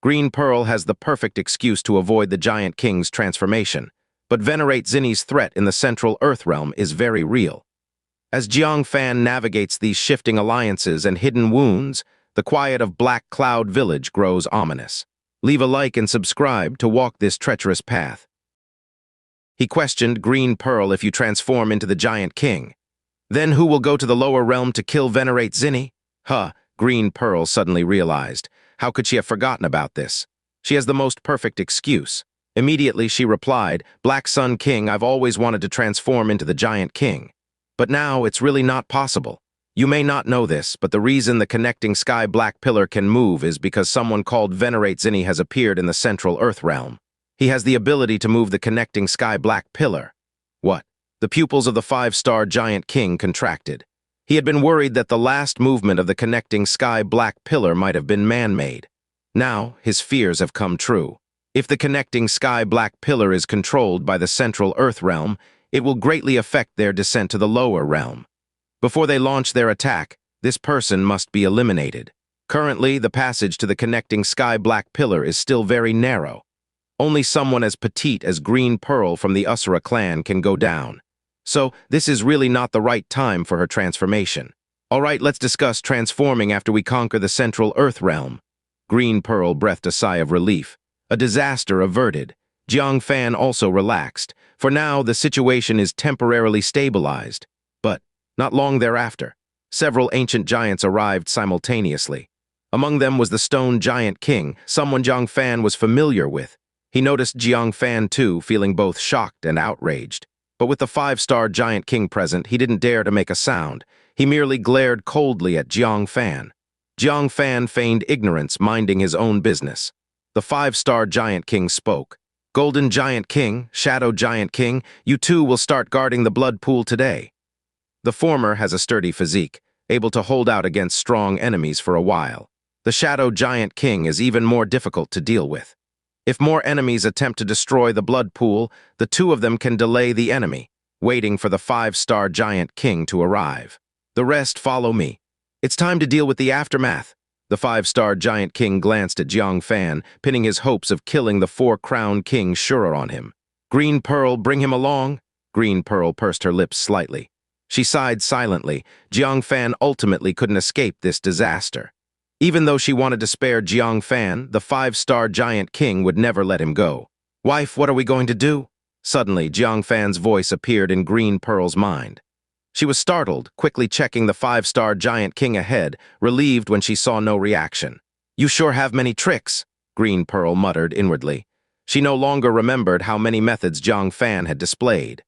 Green Pearl has the perfect excuse to avoid the Giant King's transformation, but Venerate Zinni's threat in the central Earth realm is very real. As Jang Fan navigates these shifting alliances and hidden wounds, the quiet of Black Cloud Village grows ominous. Leave a like and subscribe to walk this treacherous path. He questioned Green Pearl if you transform into the Giant King. Then who will go to the lower realm to kill Venerate Zinni? Green Pearl suddenly realized. How could she have forgotten about this? She has the most perfect excuse. Immediately she replied, Black Sun King, I've always wanted to transform into the Giant King. But now it's really not possible. You may not know this, but the reason the connecting sky black pillar can move is because someone called Venerate Zinni has appeared in the central Earth realm. He has the ability to move the connecting sky black pillar. What? The pupils of the 5-star Giant King contracted. He had been worried that the last movement of the connecting sky black pillar might have been man-made. Now, his fears have come true. If the connecting sky black pillar is controlled by the central Earth realm, it will greatly affect their descent to the lower realm. Before they launch their attack, this person must be eliminated. Currently, the passage to the connecting sky black pillar is still very narrow. Only someone as petite as Green Pearl from the Usura clan can go down. So, this is really not the right time for her transformation. Alright, let's discuss transforming after we conquer the central Earth realm. Green Pearl breathed a sigh of relief. A disaster averted. Jang Fan also relaxed. For now, the situation is temporarily stabilized. But, not long thereafter, several ancient giants arrived simultaneously. Among them was the Stone Giant King, someone Jang Fan was familiar with. He noticed Jang Fan too, feeling both shocked and outraged. But with the 5-star Giant King present, he didn't dare to make a sound. He merely glared coldly at Jang Fan. Jang Fan feigned ignorance, minding his own business. The 5-star Giant King spoke. Golden Giant King, Shadow Giant King, you two will start guarding the blood pool today. The former has a sturdy physique, able to hold out against strong enemies for a while. The Shadow Giant King is even more difficult to deal with. If more enemies attempt to destroy the blood pool, the two of them can delay the enemy, waiting for the 5-star Giant King to arrive. The rest follow me. It's time to deal with the aftermath. The 5-star Giant King glanced at Jang Fan, pinning his hopes of killing the 4-crown King Shura on him. Green Pearl, bring him along. Green Pearl pursed her lips slightly. She sighed silently. Jang Fan ultimately couldn't escape this disaster. Even though she wanted to spare Jang Fan, the 5-star Giant King would never let him go. Wife, what are we going to do? Suddenly, Jang Fan's voice appeared in Green Pearl's mind. She was startled, quickly checking the 5-star Giant King ahead, relieved when she saw no reaction. You sure have many tricks, Green Pearl muttered inwardly. She no longer remembered how many methods Jang Fan had displayed.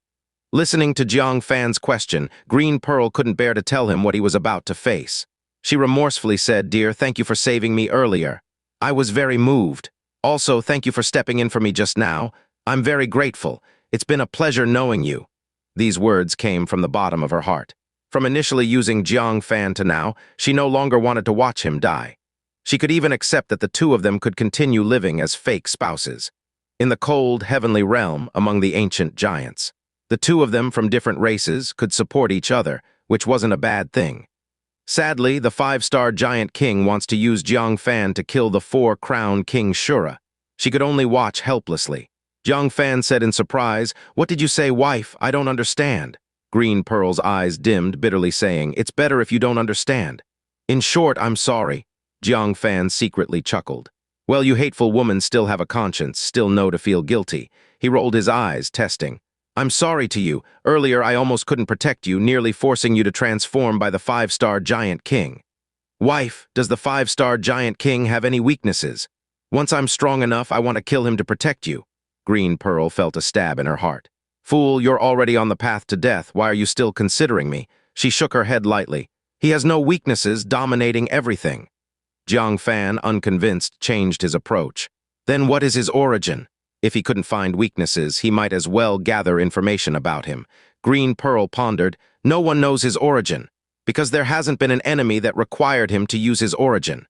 Listening to Jang Fan's question, Green Pearl couldn't bear to tell him what he was about to face. She remorsefully said, Dear, thank you for saving me earlier. I was very moved. Also, thank you for stepping in for me just now. I'm very grateful. It's been a pleasure knowing you. These words came from the bottom of her heart. From initially using Jang Fan to now, she no longer wanted to watch him die. She could even accept that the two of them could continue living as fake spouses. In the cold, heavenly realm among the ancient giants, the two of them from different races could support each other, which wasn't a bad thing. Sadly, the 5-star Giant King wants to use Jang Fan to kill the 4-crown King Shura. She could only watch helplessly. Jang Fan said in surprise, What did you say, wife? I don't understand. Green Pearl's eyes dimmed, bitterly saying, It's better if you don't understand. In short, I'm sorry. Jang Fan secretly chuckled. Well, you hateful woman still have a conscience, still know to feel guilty. He rolled his eyes, testing. I'm sorry to you. Earlier, I almost couldn't protect you, nearly forcing you to transform by the 5-star Giant King. Wife, does the 5-star Giant King have any weaknesses? Once I'm strong enough, I want to kill him to protect you. Green Pearl felt a stab in her heart. Fool, you're already on the path to death. Why are you still considering me? She shook her head lightly. He has no weaknesses, dominating everything. Jang Fan, unconvinced, changed his approach. Then what is his origin? If he couldn't find weaknesses, he might as well gather information about him. Green Pearl pondered, No one knows his origin, because there hasn't been an enemy that required him to use his origin.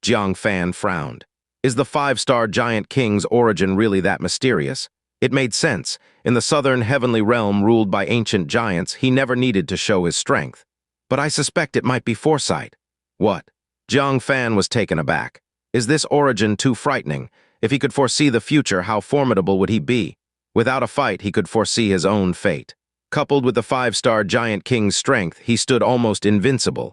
Jang Fan frowned. Is the 5-star Giant King's origin really that mysterious? It made sense. In the southern heavenly realm ruled by ancient giants, he never needed to show his strength. But I suspect it might be foresight. What? Jang Fan was taken aback. Is this origin too frightening? If he could foresee the future, how formidable would he be? Without a fight, he could foresee his own fate. Coupled with the five-star giant king's strength, he stood almost invincible.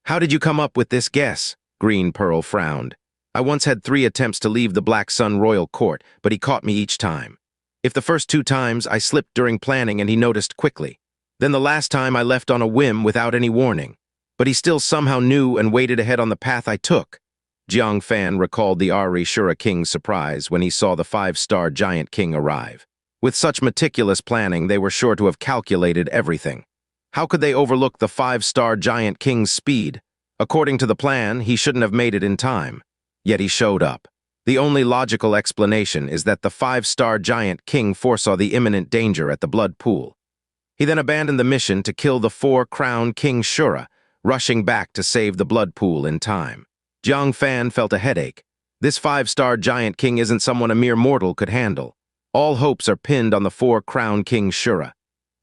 How did you come up with this guess? Green Pearl frowned. I once had 3 attempts to leave the Black Sun royal court, but he caught me each time. If the first 2 times I slipped during planning and he noticed quickly. Then the last time I left on a whim without any warning. But he still somehow knew and waited ahead on the path I took. Jang Fan recalled the Ari Shura king's surprise when he saw the 5-star giant king arrive. With such meticulous planning, they were sure to have calculated everything. How could they overlook the 5-star giant king's speed? According to the plan, he shouldn't have made it in time. Yet he showed up. The only logical explanation is that the 5-star giant king foresaw the imminent danger at the blood pool. He then abandoned the mission to kill the 4-crown King Shura, rushing back to save the blood pool in time. Jang Fan felt a headache. This 5-star giant king isn't someone a mere mortal could handle. All hopes are pinned on the 4-crown King Shura.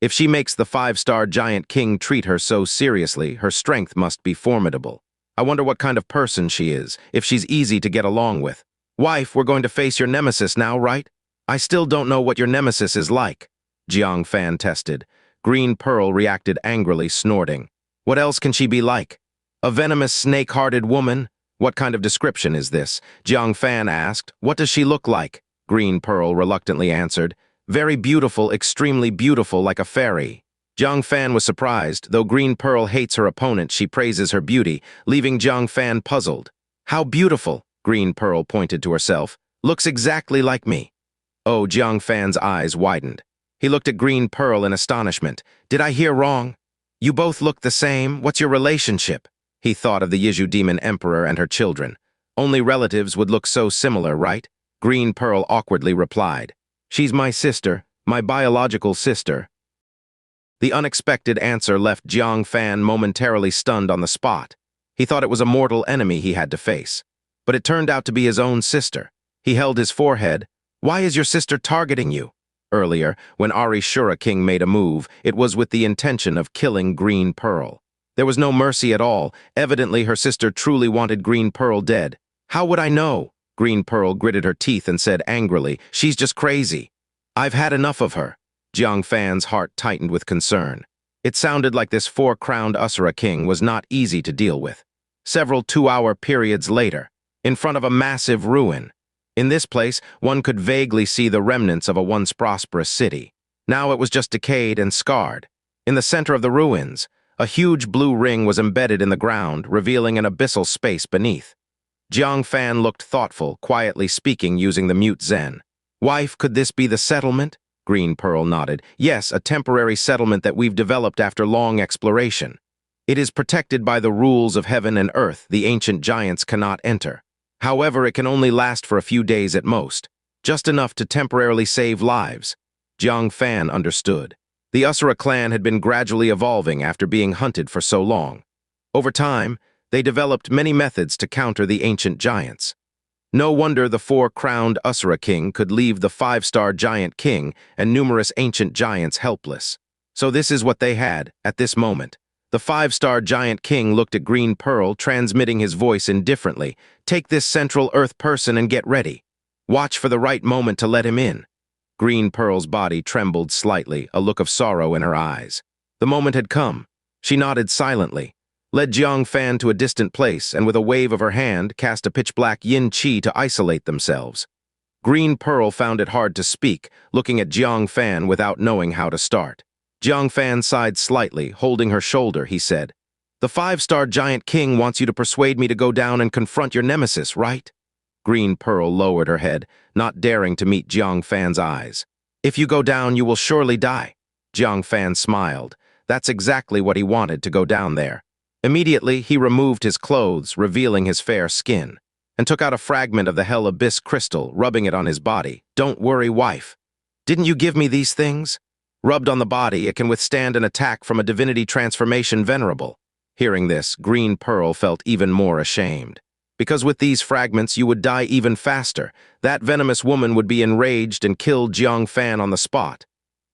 If she makes the 5-star giant king treat her so seriously, her strength must be formidable. I wonder what kind of person she is, if she's easy to get along with. Wife, we're going to face your nemesis now, right? I still don't know what your nemesis is like. Jiang Fan tested. Green Pearl reacted angrily, snorting. What else can she be like? A venomous, snake-hearted woman? What kind of description is this? Jiang Fan asked. What does she look like? Green Pearl reluctantly answered. Very beautiful, extremely beautiful, like a fairy. Jang Fan was surprised. Though Green Pearl hates her opponent, she praises her beauty, leaving Jang Fan puzzled. How beautiful, Green Pearl pointed to herself. Looks exactly like me. Oh, Jang Fan's eyes widened. He looked at Green Pearl in astonishment. Did I hear wrong? You both look the same. What's your relationship? He thought of the Yizhu Demon Emperor and her children. Only relatives would look so similar, right? Green Pearl awkwardly replied. She's my sister, my biological sister. The unexpected answer left Jiang Fan momentarily stunned on the spot. He thought it was a mortal enemy he had to face. But it turned out to be his own sister. He held his forehead. Why is your sister targeting you? Earlier, when Ari Shura King made a move, it was with the intention of killing Green Pearl. There was no mercy at all. Evidently, her sister truly wanted Green Pearl dead. How would I know? Green Pearl gritted her teeth and said angrily, She's just crazy. I've had enough of her. Jiang Fan's heart tightened with concern. It sounded like this 4-crowned Asura king was not easy to deal with. Several 2-hour periods later, in front of a massive ruin. In this place, one could vaguely see the remnants of a once prosperous city. Now it was just decayed and scarred. In the center of the ruins, a huge blue ring was embedded in the ground, revealing an abyssal space beneath. Jiang Fan looked thoughtful, quietly speaking using the mute Zen. Wife, could this be the settlement? Green Pearl nodded. Yes, a temporary settlement that we've developed after long exploration. It is protected by the rules of heaven and earth. The ancient giants cannot enter. However, it can only last for a few days at most, just enough to temporarily save lives. Jiang Fan understood. The Asura clan had been gradually evolving after being hunted for so long. Over time, they developed many methods to counter the ancient giants. No wonder the 4-crowned Asura king could leave the 5-star giant king and numerous ancient giants helpless. So this is what they had at this moment. The 5-star giant king looked at Green Pearl, transmitting his voice indifferently. Take this Central Earth person and get ready. Watch for the right moment to let him in. Green Pearl's body trembled slightly, a look of sorrow in her eyes. The moment had come. She nodded silently, led Jiang Fan to a distant place, and with a wave of her hand, cast a pitch-black yin qi to isolate themselves. Green Pearl found it hard to speak, looking at Jiang Fan without knowing how to start. Jiang Fan sighed slightly, holding her shoulder, he said, The 5-star giant king wants you to persuade me to go down and confront your nemesis, right? Green Pearl lowered her head, not daring to meet Jiang Fan's eyes. If you go down, you will surely die. Jiang Fan smiled. That's exactly what he wanted, to go down there. Immediately, he removed his clothes, revealing his fair skin, and took out a fragment of the Hell Abyss crystal, rubbing it on his body. Don't worry, wife. Didn't you give me these things? Rubbed on the body, it can withstand an attack from a divinity transformation venerable. Hearing this, Green Pearl felt even more ashamed. Because with these fragments, you would die even faster. That venomous woman would be enraged and kill Jiang Fan on the spot.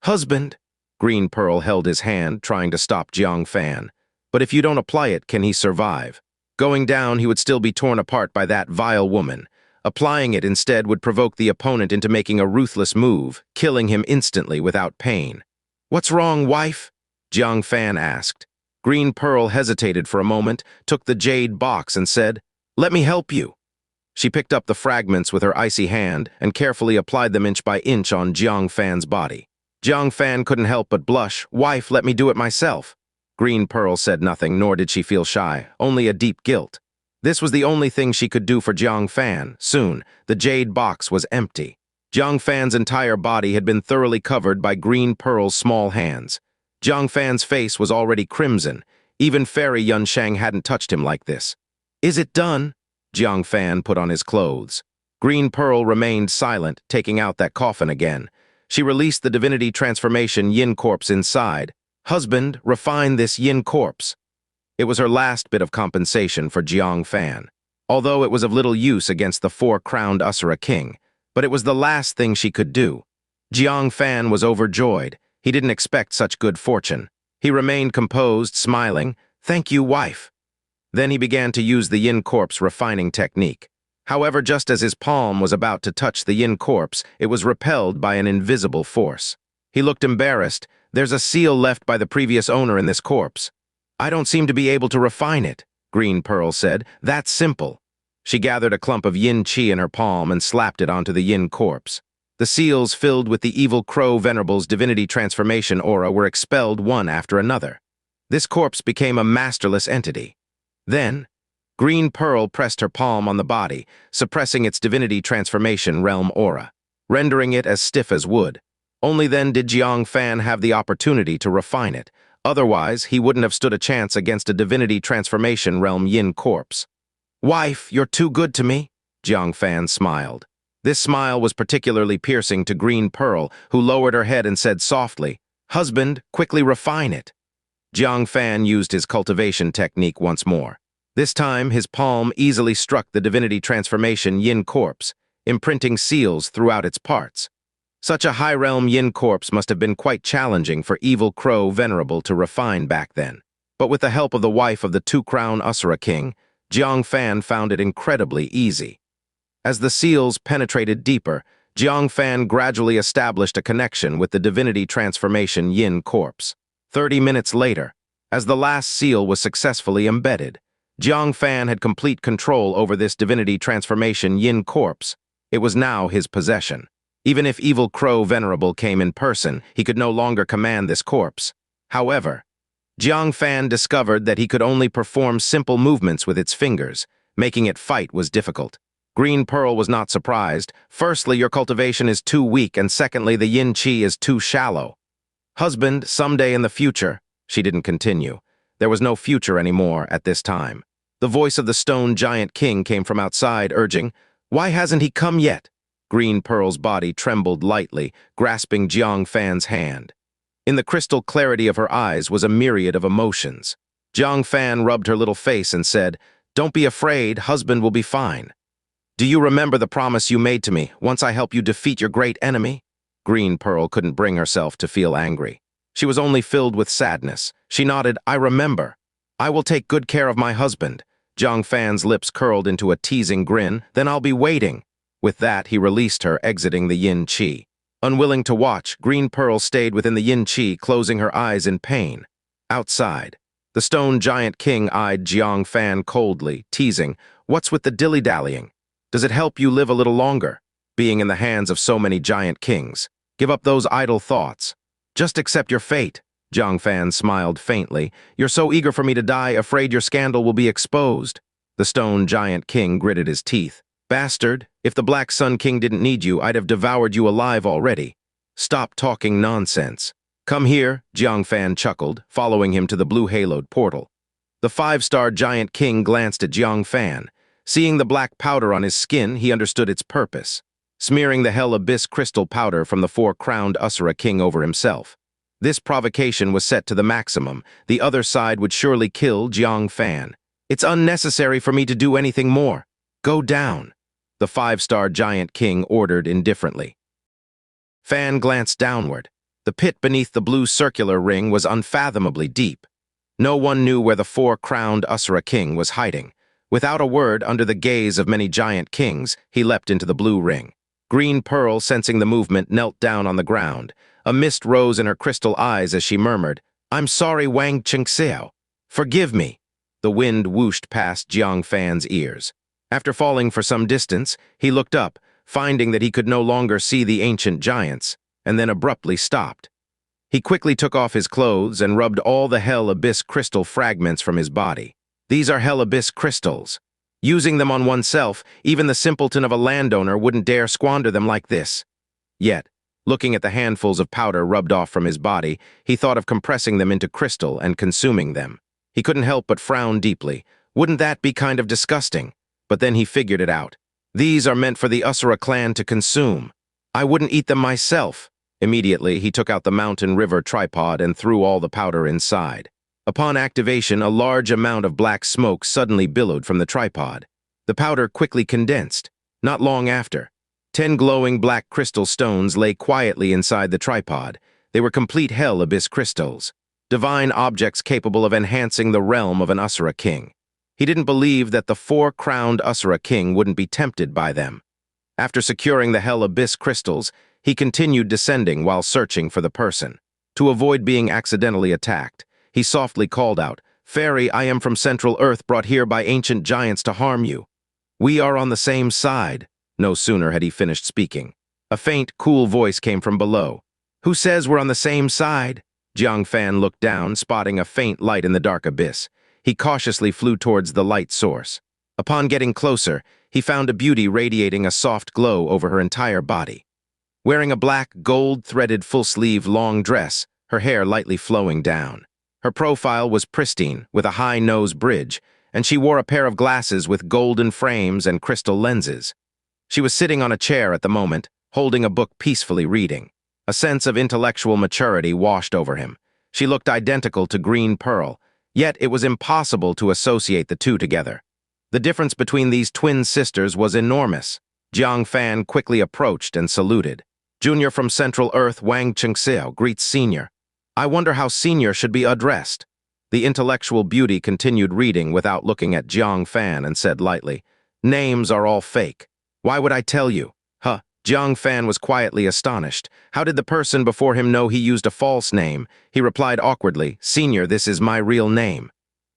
Husband! Green Pearl held his hand, trying to stop Jiang Fan. But if you don't apply it, can he survive? Going down, he would still be torn apart by that vile woman. Applying it instead would provoke the opponent into making a ruthless move, killing him instantly without pain. "What's wrong, wife?" Jang Fan asked. Green Pearl hesitated for a moment, took the jade box and said, "Let me help you." She picked up the fragments with her icy hand and carefully applied them inch by inch on Jiang Fan's body. Jiang Fan couldn't help but blush. "Wife, let me do it myself." Green Pearl said nothing, nor did she feel shy, only a deep guilt. This was the only thing she could do for Jiang Fan. Soon, the jade box was empty. Jiang Fan's entire body had been thoroughly covered by Green Pearl's small hands. Jiang Fan's face was already crimson. Even Fairy Yunsheng hadn't touched him like this. "Is it done?" Jiang Fan put on his clothes. Green Pearl remained silent, taking out that coffin again. She released the divinity transformation Yin corpse inside. "Husband, refine this Yin corpse." It was her last bit of compensation for Jiang Fan. Although it was of little use against the four-crowned Asura king, but it was the last thing she could do. Jiang Fan was overjoyed. He didn't expect such good fortune. He remained composed, smiling. "Thank you, wife." Then he began to use the Yin corpse refining technique. However, just as his palm was about to touch the Yin corpse, it was repelled by an invisible force. He looked embarrassed. "There's a seal left by the previous owner in this corpse." "I don't seem to be able to refine it," Green Pearl said. "That's simple." She gathered a clump of Yin Qi in her palm and slapped it onto the Yin corpse. The seals filled with the evil crow venerable's divinity transformation aura were expelled one after another. This corpse became a masterless entity. Then, Green Pearl pressed her palm on the body, suppressing its divinity transformation realm aura, rendering it as stiff as wood. Only then did Jiang Fan have the opportunity to refine it. Otherwise, he wouldn't have stood a chance against a divinity transformation realm Yin corpse. "Wife, you're too good to me," Jiang Fan smiled. This smile was particularly piercing to Green Pearl, who lowered her head and said softly, "Husband, quickly refine it." Jiang Fan used his cultivation technique once more. This time, his palm easily struck the divinity transformation Yin corpse, imprinting seals throughout its parts. Such a high-realm Yin corpse must have been quite challenging for Evil Crow Venerable to refine back then. But with the help of the wife of the two-crown Asura king, Jiang Fan found it incredibly easy. As the seals penetrated deeper, Jiang Fan gradually established a connection with the divinity transformation Yin corpse. 30 minutes later, as the last seal was successfully embedded, Jiang Fan had complete control over this divinity transformation Yin corpse. It was now his possession. Even if Evil Crow Venerable came in person, he could no longer command this corpse. However, Jiang Fan discovered that he could only perform simple movements with its fingers. Making it fight was difficult. Green Pearl was not surprised. "Firstly, your cultivation is too weak, and secondly, the Yin Qi is too shallow." "Husband, someday in the future," she didn't continue. There was no future anymore at this time. The voice of the stone giant king came from outside, urging, "Why hasn't he come yet?" Green Pearl's body trembled lightly, grasping Jiang Fan's hand. In the crystal clarity of her eyes was a myriad of emotions. Jiang Fan rubbed her little face and said, "Don't be afraid, husband will be fine." "Do you remember the promise you made to me, once I help you defeat your great enemy?" Green Pearl couldn't bring herself to feel angry. She was only filled with sadness. She nodded, "I remember. I will take good care of my husband." Jiang Fan's lips curled into a teasing grin. "Then I'll be waiting." With that, he released her, exiting the Yin Qi. Unwilling to watch, Green Pearl stayed within the Yin Qi, closing her eyes in pain. Outside, the stone giant king eyed Jiang Fan coldly, teasing, "What's with the dilly-dallying? Does it help you live a little longer, being in the hands of so many giant kings? Give up those idle thoughts. Just accept your fate." Jiang Fan smiled faintly. "You're so eager for me to die, afraid your scandal will be exposed." The stone giant king gritted his teeth. "Bastard, if the Black Sun King didn't need you, I'd have devoured you alive already. Stop talking nonsense." "Come here," Jiang Fan chuckled, following him to the blue-haloed portal. The five-star giant king glanced at Jiang Fan. Seeing the black powder on his skin, he understood its purpose. Smearing the Hell Abyss crystal powder from the four-crowned Asura king over himself. This provocation was set to the maximum. The other side would surely kill Jiang Fan. "It's unnecessary for me to do anything more. Go down," the five-star giant king ordered indifferently. Fan glanced downward. The pit beneath the blue circular ring was unfathomably deep. No one knew where the four-crowned Asura king was hiding. Without a word, under the gaze of many giant kings, he leapt into the blue ring. Green Pearl, sensing the movement, knelt down on the ground. A mist rose in her crystal eyes as she murmured, "I'm sorry, Wang Xianxia. Forgive me." The wind whooshed past Jang Fan's ears. After falling for some distance, he looked up, finding that he could no longer see the ancient giants, and then abruptly stopped. He quickly took off his clothes and rubbed all the Hell Abyss crystal fragments from his body. These are Hell Abyss crystals. Using them on oneself, even the simpleton of a landowner wouldn't dare squander them like this. Yet, looking at the handfuls of powder rubbed off from his body, he thought of compressing them into crystal and consuming them. He couldn't help but frown deeply. Wouldn't that be kind of disgusting? But then he figured it out. These are meant for the Asura clan to consume. I wouldn't eat them myself. Immediately, he took out the mountain river tripod and threw all the powder inside. Upon activation, a large amount of black smoke suddenly billowed from the tripod. The powder quickly condensed. Not long after, 10 glowing black crystal stones lay quietly inside the tripod. They were complete Hell Abyss crystals, divine objects capable of enhancing the realm of an Asura king. He didn't believe that the 4-crowned Asura king wouldn't be tempted by them. After securing the Hell Abyss crystals, he continued descending while searching for the person. To avoid being accidentally attacked, he softly called out, "Fairy, I am from Central Earth, brought here by ancient giants to harm you. We are on the same side." No sooner had he finished speaking. A faint, cool voice came from below. "Who says we're on the same side?" Jang Fan looked down, spotting a faint light in the dark abyss. He cautiously flew towards the light source. Upon getting closer, he found a beauty radiating a soft glow over her entire body. Wearing a black, gold-threaded full-sleeve long dress, her hair lightly flowing down. Her profile was pristine, with a high nose bridge, and she wore a pair of glasses with golden frames and crystal lenses. She was sitting on a chair at the moment, holding a book peacefully reading. A sense of intellectual maturity washed over him. She looked identical to Green Pearl, yet it was impossible to associate the two together. The difference between these twin sisters was enormous. Jang Fan quickly approached and saluted. "Junior from Central Earth, Wang Xianxia, greets Senior. I wonder how Senior should be addressed." The intellectual beauty continued reading without looking at Jang Fan and said lightly, "Names are all fake. Why would I tell you?" "Huh." Jang Fan was quietly astonished. How did the person before him know he used a false name? He replied awkwardly, "Senior, this is my real name."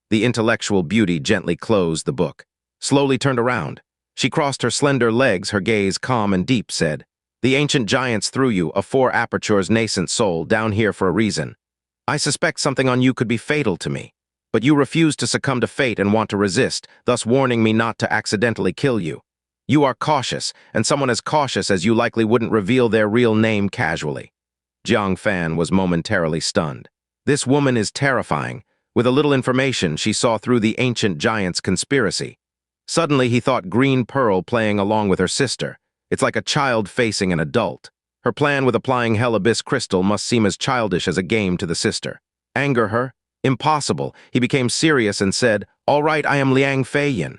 The intellectual beauty gently closed the book, slowly turned around. She crossed her slender legs, her gaze calm and deep, said, "The ancient giants threw you, a 4 apertures nascent soul, down here for a reason. I suspect something on you could be fatal to me. But you refuse to succumb to fate and want to resist, thus warning me not to accidentally kill you. You are cautious, and someone as cautious as you likely wouldn't reveal their real name casually." Jang Fan was momentarily stunned. This woman is terrifying. With a little information, she saw through the ancient giant's conspiracy. Suddenly, he thought Green Pearl playing along with her sister. It's like a child facing an adult. Her plan with applying Hell Abyss crystal must seem as childish as a game to the sister. Anger her? Impossible. He became serious and said, "All right, I am Liang Feiyin.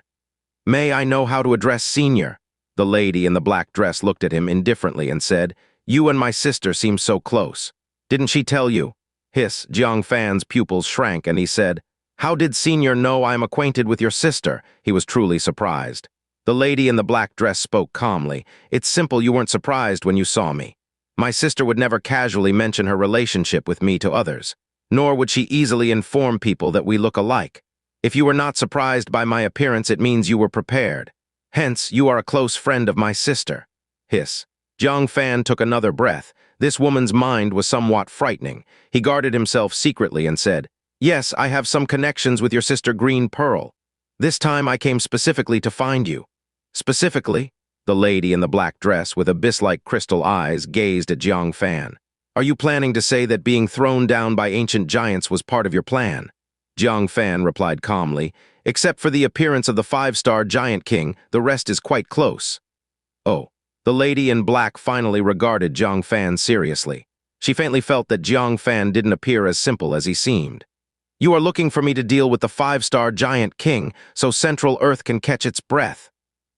May I know how to address Senior?" The lady in the black dress looked at him indifferently and said, "You and my sister seem so close. Didn't she tell you?" Hiss, Jiang Fan's pupils shrank and he said, "How did Senior know I am acquainted with your sister?" He was truly surprised. The lady in the black dress spoke calmly. "It's simple, you weren't surprised when you saw me. My sister would never casually mention her relationship with me to others, nor would she easily inform people that we look alike. If you were not surprised by my appearance, it means you were prepared. Hence, you are a close friend of my sister." Hiss. Jang Fan took another breath. This woman's mind was somewhat frightening. He guarded himself secretly and said, "Yes, I have some connections with your sister Green Pearl. This time I came specifically to find you." "Specifically?" The lady in the black dress with abyss-like crystal eyes gazed at Jang Fan. "Are you planning to say that being thrown down by ancient giants was part of your plan?" Jang Fan replied calmly, "Except for the appearance of the 5-star giant king, the rest is quite close." "Oh." The lady in black finally regarded Jang Fan seriously. She faintly felt that Jang Fan didn't appear as simple as he seemed. "You are looking for me to deal with the 5-star giant king, so Central Earth can catch its breath."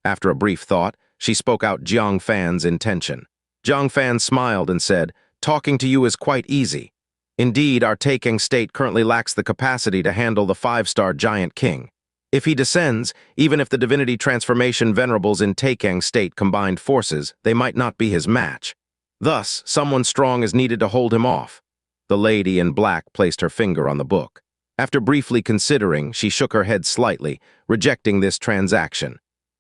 After a brief thought, she spoke out Jang Fan's intention. Jang Fan smiled and said, "Talking to you is quite easy. Indeed, our taking state currently lacks the capacity to handle the 5-star giant king. If he descends, even if the divinity transformation venerables in Taikang state combined forces, they might not be his match. Thus, someone strong is needed to hold him off. The lady in black placed her finger on the book. After briefly considering, she shook her head slightly, rejecting this transaction.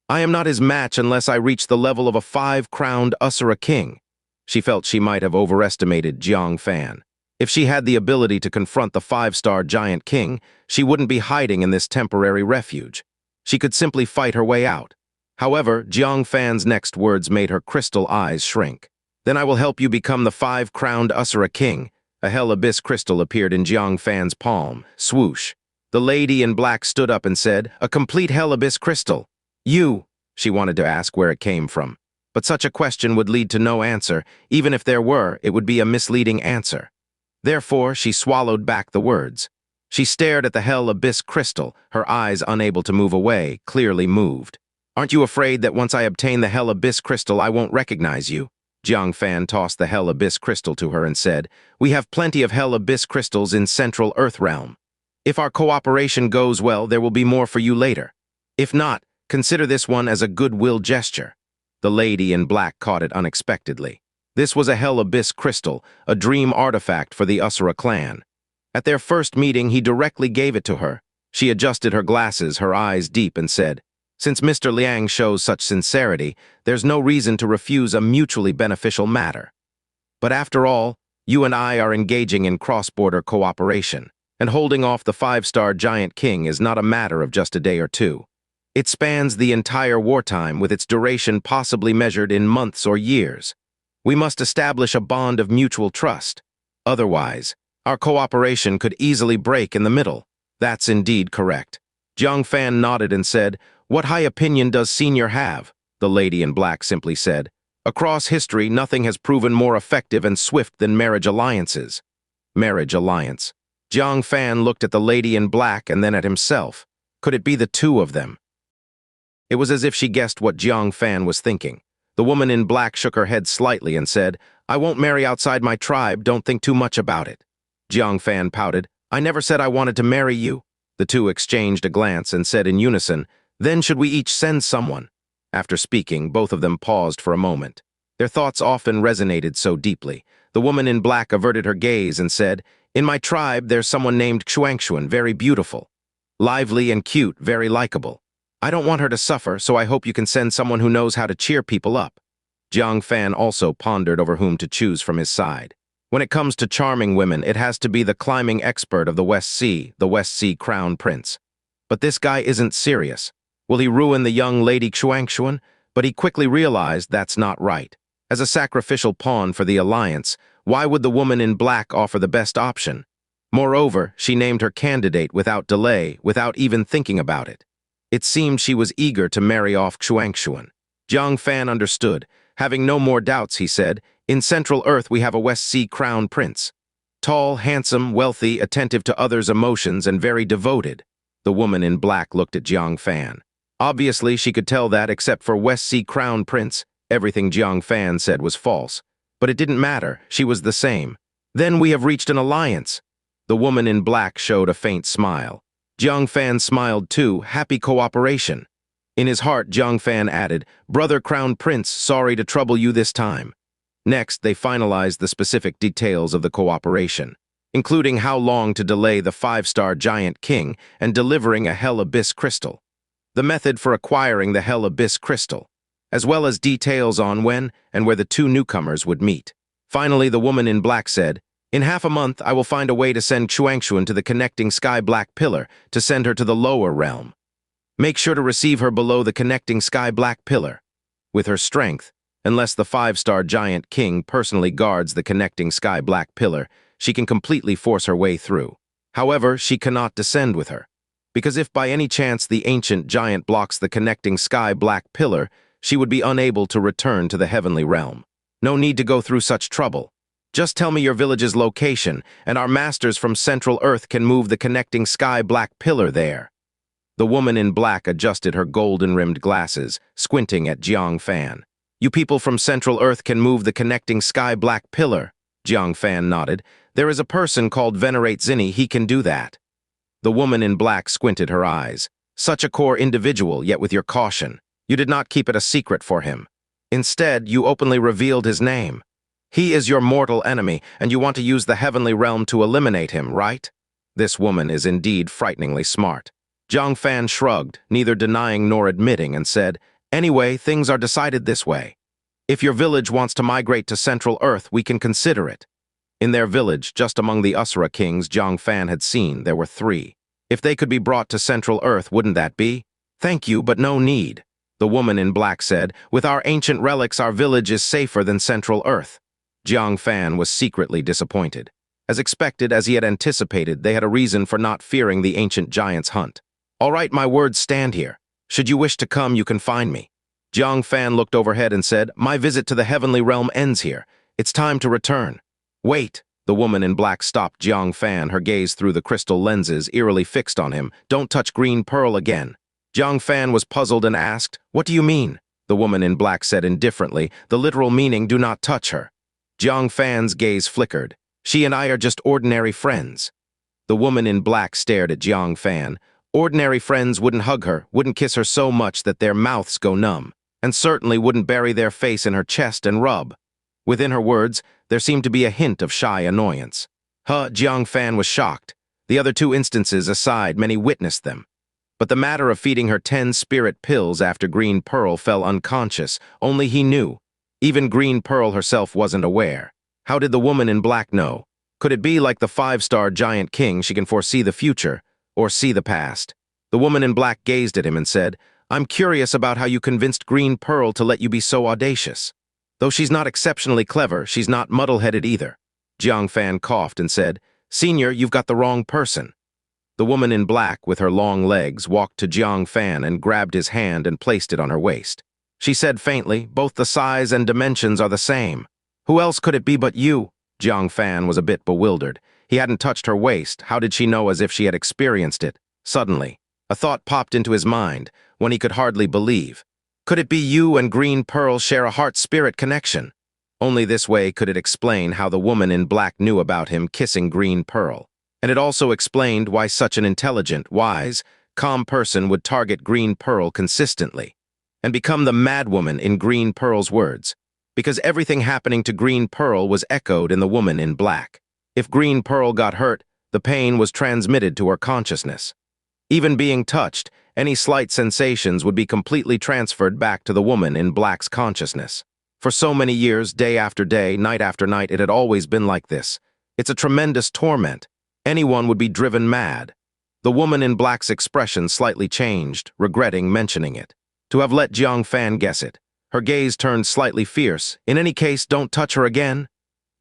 I am not his match unless I reach the level of a 5-crowned Usura king. She felt she might have overestimated Jang Fan. If she had the ability to confront the 5-star giant king, she wouldn't be hiding in this temporary refuge. She could simply fight her way out. However, Jang Fan's next words made her crystal eyes shrink. Then I will help you become the 5-crowned Usura king. A hell abyss crystal appeared in Jang Fan's palm. Swoosh. The lady in black stood up and said, a complete hell abyss crystal. You, she wanted to ask where it came from. But such a question would lead to no answer. Even if there were, it would be a misleading answer. Therefore, she swallowed back the words. She stared at the hell abyss crystal, her eyes unable to move away, clearly moved. Aren't you afraid that once I obtain the hell abyss crystal, I won't recognize you? Jang Fan tossed the hell abyss crystal to her and said, we have plenty of hell abyss crystals in Central Earth Realm. If our cooperation goes well, there will be more for you later. If not, consider this one as a goodwill gesture. The lady in black caught it unexpectedly. This was a hell abyss crystal, a dream artifact for the Usura clan. At their first meeting, he directly gave it to her. She adjusted her glasses, her eyes deep, and said, since Mr. Liang shows such sincerity, there's no reason to refuse a mutually beneficial matter. But after all, you and I are engaging in cross-border cooperation, and holding off the 5-star giant king is not a matter of just a day or two. It spans the entire wartime, with its duration possibly measured in months or years. We must establish a bond of mutual trust. Otherwise, our cooperation could easily break in the middle. That's indeed correct. Jang Fan nodded and said, what high opinion does Senior have? The lady in black simply said, across history, nothing has proven more effective and swift than marriage alliances. Marriage alliance. Jang Fan looked at the lady in black and then at himself. Could it be the two of them? It was as if she guessed what Jang Fan was thinking. The woman in black shook her head slightly and said, I won't marry outside my tribe, don't think too much about it. Jang Fan pouted, I never said I wanted to marry you. The two exchanged a glance and said in unison, then should we each send someone? After speaking, both of them paused for a moment. Their thoughts often resonated so deeply. The woman in black averted her gaze and said, in my tribe there's someone named Xianxia, very beautiful. Lively and cute, very likable. I don't want her to suffer, so I hope you can send someone who knows how to cheer people up. Jang Fan also pondered over whom to choose from his side. When it comes to charming women, it has to be the climbing expert of the West Sea Crown Prince. But this guy isn't serious. Will he ruin the young lady Xianxia? But he quickly realized that's not right. As a sacrificial pawn for the alliance, why would the woman in black offer the best option? Moreover, she named her candidate without delay, without even thinking about it. It seemed she was eager to marry off Xianxia. Jang Fan understood. Having no more doubts, he said, in Central Earth we have a West Sea Crown Prince. Tall, handsome, wealthy, attentive to others' emotions, and very devoted. The woman in black looked at Jang Fan. Obviously, she could tell that, except for West Sea Crown Prince, everything Jang Fan said was false. But it didn't matter. She was the same. Then we have reached an alliance. The woman in black showed a faint smile. Jang Fan smiled too, happy cooperation. In his heart, Jang Fan added, Brother Crown Prince, sorry to trouble you this time. Next, they finalized the specific details of the cooperation, including how long to delay the 5-star giant king and delivering a Hell Abyss crystal, the method for acquiring the Hell Abyss crystal, as well as details on when and where the two newcomers would meet. Finally, the woman in black said, in half a month, I will find a way to send Xianxia to the connecting sky black pillar to send her to the lower realm. Make sure to receive her below the connecting sky black pillar. With her strength, unless the 5-star giant king personally guards the connecting sky black pillar, she can completely force her way through. However, she cannot descend with her, because if by any chance the ancient giant blocks the connecting sky black pillar, she would be unable to return to the heavenly realm. No need to go through such trouble. Just tell me your village's location, and our masters from Central Earth can move the connecting sky black pillar there. The woman in black adjusted her golden-rimmed glasses, squinting at Jang Fan. You people from Central Earth can move the connecting sky black pillar. Jang Fan nodded. There is a person called Venerate, he can do that. The woman in black squinted her eyes. Such a core individual, yet with your caution. You did not keep it a secret for him. Instead, you openly revealed his name. He is your mortal enemy, and you want to use the heavenly realm to eliminate him, right? This woman is indeed frighteningly smart. Jang Fan shrugged, neither denying nor admitting, and said, "Anyway, things are decided this way. If your village wants to migrate to Central Earth, we can consider it." In their village, just among the Asura kings Jang Fan had seen, there were 3. If they could be brought to Central Earth, wouldn't that be? "Thank you, but no need," the woman in black said. "With our ancient relics, our village is safer than Central Earth." Jang Fan was secretly disappointed. As expected, as he had anticipated, they had a reason for not fearing the ancient giant's hunt. "All right, my words stand here. Should you wish to come, you can find me." Jang Fan looked overhead and said, "My visit to the heavenly realm ends here. It's time to return." "Wait." The woman in black stopped Jang Fan, her gaze through the crystal lenses eerily fixed on him. "Don't touch green pearl again." Jang Fan was puzzled and asked, "What do you mean?" The woman in black said indifferently, "The literal meaning, do not touch her." Jang Fan's gaze flickered. "She and I are just ordinary friends." The woman in black stared at Jang Fan. Ordinary friends wouldn't hug her, wouldn't kiss her so much that their mouths go numb, and certainly wouldn't bury their face in her chest and rub. Within her words, there seemed to be a hint of shy annoyance. Jang Fan was shocked. The other 2 instances aside, many witnessed them. But the matter of feeding her 10 spirit pills after Green Pearl fell unconscious, only he knew. Even Green Pearl herself wasn't aware. How did the woman in black know? Could it be like the 5-star giant king, she can foresee the future, or see the past? The woman in black gazed at him and said, "I'm curious about how you convinced Green Pearl to let you be so audacious. Though she's not exceptionally clever, she's not muddle-headed either." Jang Fan coughed and said, "Senior, you've got the wrong person." The woman in black, with her long legs, walked to Jang Fan and grabbed his hand and placed it on her waist. She said faintly, "Both the size and dimensions are the same. Who else could it be but you?" Jang Fan was a bit bewildered. He hadn't touched her waist. How did she know as if she had experienced it? Suddenly, a thought popped into his mind, one he could hardly believe. Could it be you and Green Pearl share a heart-spirit connection? Only this way could it explain how the woman in black knew about him kissing Green Pearl. And it also explained why such an intelligent, wise, calm person would target Green Pearl consistently and become the madwoman in Green Pearl's words, because everything happening to Green Pearl was echoed in the woman in black. If Green Pearl got hurt, the pain was transmitted to her consciousness. Even being touched, any slight sensations would be completely transferred back to the woman in black's consciousness. For so many years, day after day, night after night, it had always been like this. It's a tremendous torment. Anyone would be driven mad. The woman in black's expression slightly changed, regretting mentioning it. To have let Jang Fan guess it. Her gaze turned slightly fierce. "In any case, don't touch her again."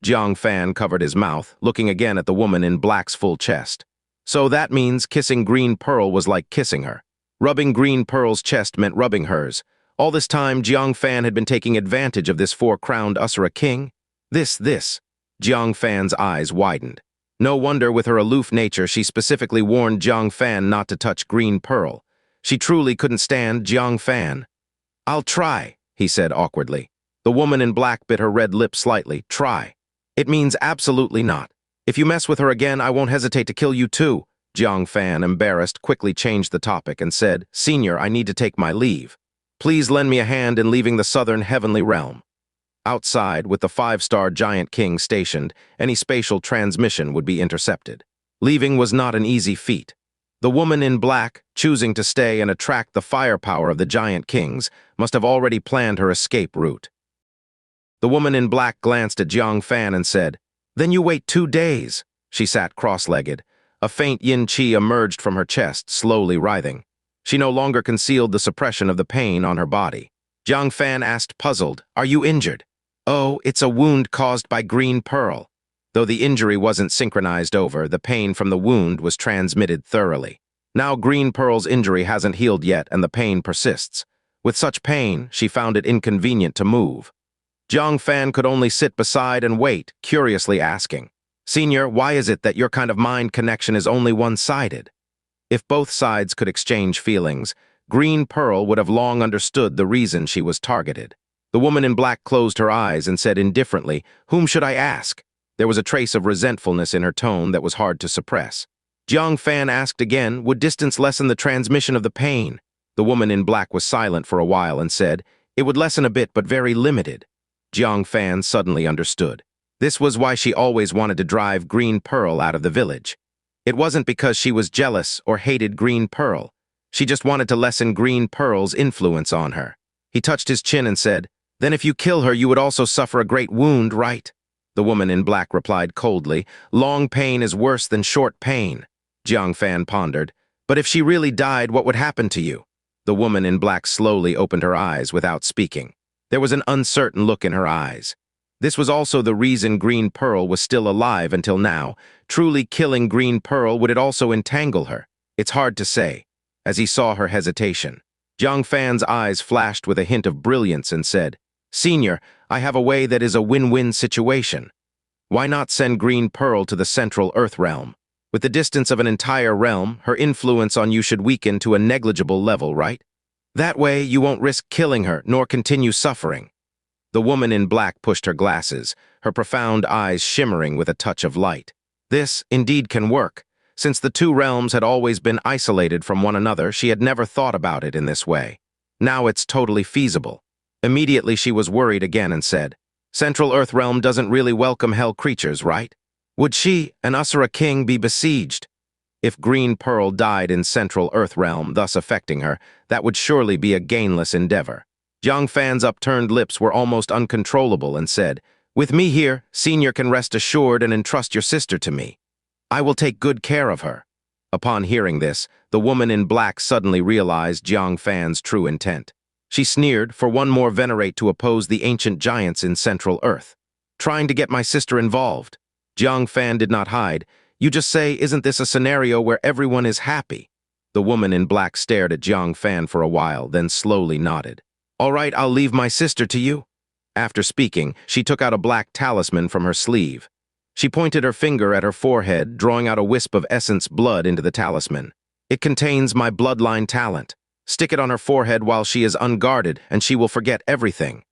Jang Fan covered his mouth, looking again at the woman in black's full chest. So that means kissing Green Pearl was like kissing her. Rubbing Green Pearl's chest meant rubbing hers. All this time, Jang Fan had been taking advantage of this 4-crowned Asura king? This. Jang Fan's eyes widened. No wonder with her aloof nature she specifically warned Jang Fan not to touch Green Pearl. She truly couldn't stand Jang Fan. "I'll try," he said awkwardly. The woman in black bit her red lip slightly. "Try. It means absolutely not. If you mess with her again, I won't hesitate to kill you too." Jang Fan, embarrassed, quickly changed the topic and said, "Senior, I need to take my leave. Please lend me a hand in leaving the southern heavenly realm." Outside, with the 5-star giant king stationed, any spatial transmission would be intercepted. Leaving was not an easy feat. The woman in black, choosing to stay and attract the firepower of the giant kings, must have already planned her escape route. The woman in black glanced at Jang Fan and said, "Then you wait 2 days." She sat cross-legged. A faint yin qi emerged from her chest, slowly writhing. She no longer concealed the suppression of the pain on her body. Jang Fan asked, puzzled, "Are you injured?" "Oh, it's a wound caused by Green Pearl." Though the injury wasn't synchronized over, the pain from the wound was transmitted thoroughly. Now Green Pearl's injury hasn't healed yet and the pain persists. With such pain, she found it inconvenient to move. Jang Fan could only sit beside and wait, curiously asking, "Senior, why is it that your kind of mind connection is only one-sided?" If both sides could exchange feelings, Green Pearl would have long understood the reason she was targeted. The woman in black closed her eyes and said indifferently, "Whom should I ask?" There was a trace of resentfulness in her tone that was hard to suppress. Jiang Fan asked again, would distance lessen the transmission of the pain? The woman in black was silent for a while and said, it would lessen a bit, but very limited. Jiang Fan suddenly understood. This was why she always wanted to drive Green Pearl out of the village. It wasn't because she was jealous or hated Green Pearl. She just wanted to lessen Green Pearl's influence on her. He touched his chin and said, then if you kill her, you would also suffer a great wound, right? The woman in black replied coldly, long pain is worse than short pain. Jiang Fan pondered, but if she really died, what would happen to you? The woman in black slowly opened her eyes without speaking. There was an uncertain look in her eyes. This was also the reason Green Pearl was still alive until now. Truly killing Green Pearl, would it also entangle her? It's hard to say. As he saw her hesitation, Jiang Fan's eyes flashed with a hint of brilliance and said, Senior, I have a way that is a win-win situation. Why not send Green Pearl to the central Earth realm? With the distance of an entire realm, her influence on you should weaken to a negligible level, right? That way, you won't risk killing her, nor continue suffering. The woman in black pushed her glasses, her profound eyes shimmering with a touch of light. This, indeed, can work. Since the two realms had always been isolated from one another, she had never thought about it in this way. Now it's totally feasible. Immediately she was worried again and said, Central Earth Realm doesn't really welcome hell creatures, right? Would she, an Asura king, be besieged? If Green Pearl died in Central Earth Realm, thus affecting her, that would surely be a gainless endeavor. Jiang Fan's upturned lips were almost uncontrollable and said, with me here, Senior can rest assured and entrust your sister to me. I will take good care of her. Upon hearing this, the woman in black suddenly realized Jiang Fan's true intent. She sneered for one more Venerate to oppose the ancient giants in Central Earth. Trying to get my sister involved. Jiang Fan did not hide. You just say, isn't this a scenario where everyone is happy? The woman in black stared at Jiang Fan for a while, then slowly nodded. All right, I'll leave my sister to you. After speaking, she took out a black talisman from her sleeve. She pointed her finger at her forehead, drawing out a wisp of essence blood into the talisman. It contains my bloodline talent. Stick it on her forehead while she is unguarded, and she will forget everything.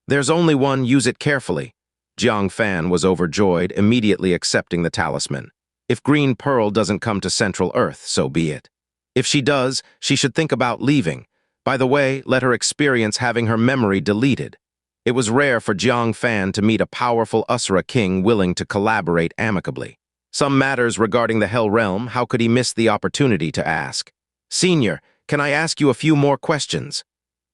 There's only one, use it carefully. Jiang Fan was overjoyed, immediately accepting the talisman. If Green Pearl doesn't come to Central Earth, so be it. If she does, she should think about leaving. By the way, let her experience having her memory deleted. It was rare for Jiang Fan to meet a powerful Asura king willing to collaborate amicably. Some matters regarding the Hell Realm, how could he miss the opportunity to ask? Senior, can I ask you a few more questions?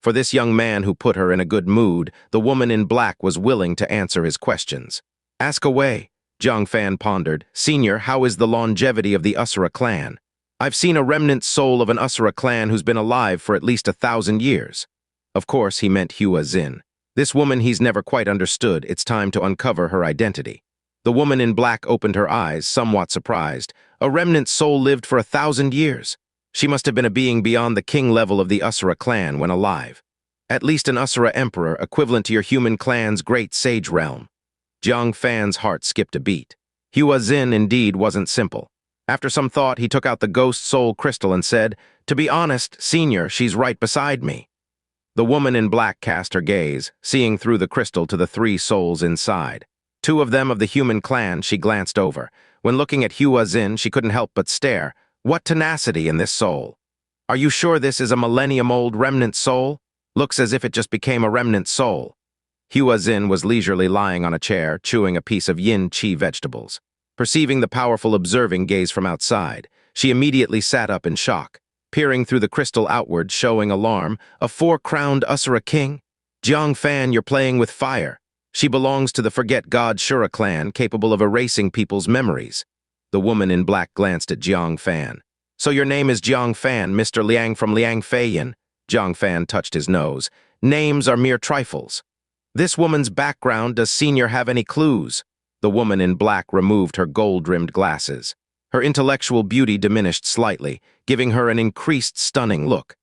For this young man who put her in a good mood, the woman in black was willing to answer his questions. Ask away, Jang Fan pondered. Senior, how is the longevity of the Asura clan? I've seen a remnant soul of an Asura clan who's been alive for at least 1,000 years. Of course, he meant Hua Xin. This woman he's never quite understood. It's time to uncover her identity. The woman in black opened her eyes, somewhat surprised. A remnant soul lived for 1,000 years. She must have been a being beyond the king level of the Asura clan when alive. At least an Asura emperor, equivalent to your human clan's great sage realm. Jiang Fan's heart skipped a beat. Hua Xin indeed wasn't simple. After some thought, he took out the ghost soul crystal and said, to be honest, Senior, she's right beside me. The woman in black cast her gaze, seeing through the crystal to the 3 souls inside. 2 of them of the human clan she glanced over. When looking at Hua Xin, she couldn't help but stare. What tenacity in this soul! Are you sure this is a millennium-old remnant soul? Looks as if it just became a remnant soul. Hua Xin was leisurely lying on a chair, chewing a piece of yin chi vegetables. Perceiving the powerful observing gaze from outside, she immediately sat up in shock. Peering through the crystal outward, showing alarm, a 4-crowned Asura king? Jiang Fan, you're playing with fire. She belongs to the Forget God Shura clan, capable of erasing people's memories. The woman in black glanced at Jiang Fan. So your name is Jiang Fan, Mr. Liang from Liang Feiyin? Jiang Fan touched his nose. Names are mere trifles. This woman's background, does Senior have any clues? The woman in black removed her gold-rimmed glasses. Her intellectual beauty diminished slightly, giving her an increased stunning look.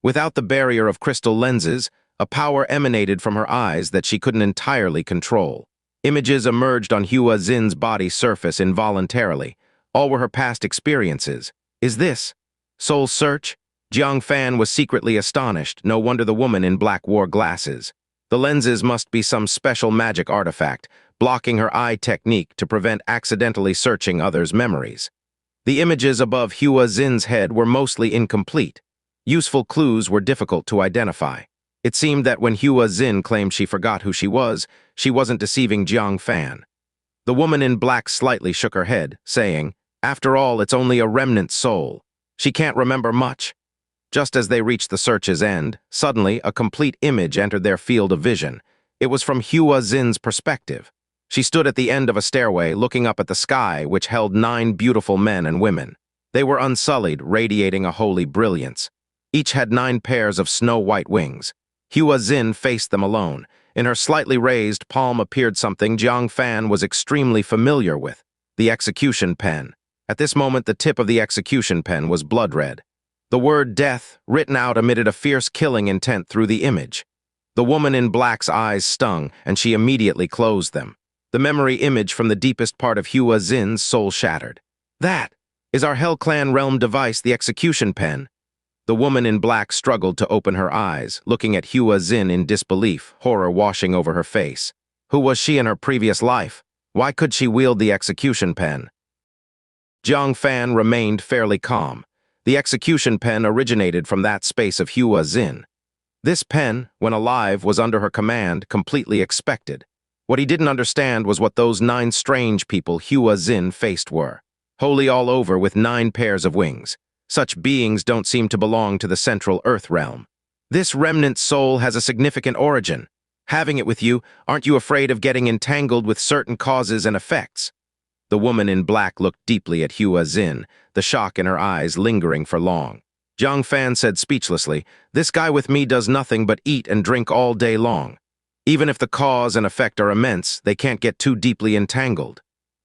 Without the barrier of crystal lenses, a power emanated from her eyes that she couldn't entirely control. Images emerged on Hua Xin's body surface involuntarily. All were her past experiences. Is this soul search? Jiang Fan was secretly astonished. No wonder the woman in black wore glasses. The lenses must be some special magic artifact, blocking her eye technique to prevent accidentally searching others' memories. The images above Hua Xin's head were mostly incomplete. Useful clues were difficult to identify. It seemed that when Hua Xin claimed she forgot who she wasn't deceiving Jang Fan. The woman in black slightly shook her head, saying, "After all, it's only a remnant soul. She can't remember much." Just as they reached the search's end, suddenly a complete image entered their field of vision. It was from Hua Xin's perspective. She stood at the end of a stairway, looking up at the sky, which held 9 beautiful men and women. They were unsullied, radiating a holy brilliance. Each had 9 pairs of snow-white wings. Hua Xin faced them alone. In her slightly raised palm appeared something Jang Fan was extremely familiar with, the execution pen. At this moment, the tip of the execution pen was blood red. The word death, written out, emitted a fierce killing intent through the image. The woman in black's eyes stung, and she immediately closed them. The memory image from the deepest part of Hua Xin's soul shattered. "That is our Hell Clan realm device, the execution pen." The woman in black struggled to open her eyes, looking at Hua Xin in disbelief, horror washing over her face. Who was she in her previous life? Why could she wield the execution pen? Jang Fan remained fairly calm. The execution pen originated from that space of Hua Xin. This pen, when alive, was under her command, completely expected. What he didn't understand was what those 9 strange people Hua Xin faced were. Holy all over with 9 pairs of wings. Such beings don't seem to belong to the central Earth realm. This remnant soul has a significant origin. Having it with you, aren't you afraid of getting entangled with certain causes and effects? The woman in black looked deeply at Hua Xin, the shock in her eyes lingering for long. Jang Fan said speechlessly, "This guy with me does nothing but eat and drink all day long. Even if the cause and effect are immense, they can't get too deeply entangled."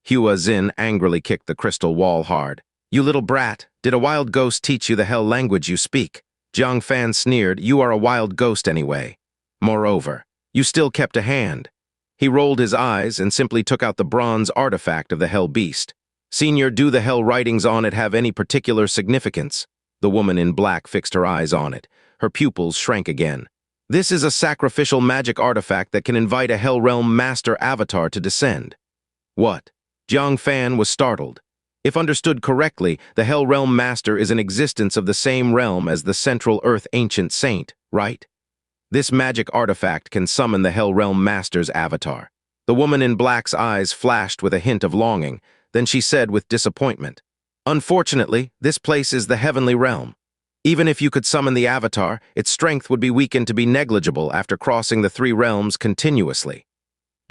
Hua Xin angrily kicked the crystal wall hard. "You little brat, did a wild ghost teach you the hell language you speak?" Jang Fan sneered, "You are a wild ghost anyway. Moreover, you still kept a hand." He rolled his eyes and simply took out the bronze artifact of the hell beast. "Senior, do the hell writings on it have any particular significance?" The woman in black fixed her eyes on it. Her pupils shrank again. "This is a sacrificial magic artifact that can invite a Hell Realm Master Avatar to descend." "What?" Jang Fan was startled. If understood correctly, the Hell Realm Master is an existence of the same realm as the Central Earth Ancient Saint, right? This magic artifact can summon the Hell Realm Master's avatar. The woman in black's eyes flashed with a hint of longing, then she said with disappointment, "Unfortunately, this place is the Heavenly Realm. Even if you could summon the avatar, its strength would be weakened to be negligible after crossing the 3 realms continuously."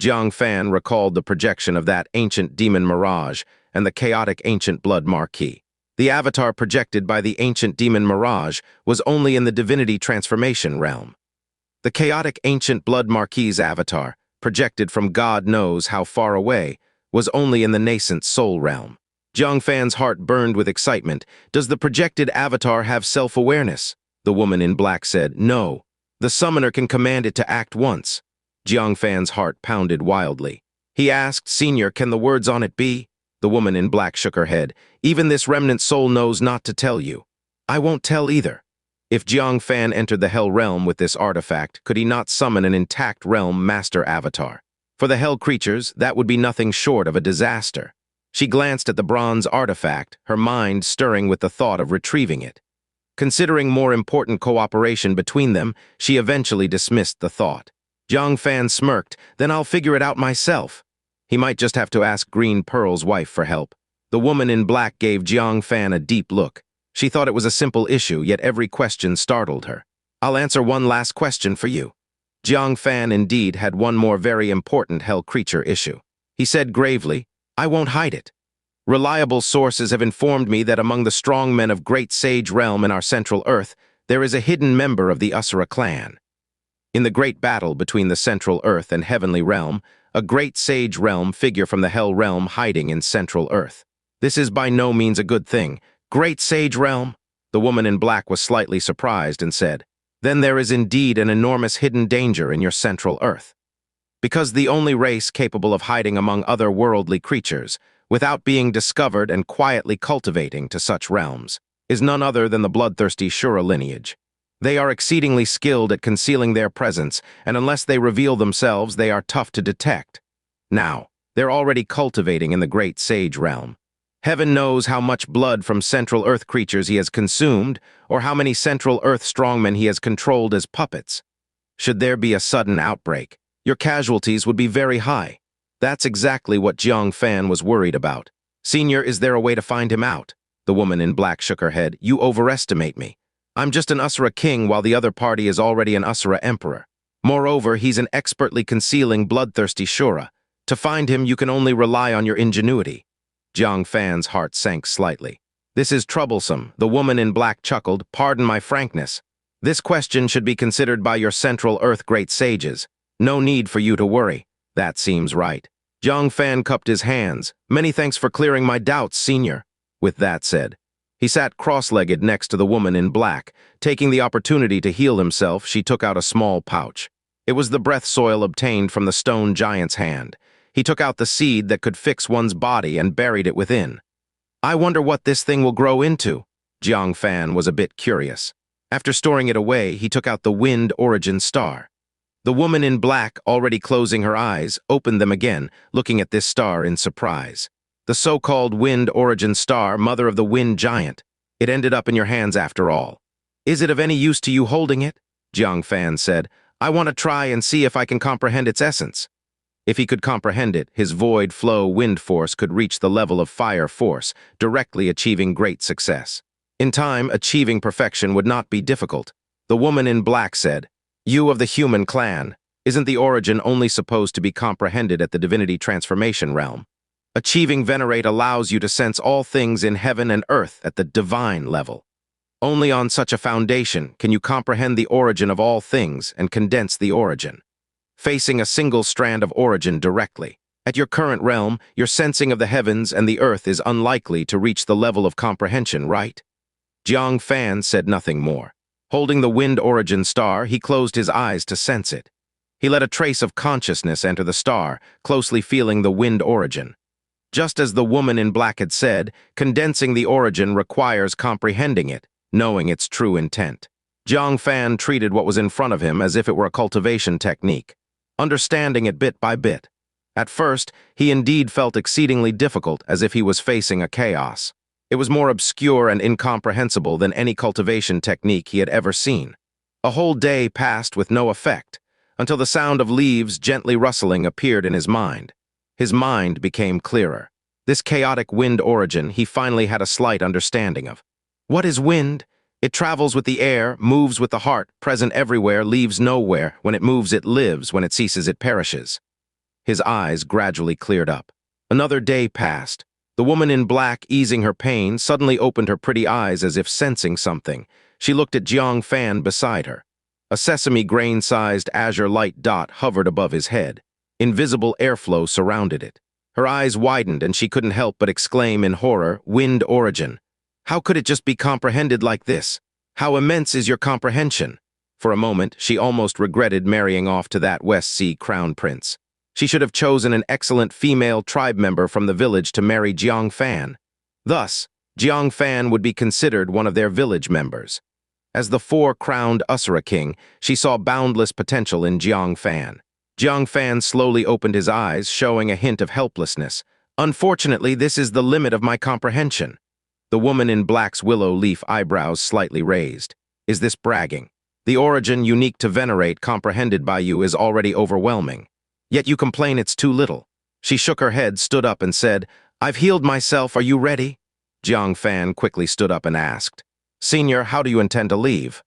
Jiang Fan recalled the projection of that ancient demon mirage and the chaotic ancient blood marquee. The avatar projected by the ancient demon mirage was only in the divinity transformation realm. The chaotic ancient blood marquee's avatar, projected from God knows how far away, was only in the nascent soul realm. Jiang Fan's heart burned with excitement. "Does the projected avatar have self-awareness?" The woman in black said, "No. The summoner can command it to act once." Jiang Fan's heart pounded wildly. He asked, "Senior, can the words on it be?" The woman in black shook her head. "Even this remnant soul knows not to tell you." "I won't tell either." If Jiang Fan entered the Hell Realm with this artifact, could he not summon an intact realm master avatar? For the Hell creatures, that would be nothing short of a disaster. She glanced at the bronze artifact, her mind stirring with the thought of retrieving it. Considering more important cooperation between them, she eventually dismissed the thought. Jang Fan smirked, "Then I'll figure it out myself." He might just have to ask Green Pearl's wife for help. The woman in black gave Jiang Fan a deep look. She thought it was a simple issue, yet every question startled her. "I'll answer one last question for you." Jiang Fan indeed had one more very important hell creature issue. He said gravely, "I won't hide it. Reliable sources have informed me that among the strong men of Great Sage Realm in our Central Earth, there is a hidden member of the Asura clan. In the great battle between the Central Earth and Heavenly Realm, a Great Sage Realm figure from the Hell Realm hiding in Central Earth. This is by no means a good thing. Great Sage Realm?" The woman in black was slightly surprised and said, "Then there is indeed an enormous hidden danger in your Central Earth. Because the only race capable of hiding among other worldly creatures, without being discovered and quietly cultivating to such realms, is none other than the bloodthirsty Shura lineage. They are exceedingly skilled at concealing their presence, and unless they reveal themselves, they are tough to detect. Now, they're already cultivating in the Great Sage Realm. Heaven knows how much blood from Central Earth creatures he has consumed, or how many Central Earth strongmen he has controlled as puppets. Should there be a sudden outbreak, your casualties would be very high. That's exactly what Jang Fan was worried about. Senior, is there a way to find him out? The woman in black shook her head. You overestimate me. I'm just an Asura king while the other party is already an Asura emperor. Moreover, he's an expertly concealing bloodthirsty Shura. To find him, you can only rely on your ingenuity. Jang Fan's heart sank slightly. This is troublesome, the woman in black chuckled. Pardon my frankness. This question should be considered by your Central Earth great sages. No need for you to worry. That seems right. Jang Fan cupped his hands. Many thanks for clearing my doubts, Senior. With that said, he sat cross-legged next to the woman in black. Taking the opportunity to heal himself, she took out a small pouch. It was the breath soil obtained from the stone giant's hand. He took out the seed that could fix one's body and buried it within. I wonder what this thing will grow into. Jang Fan was a bit curious. After storing it away, he took out the wind origin star. The woman in black, already closing her eyes, opened them again, looking at this star in surprise. The so-called wind origin star, mother of the wind giant. It ended up in your hands after all. Is it of any use to you holding it? Jang Fan said. I want to try and see if I can comprehend its essence. If he could comprehend it, his void flow wind force could reach the level of fire force, directly achieving great success. In time, achieving perfection would not be difficult. The woman in black said, You of the human clan, isn't the origin only supposed to be comprehended at the divinity transformation realm? Achieving Venerate allows you to sense all things in heaven and earth at the divine level. Only on such a foundation can you comprehend the origin of all things and condense the origin. Facing a single strand of origin directly. At your current realm, your sensing of the heavens and the earth is unlikely to reach the level of comprehension, right? Jang Fan said nothing more. Holding the wind origin star, he closed his eyes to sense it. He let a trace of consciousness enter the star, closely feeling the wind origin. Just as the woman in black had said, condensing the origin requires comprehending it, knowing its true intent. Jang Fan treated what was in front of him as if it were a cultivation technique, understanding it bit by bit. At first, he indeed felt exceedingly difficult, as if he was facing a chaos. It was more obscure and incomprehensible than any cultivation technique he had ever seen. A whole day passed with no effect, until the sound of leaves gently rustling appeared in his mind. His mind became clearer. This chaotic wind origin he finally had a slight understanding of. What is wind? It travels with the air, moves with the heart, present everywhere, leaves nowhere. When it moves, it lives. When it ceases, it perishes. His eyes gradually cleared up. Another day passed. The woman in black, easing her pain, suddenly opened her pretty eyes as if sensing something. She looked at Jang Fan beside her. A sesame grain-sized azure light dot hovered above his head. Invisible airflow surrounded it. Her eyes widened and she couldn't help but exclaim in horror, Wind origin. How could it just be comprehended like this? How immense is your comprehension? For a moment, she almost regretted marrying off to that West Sea crown prince. She should have chosen an excellent female tribe member from the village to marry Jang Fan. Thus, Jang Fan would be considered one of their village members. As the four-crowned Asura king, she saw boundless potential in Jang Fan. Jang Fan slowly opened his eyes, showing a hint of helplessness. Unfortunately, this is the limit of my comprehension. The woman in black's willow leaf eyebrows slightly raised. Is this bragging? The origin unique to Venerate comprehended by you is already overwhelming. Yet you complain it's too little. She shook her head, stood up and said, I've healed myself, are you ready? Jang Fan quickly stood up and asked, Senior, how do you intend to leave?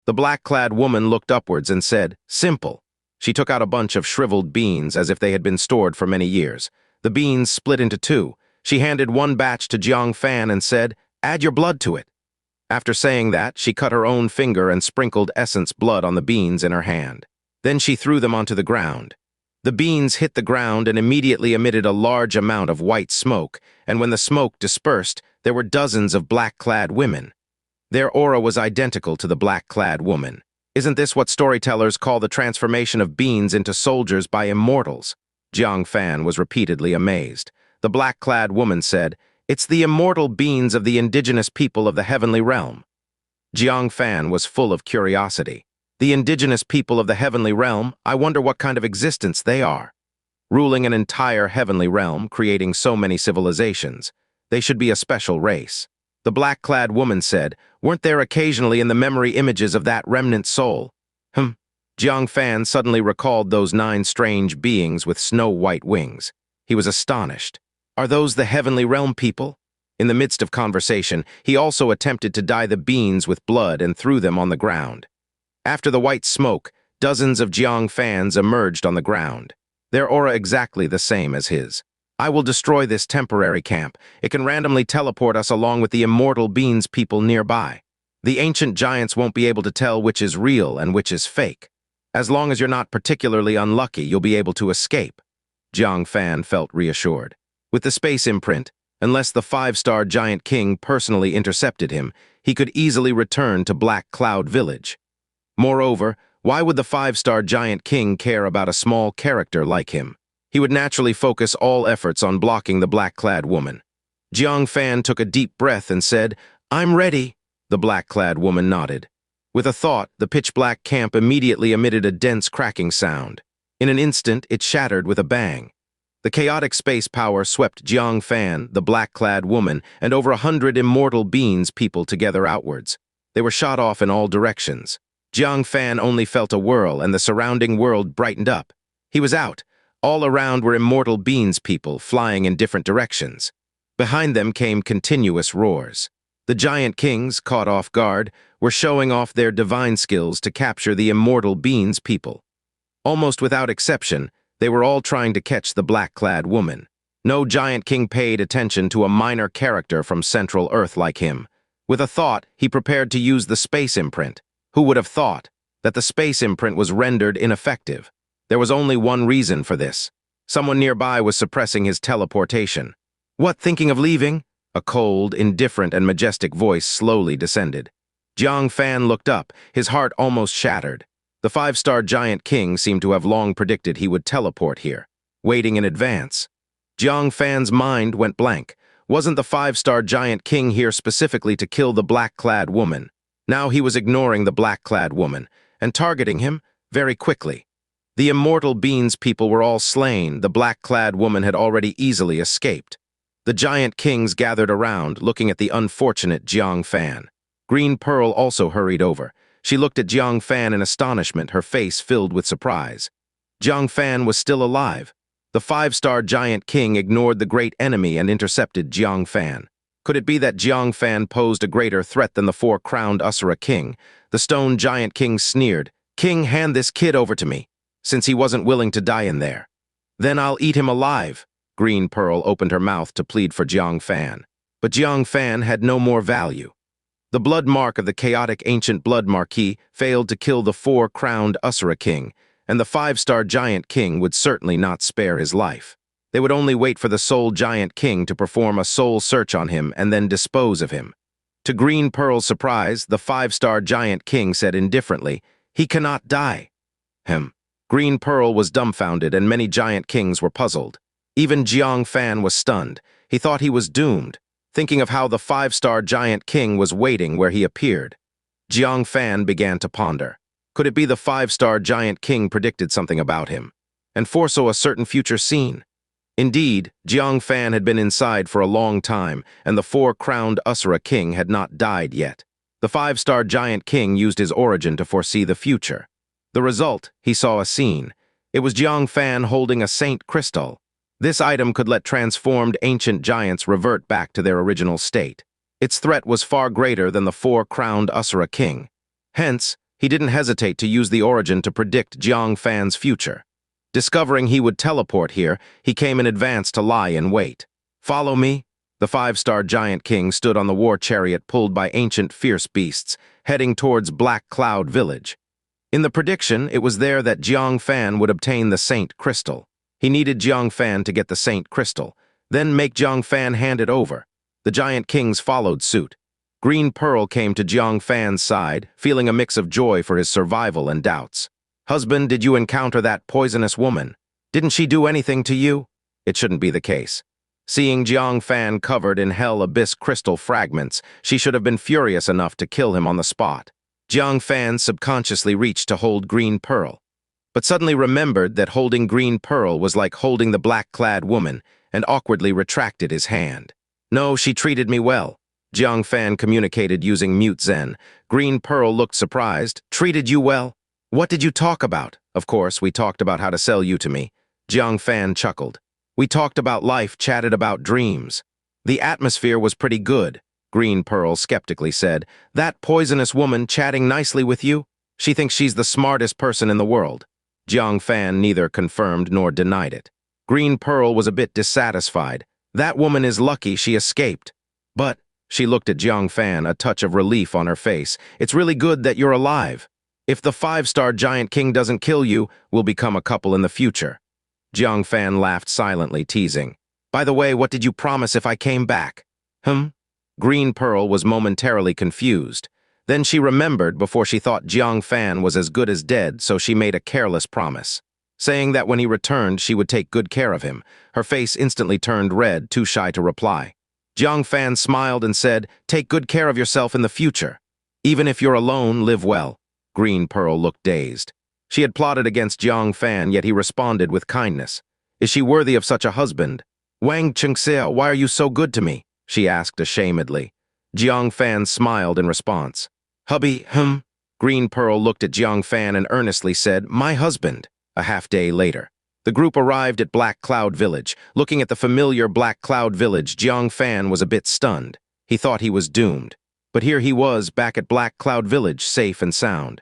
The black-clad woman looked upwards and said, Simple. She took out a bunch of shriveled beans as if they had been stored for many years. The beans split into two. She handed one batch to Jang Fan and said, Add your blood to it. After saying that, she cut her own finger and sprinkled essence blood on the beans in her hand. Then she threw them onto the ground. The beans hit the ground and immediately emitted a large amount of white smoke, and when the smoke dispersed, there were dozens of black-clad women. Their aura was identical to the black-clad woman. Isn't this what storytellers call the transformation of beings into soldiers by immortals? Jang Fan was repeatedly amazed. The black-clad woman said, It's the immortal beings of the indigenous people of the heavenly realm. Jang Fan was full of curiosity. The indigenous people of the heavenly realm, I wonder what kind of existence they are. Ruling an entire heavenly realm, creating so many civilizations. They should be a special race. The black-clad woman said, weren't there occasionally in the memory images of that remnant soul? Jiang Fan suddenly recalled those 9 strange beings with snow-white wings. He was astonished. Are those the heavenly realm people? In the midst of conversation, he also attempted to dye the beans with blood and threw them on the ground. After the white smoke, dozens of Jiang Fans emerged on the ground. Their aura exactly the same as his. I will destroy this temporary camp. It can randomly teleport us along with the immortal beans people nearby. The ancient giants won't be able to tell which is real and which is fake. As long as you're not particularly unlucky, you'll be able to escape. Jang Fan felt reassured. With the space imprint, unless the 5-star giant king personally intercepted him, he could easily return to Black Cloud Village. Moreover, why would the 5-star giant king care about a small character like him? He would naturally focus all efforts on blocking the black-clad woman. Jiang Fan took a deep breath and said, I'm ready. The black-clad woman nodded. With a thought, the pitch-black camp immediately emitted a dense cracking sound. In an instant, it shattered with a bang. The chaotic space power swept Jiang Fan, the black-clad woman, and over 100 immortal beings people together outwards. They were shot off in all directions. Jiang Fan only felt a whirl, and the surrounding world brightened up. He was out. All around were immortal beings people flying in different directions. Behind them came continuous roars. The giant kings, caught off guard, were showing off their divine skills to capture the immortal beings people. Almost without exception, they were all trying to catch the black-clad woman. No giant king paid attention to a minor character from Central Earth like him. With a thought, he prepared to use the space imprint. Who would have thought that the space imprint was rendered ineffective? There was only one reason for this. Someone nearby was suppressing his teleportation. What, thinking of leaving? A cold, indifferent, and majestic voice slowly descended. Jiang Fan looked up, his heart almost shattered. The 5-star giant king seemed to have long predicted he would teleport here, waiting in advance. Jiang Fan's mind went blank. Wasn't the 5-star giant king here specifically to kill the black-clad woman? Now he was ignoring the black-clad woman and targeting him very quickly. The immortal beings people were all slain. The black-clad woman had already easily escaped. The giant kings gathered around, looking at the unfortunate Jiang Fan. Green Pearl also hurried over. She looked at Jiang Fan in astonishment, her face filled with surprise. Jiang Fan was still alive. The 5-star giant king ignored the great enemy and intercepted Jiang Fan. Could it be that Jiang Fan posed a greater threat than the 4-crowned Asura king? The stone giant king sneered, King, hand this kid over to me, since he wasn't willing to die in there. Then I'll eat him alive. Green Pearl opened her mouth to plead for Jiang Fan. But Jiang Fan had no more value. The blood mark of the chaotic ancient blood marquis failed to kill the 4-crowned Asura king, and the 5-star giant king would certainly not spare his life. They would only wait for the soul giant king to perform a soul search on him and then dispose of him. To Green Pearl's surprise, the 5-star giant king said indifferently, he cannot die. Green Pearl was dumbfounded and many giant kings were puzzled. Even Jiang Fan was stunned. He thought he was doomed, thinking of how the 5-star giant king was waiting where he appeared. Jiang Fan began to ponder. Could it be the 5-star giant king predicted something about him, and foresaw a certain future scene? Indeed, Jiang Fan had been inside for a long time, and the 4-crowned Asura king had not died yet. The 5-star giant king used his origin to foresee the future. The result, he saw a scene. It was Jiang Fan holding a saint crystal. This item could let transformed ancient giants revert back to their original state. Its threat was far greater than the 4-crowned Asura king. Hence, he didn't hesitate to use the origin to predict Jiang Fan's future. Discovering he would teleport here, he came in advance to lie in wait. Follow me? The 5-star giant king stood on the war chariot pulled by ancient fierce beasts, heading towards Black Cloud Village. In the prediction, it was there that Jiang Fan would obtain the saint crystal. He needed Jiang Fan to get the saint crystal, then make Jiang Fan hand it over. The giant kings followed suit. Green Pearl came to Jiang Fan's side, feeling a mix of joy for his survival and doubts. Husband, did you encounter that poisonous woman? Didn't she do anything to you? It shouldn't be the case. Seeing Jiang Fan covered in hell abyss crystal fragments, she should have been furious enough to kill him on the spot. Jiang Fan subconsciously reached to hold Green Pearl, but suddenly remembered that holding Green Pearl was like holding the black-clad woman and awkwardly retracted his hand. No, she treated me well. Jiang Fan communicated using mute Zen. Green Pearl looked surprised. Treated you well? What did you talk about? Of course, we talked about how to sell you to me. Jiang Fan chuckled. We talked about life, chatted about dreams. The atmosphere was pretty good, Green Pearl skeptically said. That poisonous woman chatting nicely with you? She thinks she's the smartest person in the world. Jiang Fan neither confirmed nor denied it. Green Pearl was a bit dissatisfied. That woman is lucky she escaped. But, she looked at Jiang Fan, a touch of relief on her face. It's really good that you're alive. If the 5-star Giant King doesn't kill you, we'll become a couple in the future. Jiang Fan laughed silently, teasing. By the way, what did you promise if I came back? Green Pearl was momentarily confused. Then she remembered before she thought Jiang Fan was as good as dead, so she made a careless promise, saying that when he returned, she would take good care of him. Her face instantly turned red, too shy to reply. Jiang Fan smiled and said, take good care of yourself in the future. Even if you're alone, live well. Green Pearl looked dazed. She had plotted against Jiang Fan, yet he responded with kindness. Is she worthy of such a husband? Wang Xianxia, why are you so good to me? She asked ashamedly. Jiang Fan smiled in response. Hubby, Green Pearl looked at Jiang Fan and earnestly said, my husband. A half-day later, the group arrived at Black Cloud Village. Looking at the familiar Black Cloud Village, Jiang Fan was a bit stunned. He thought he was doomed. But here he was, back at Black Cloud Village, safe and sound.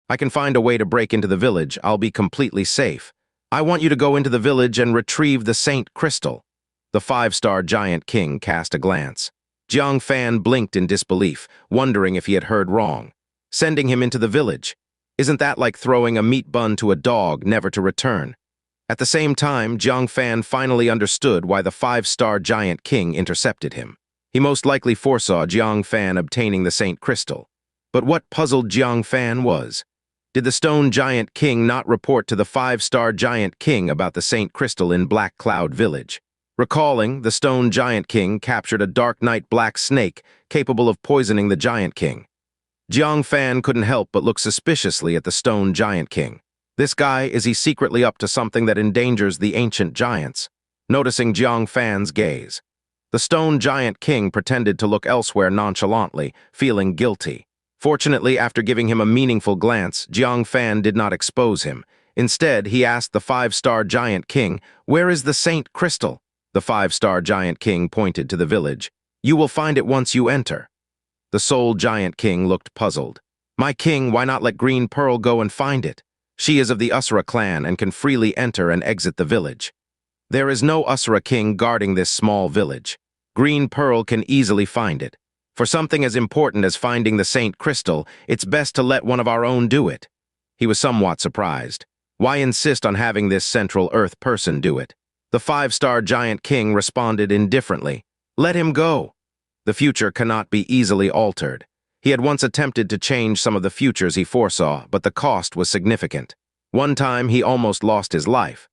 I can find a way to break into the village. I'll be completely safe. I want you to go into the village and retrieve the Saint Crystal. The 5-star Giant King cast a glance. Jiang Fan blinked in disbelief, wondering if he had heard wrong. Sending him into the village. Isn't that like throwing a meat bun to a dog, never to return? At the same time, Jiang Fan finally understood why the 5-star Giant King intercepted him. He most likely foresaw Jiang Fan obtaining the Saint Crystal. But what puzzled Jiang Fan was, did the Stone Giant King not report to the 5-star Giant King about the Saint Crystal in Black Cloud Village? Recalling, the Stone Giant King captured a Dark Knight black snake capable of poisoning the Giant King. Jiang Fan couldn't help but look suspiciously at the Stone Giant King. This guy, is he secretly up to something that endangers the ancient giants? Noticing Jiang Fan's gaze, the Stone Giant King pretended to look elsewhere nonchalantly, feeling guilty. Fortunately, after giving him a meaningful glance, Jiang Fan did not expose him. Instead, he asked the 5-star Giant King, where is the Saint Crystal? The 5-star Giant King pointed to the village. You will find it once you enter. The Soul Giant King looked puzzled. My king, why not let Green Pearl go and find it? She is of the Usura clan and can freely enter and exit the village. There is no Usura king guarding this small village. Green Pearl can easily find it. For something as important as finding the Saint Crystal, it's best to let one of our own do it. He was somewhat surprised. Why insist on having this Central Earth person do it? The 5-star Giant King responded indifferently. Let him go. The future cannot be easily altered. He had once attempted to change some of the futures he foresaw, but the cost was significant. One time, he almost lost his life.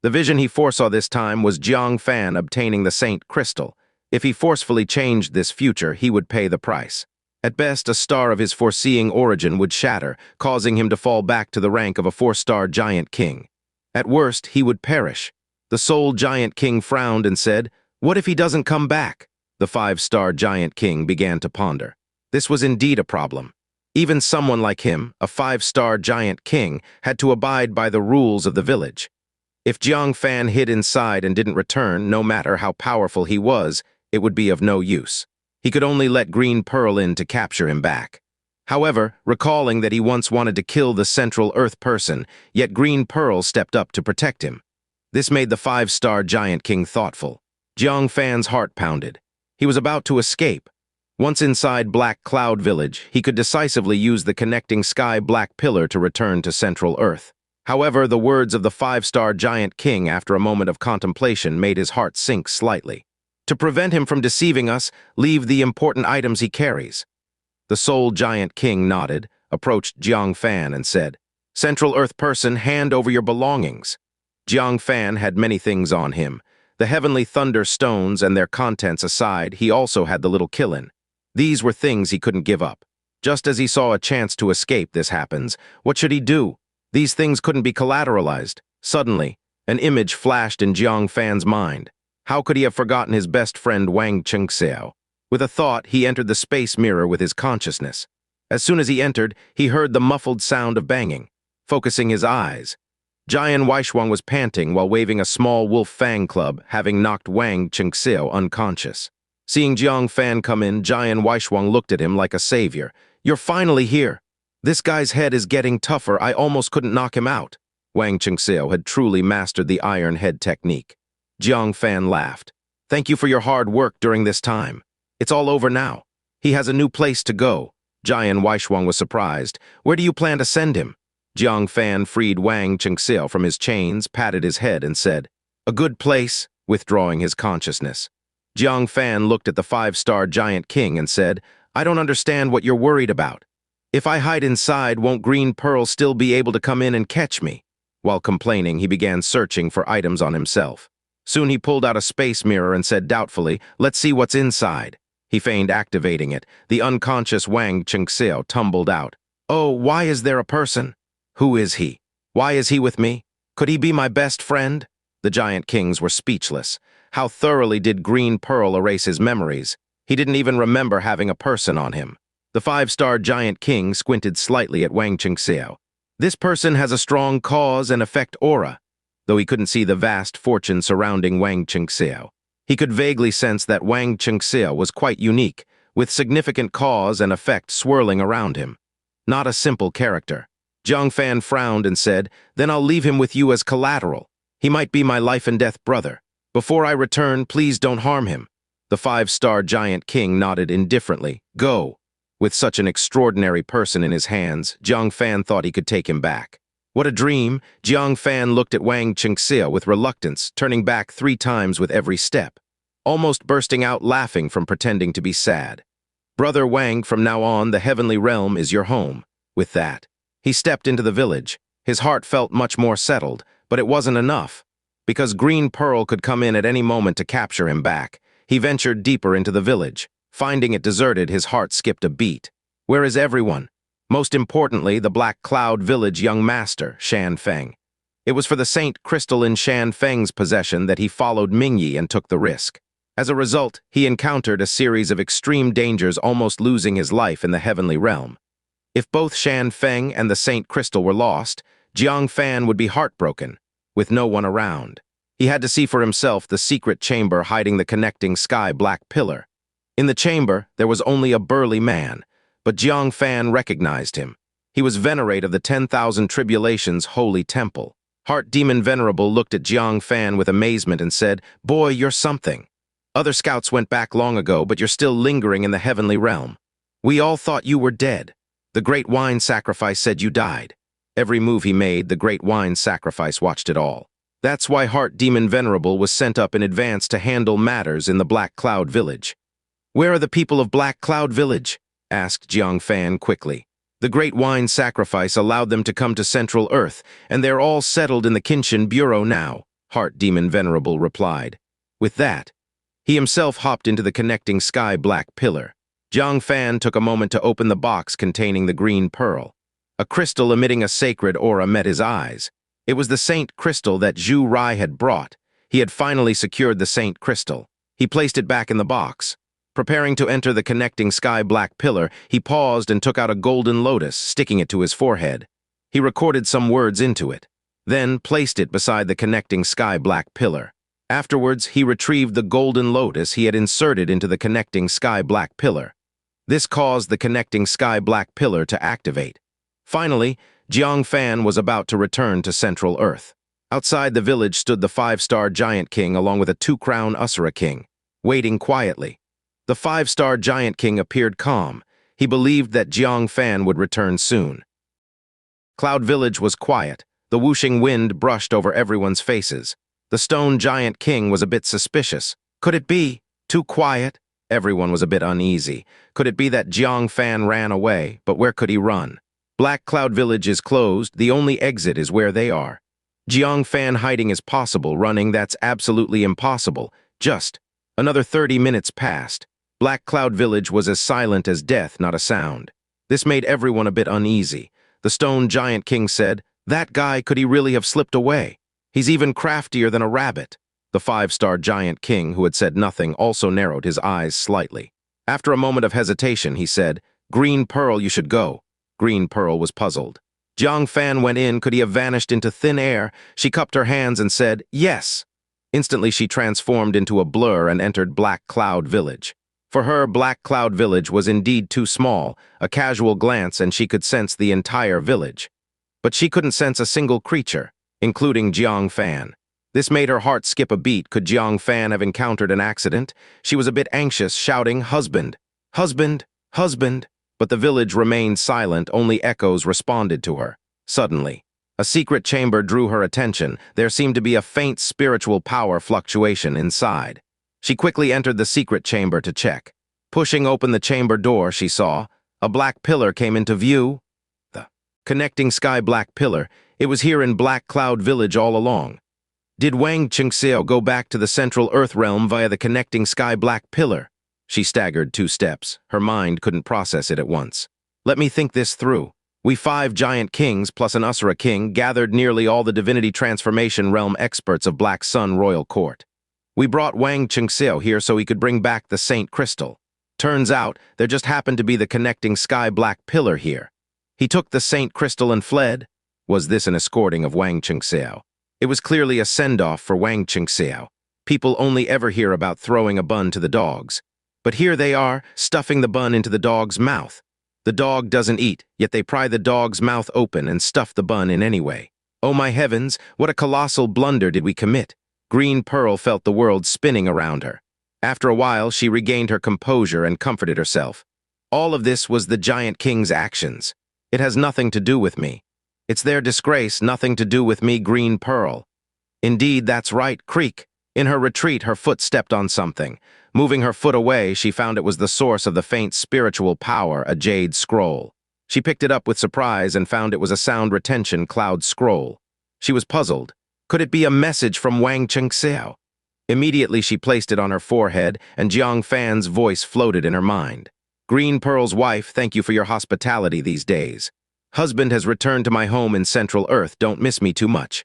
The vision he foresaw this time was Jiang Fan obtaining the Saint Crystal. If he forcefully changed this future, he would pay the price. At best, a star of his foreseeing origin would shatter, causing him to fall back to the rank of a 4-star Giant King. At worst, he would perish. The Soul Giant King frowned and said, what if he doesn't come back? The 5-star Giant King began to ponder. This was indeed a problem. Even someone like him, a 5-star Giant King, had to abide by the rules of the village. If Jiang Fan hid inside and didn't return, no matter how powerful he was, it would be of no use. He could only let Green Pearl in to capture him back. However, recalling that he once wanted to kill the Central Earth person, yet Green Pearl stepped up to protect him. This made the 5-star Giant King thoughtful. Jiang Fan's heart pounded. He was about to escape. Once inside Black Cloud Village, he could decisively use the connecting sky black pillar to return to Central Earth. However, the words of the 5-star Giant King after a moment of contemplation made his heart sink slightly. To prevent him from deceiving us, leave the important items he carries. The Soul Giant King nodded, approached Jiang Fan and said, Central Earth person, hand over your belongings. Jiang Fan had many things on him. The heavenly thunder stones and their contents aside, he also had the little killin. These were things he couldn't give up. Just as he saw a chance to escape this happens, what should he do? These things couldn't be collateralized. Suddenly, an image flashed in Jiang Fan's mind. How could he have forgotten his best friend Wang Chengxiao? With a thought, he entered the space mirror with his consciousness. As soon as he entered, he heard the muffled sound of banging. Focusing his eyes, Jian Weishuang was panting while waving a small wolf fang club, having knocked Wang Chengxiao unconscious. Seeing Jang Fan come in, Jian Weishuang looked at him like a savior. "You're finally here. This guy's head is getting tougher. I almost couldn't knock him out." Wang Chengxiao had truly mastered the iron head technique. Jiang Fan laughed. "Thank you for your hard work during this time. It's all over now. He has a new place to go." Jian Weishuang was surprised. "Where do you plan to send him?" Jiang Fan freed Wang Chengxiao from his chains, patted his head, and said, "A good place," withdrawing his consciousness. Jiang Fan looked at the five-star giant king and said, "I don't understand what you're worried about. If I hide inside, won't Green Pearl still be able to come in and catch me?" While complaining, he began searching for items on himself. Soon he pulled out a space mirror and said doubtfully, "Let's see what's inside." He feigned activating it. The unconscious Wang Chengxiao tumbled out. "Oh, why is there a person? Who is he? Why is he with me? Could he be my best friend?" The giant kings were speechless. How thoroughly did Green Pearl erase his memories? He didn't even remember having a person on him. The five-star giant king squinted slightly at Wang Chengxiao. "This person has a strong cause and effect aura." Though he couldn't see the vast fortune surrounding Wang Chengxiao, he could vaguely sense that Wang Chengxiao was quite unique, with significant cause and effect swirling around him. Not a simple character. Jang Fan frowned and said, "Then I'll leave him with you as collateral. He might be my life-and-death brother. Before I return, please don't harm him." The five-star giant king nodded indifferently. "Go." With such an extraordinary person in his hands, Jang Fan thought he could take him back. What a dream! Jiang Fan looked at Wang Chengxiao with reluctance, turning back 3 times with every step, almost bursting out laughing from pretending to be sad. "Brother Wang, from now on, the heavenly realm is your home." With that, he stepped into the village. His heart felt much more settled, but it wasn't enough. Because Green Pearl could come in at any moment to capture him back, he ventured deeper into the village. Finding it deserted, his heart skipped a beat. Where is everyone? Most importantly, the Black Cloud Village young master, Shan Feng. It was for the Saint Crystal in Shan Feng's possession that he followed Mingyi and took the risk. As a result, he encountered a series of extreme dangers, almost losing his life in the heavenly realm. If both Shan Feng and the Saint Crystal were lost, Jiang Fan would be heartbroken, with no one around. He had to see for himself the secret chamber hiding the connecting sky-black pillar. In the chamber, there was only a burly man, but Jiang Fan recognized him. He was Venerate of the 10,000 Tribulations Holy Temple. Heart Demon Venerable looked at Jiang Fan with amazement and said, "Boy, you're something. Other scouts went back long ago, but you're still lingering in the heavenly realm. We all thought you were dead. The Great Wine Sacrifice said you died." Every move he made, the Great Wine Sacrifice watched it all. That's why Heart Demon Venerable was sent up in advance to handle matters in the Black Cloud Village. "Where are the people of Black Cloud Village?" asked Jiang Fan quickly. "The Great Wine Sacrifice allowed them to come to Central Earth, and they're all settled in the Kinshin Bureau now," Heart Demon Venerable replied. With that, he himself hopped into the connecting sky-black pillar. Jiang Fan took a moment to open the box containing the green pearl. A crystal emitting a sacred aura met his eyes. It was the Saint Crystal that Zhu Rai had brought. He had finally secured the Saint Crystal. He placed it back in the box. Preparing to enter the connecting sky-black pillar, he paused and took out a golden lotus, sticking it to his forehead. He recorded some words into it, then placed it beside the connecting sky-black pillar. Afterwards, he retrieved the golden lotus he had inserted into the connecting sky-black pillar. This caused the connecting sky-black pillar to activate. Finally, Jiang Fan was about to return to Central Earth. Outside the village stood the 5-star Giant King along with a 2-crown Usura King, waiting quietly. The 5-star Giant King appeared calm. He believed that Jiang Fan would return soon. Cloud Village was quiet. The whooshing wind brushed over everyone's faces. The Stone Giant King was a bit suspicious. Could it be too quiet? Everyone was a bit uneasy. Could it be that Jiang Fan ran away, but where could he run? Black Cloud Village is closed. The only exit is where they are. Jiang Fan hiding is possible. Running, that's absolutely impossible. Just another 30 minutes passed. Black Cloud Village was as silent as death, not a sound. This made everyone a bit uneasy. The Stone Giant King said, "That guy, could he really have slipped away? He's even craftier than a rabbit." The five-star giant king, who had said nothing, also narrowed his eyes slightly. After a moment of hesitation, he said, "Green Pearl, you should go." Green Pearl was puzzled. Jang Fan went in. Could he have vanished into thin air? She cupped her hands and said, "Yes." Instantly, she transformed into a blur and entered Black Cloud Village. For her, Black Cloud Village was indeed too small. A casual glance and she could sense the entire village. But she couldn't sense a single creature, including Jiang Fan. This made her heart skip a beat. Could Jiang Fan have encountered an accident? She was a bit anxious, shouting, "Husband! Husband! Husband!" But the village remained silent. Only echoes responded to her. Suddenly, a secret chamber drew her attention. There seemed to be a faint spiritual power fluctuation inside. She quickly entered the secret chamber to check. Pushing open the chamber door, she saw a black pillar came into view. The connecting sky black pillar. It was here in Black Cloud Village all along. Did Wang Xianxia go back to the central earth realm via the connecting sky black pillar? She staggered 2 steps. Her mind couldn't process it at once. Let me think this through. We 5 giant kings plus an Usura king gathered nearly all the divinity transformation realm experts of Black Sun Royal Court. We brought Wang Xianxia here so he could bring back the Saint Crystal. Turns out, there just happened to be the connecting sky black pillar here. He took the Saint Crystal and fled. Was this an escorting of Wang Xianxia? It was clearly a send-off for Wang Xianxia. People only ever hear about throwing a bun to the dogs. But here they are, stuffing the bun into the dog's mouth. The dog doesn't eat, yet they pry the dog's mouth open and stuff the bun in anyway. Oh my heavens, what a colossal blunder did we commit? Green Pearl felt the world spinning around her. After a while, she regained her composure and comforted herself. All of this was the Giant King's actions. It has nothing to do with me. It's their disgrace, nothing to do with me, Green Pearl. Indeed, that's right, creak. In her retreat, her foot stepped on something. Moving her foot away, she found it was the source of the faint spiritual power, a jade scroll. She picked it up with surprise and found it was a sound retention cloud scroll. She was puzzled. Could it be a message from Wang Xianxia? Immediately, she placed it on her forehead, and Jiang Fan's voice floated in her mind. Green Pearl's wife, thank you for your hospitality these days. Husband has returned to my home in Central Earth. Don't miss me too much.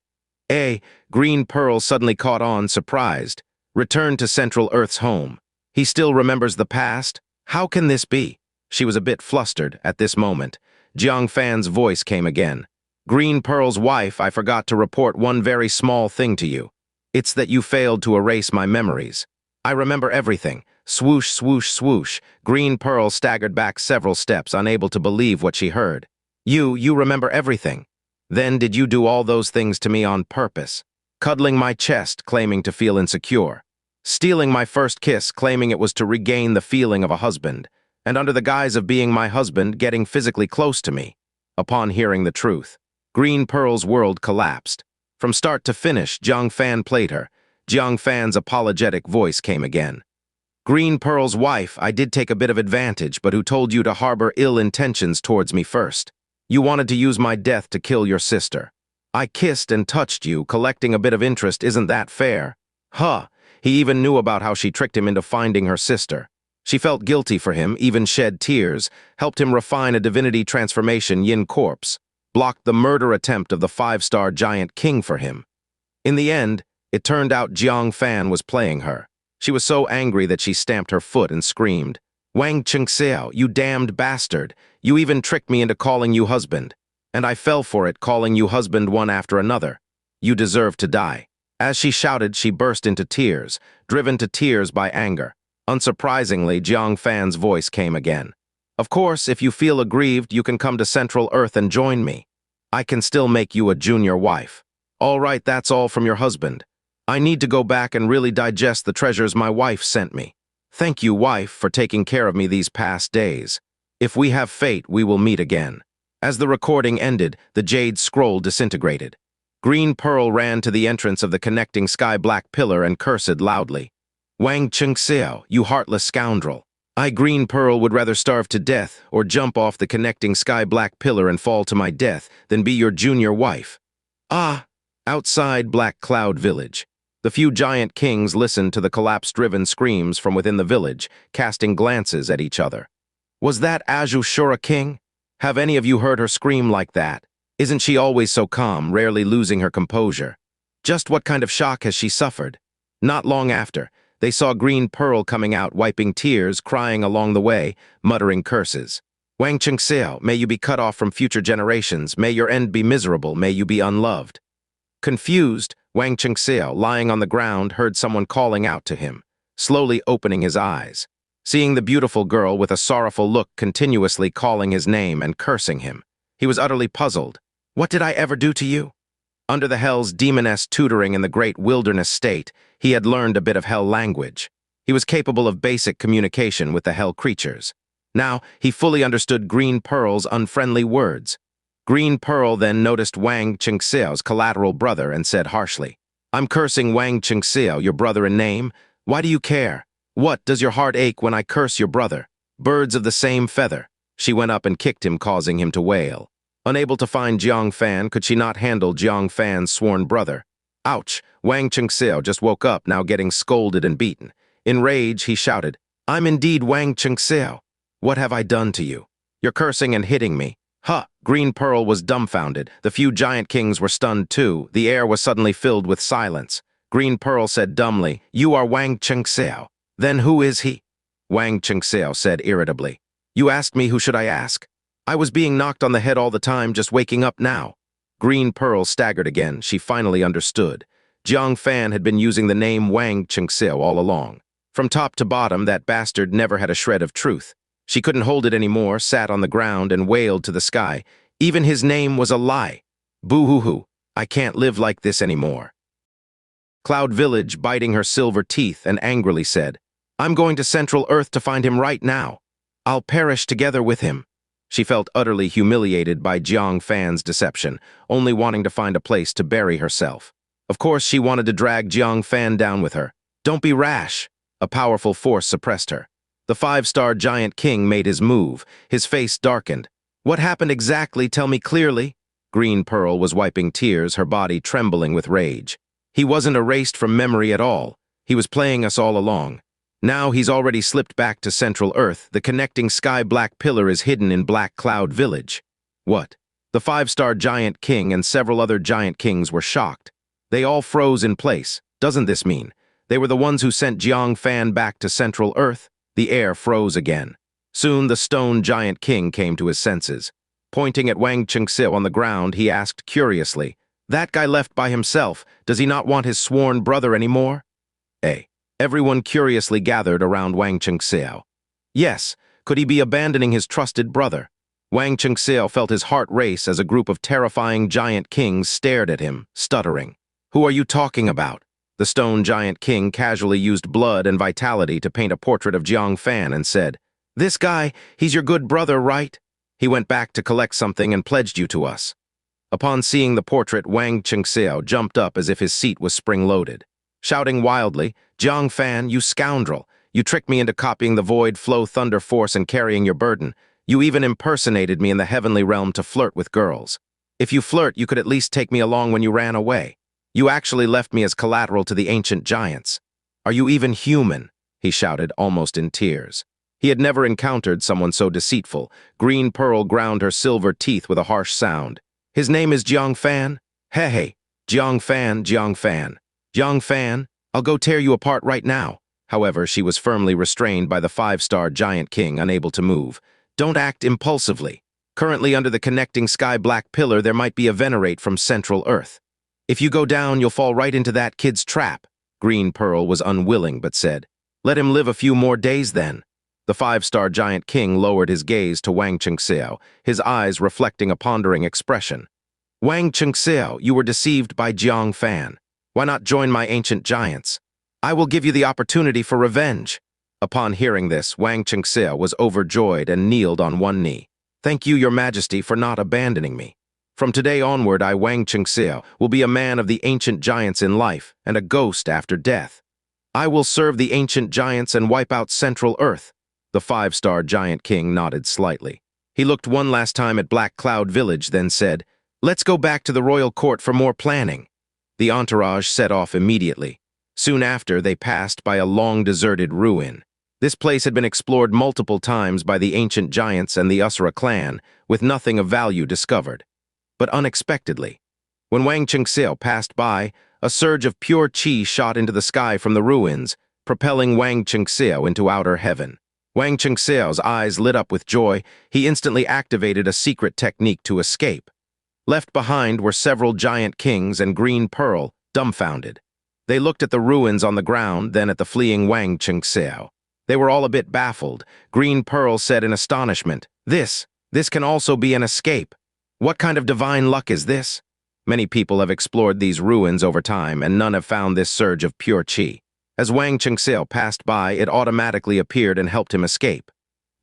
Green Pearl suddenly caught on, surprised. Returned to Central Earth's home. He still remembers the past? How can this be? She was a bit flustered at this moment. Jiang Fan's voice came again. Green Pearl's wife, I forgot to report one very small thing to you. It's that you failed to erase my memories. I remember everything. Swoosh, swoosh, swoosh. Green Pearl staggered back several steps, unable to believe what she heard. You remember everything. Then did you do all those things to me on purpose? Cuddling my chest, claiming to feel insecure. Stealing my first kiss, claiming it was to regain the feeling of a husband. And under the guise of being my husband, getting physically close to me. Upon hearing the truth, Green Pearl's world collapsed. From start to finish, Jang Fan played her. Jiang Fan's apologetic voice came again. Green Pearl's wife, I did take a bit of advantage, but who told you to harbor ill intentions towards me first? You wanted to use my death to kill your sister. I kissed and touched you, collecting a bit of interest. Isn't that fair? Huh. He even knew about how she tricked him into finding her sister. She felt guilty for him, even shed tears, helped him refine a divinity transformation Yin corpse, blocked the murder attempt of the 5-star giant king for him. In the end, it turned out Jiang Fan was playing her. She was so angry that she stamped her foot and screamed, Wang Xianxia, you damned bastard! You even tricked me into calling you husband. And I fell for it, calling you husband one after another. You deserve to die. As she shouted, she burst into tears, driven to tears by anger. Unsurprisingly, Jiang Fan's voice came again. Of course, if you feel aggrieved, you can come to Central Earth and join me. I can still make you a junior wife. All right, that's all from your husband. I need to go back and really digest the treasures my wife sent me. Thank you, wife, for taking care of me these past days. If we have fate, we will meet again. As the recording ended, the jade scroll disintegrated. Green Pearl ran to the entrance of the connecting sky-black pillar and cursed loudly. Wang Xianxia, you heartless scoundrel. I, Green Pearl, would rather starve to death or jump off the connecting sky-black pillar and fall to my death than be your junior wife. Ah! Outside Black Cloud Village. The few giant kings listened to the collapse-driven screams from within the village, casting glances at each other. Was that Ashura King? Have any of you heard her scream like that? Isn't she always so calm, rarely losing her composure? Just what kind of shock has she suffered? Not long after, they saw Green Pearl coming out, wiping tears, crying along the way, muttering curses. Wang Xianxia, may you be cut off from future generations, may your end be miserable, may you be unloved. Confused, Wang Xianxia, lying on the ground, heard someone calling out to him, slowly opening his eyes. Seeing the beautiful girl with a sorrowful look continuously calling his name and cursing him, he was utterly puzzled. What did I ever do to you? Under the hell's demoness tutoring in the great wilderness state, he had learned a bit of hell language. He was capable of basic communication with the hell creatures. Now, he fully understood Green Pearl's unfriendly words. Green Pearl then noticed Wang Xianxia's collateral brother and said harshly, I'm cursing Wang Xianxia, your brother in name. Why do you care? What, does your heart ache when I curse your brother? Birds of the same feather. She went up and kicked him, causing him to wail. Unable to find Jang Fan, could she not handle Jang Fan's sworn brother? Ouch! Wang Xianxia just woke up, now getting scolded and beaten. In rage, he shouted, I'm indeed Wang Xianxia. What have I done to you? You're cursing and hitting me. Huh! Green Pearl was dumbfounded. The few giant kings were stunned too. The air was suddenly filled with silence. Green Pearl said dumbly, You are Wang Xianxia. Then who is he? Wang Xianxia said irritably, You asked me, who should I ask? I was being knocked on the head all the time, just waking up now. Green Pearl staggered again. She finally understood. Jang Fan had been using the name Wang Xianxia all along. From top to bottom, that bastard never had a shred of truth. She couldn't hold it anymore, sat on the ground and wailed to the sky. Even his name was a lie. Boo-hoo-hoo, I can't live like this anymore. Cloud Village, biting her silver teeth, and angrily said, I'm going to Central Earth to find him right now. I'll perish together with him. She felt utterly humiliated by Jiang Fan's deception, only wanting to find a place to bury herself. Of course, she wanted to drag Jiang Fan down with her. Don't be rash. A powerful force suppressed her. The five-star giant king made his move. His face darkened. What happened exactly? Tell me clearly. Green Pearl was wiping tears, her body trembling with rage. He wasn't erased from memory at all. He was playing us all along. Now he's already slipped back to Central Earth. The connecting sky-black pillar is hidden in Black Cloud Village. What? The five-star giant king and several other giant kings were shocked. They all froze in place. Doesn't this mean they were the ones who sent Jiang Fan back to Central Earth? The air froze again. Soon the stone giant king came to his senses. Pointing at Wang Xianxia on the ground, he asked curiously, That guy left by himself, does he not want his sworn brother anymore? Everyone curiously gathered around Wang Xianxia. Yes, could he be abandoning his trusted brother? Wang Xianxia felt his heart race as a group of terrifying giant kings stared at him, stuttering. Who are you talking about? The stone giant king casually used blood and vitality to paint a portrait of Jiang Fan and said, This guy, he's your good brother, right? He went back to collect something and pledged you to us. Upon seeing the portrait, Wang Xianxia jumped up as if his seat was spring-loaded. Shouting wildly, Jiang Fan, you scoundrel! You tricked me into copying the Void Flow Thunder Force and carrying your burden. You even impersonated me in the heavenly realm to flirt with girls. If you flirt, you could at least take me along when you ran away. You actually left me as collateral to the ancient giants. Are you even human? He shouted, almost in tears. He had never encountered someone so deceitful. Green Pearl ground her silver teeth with a harsh sound. His name is Jiang Fan? Hey, Jiang Fan, Jiang Fan. Jiang Fan, I'll go tear you apart right now. However, she was firmly restrained by the five-star giant king, unable to move. Don't act impulsively. Currently under the connecting sky-black pillar, there might be a Venerate from Central Earth. If you go down, you'll fall right into that kid's trap. Green Pearl was unwilling, but said, Let him live a few more days then. The five-star giant king lowered his gaze to Wang Xianxia, his eyes reflecting a pondering expression. Wang Xianxia, you were deceived by Jiang Fan. Why not join my ancient giants? I will give you the opportunity for revenge. Upon hearing this, Wang Xianxia was overjoyed and kneeled on one knee. Thank you, your majesty, for not abandoning me. From today onward, I, Wang Xianxia, will be a man of the ancient giants in life and a ghost after death. I will serve the ancient giants and wipe out Central Earth. The five-star giant king nodded slightly. He looked one last time at Black Cloud Village, then said, Let's go back to the royal court for more planning. The entourage set off immediately. Soon after, they passed by a long-deserted ruin. This place had been explored multiple times by the ancient giants and the Usura clan, with nothing of value discovered. But unexpectedly, when Wang Xianxia passed by, a surge of pure qi shot into the sky from the ruins, propelling Wang Chengxiao into outer heaven. Wang Chengxiao's eyes lit up with joy. He instantly activated a secret technique to escape. Left behind were several giant kings and Green Pearl, dumbfounded. They looked at the ruins on the ground, then at the fleeing Wang Chengxiao. They were all a bit baffled. Green Pearl said in astonishment, This can also be an escape. What kind of divine luck is this? Many people have explored these ruins over time, and none have found this surge of pure qi. As Wang Chengxiao passed by, it automatically appeared and helped him escape.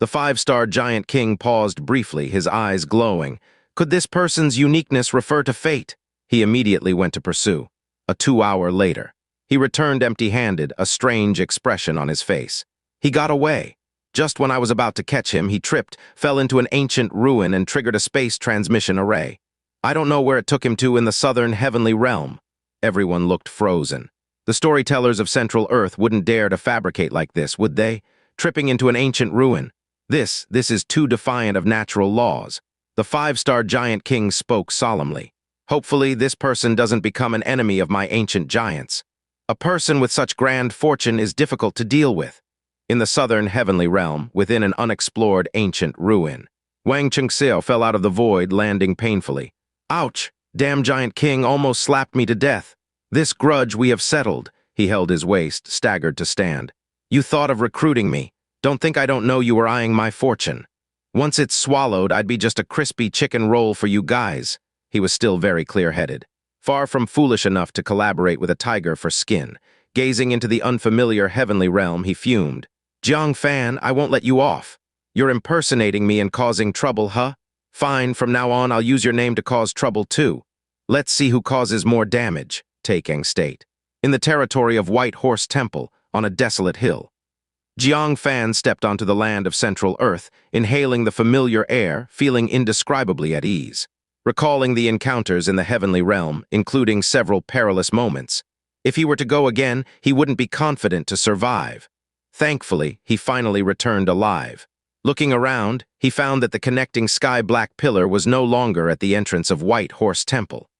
The five-star giant king paused briefly, his eyes glowing. Could this person's uniqueness refer to fate? He immediately went to pursue. A 2 hour later, he returned empty-handed, a strange expression on his face. He got away. Just when I was about to catch him, he tripped, fell into an ancient ruin, and triggered a space transmission array. I don't know where it took him to in the southern heavenly realm. Everyone looked frozen. The storytellers of Central Earth wouldn't dare to fabricate like this, would they? Tripping into an ancient ruin. This is too defiant of natural laws. The five-star giant king spoke solemnly. Hopefully, this person doesn't become an enemy of my ancient giants. A person with such grand fortune is difficult to deal with. In the southern heavenly realm, within an unexplored ancient ruin, Wang Chengxiao fell out of the void, landing painfully. Ouch! Damn giant king almost slapped me to death. This grudge we have settled. He held his waist, staggered to stand. You thought of recruiting me. Don't think I don't know you were eyeing my fortune. Once it's swallowed, I'd be just a crispy chicken roll for you guys. He was still very clear-headed. Far from foolish enough to collaborate with a tiger for skin. Gazing into the unfamiliar heavenly realm, he fumed. Jang Fan, I won't let you off. You're impersonating me and causing trouble, huh? Fine, from now on I'll use your name to cause trouble too. Let's see who causes more damage, Taking state. In the territory of White Horse Temple, on a desolate hill. Jang Fan stepped onto the land of Central Earth, inhaling the familiar air, feeling indescribably at ease. Recalling the encounters in the heavenly realm, including several perilous moments. If he were to go again, he wouldn't be confident to survive. Thankfully, he finally returned alive. Looking around, he found that the connecting sky-black pillar was no longer at the entrance of White Horse Temple.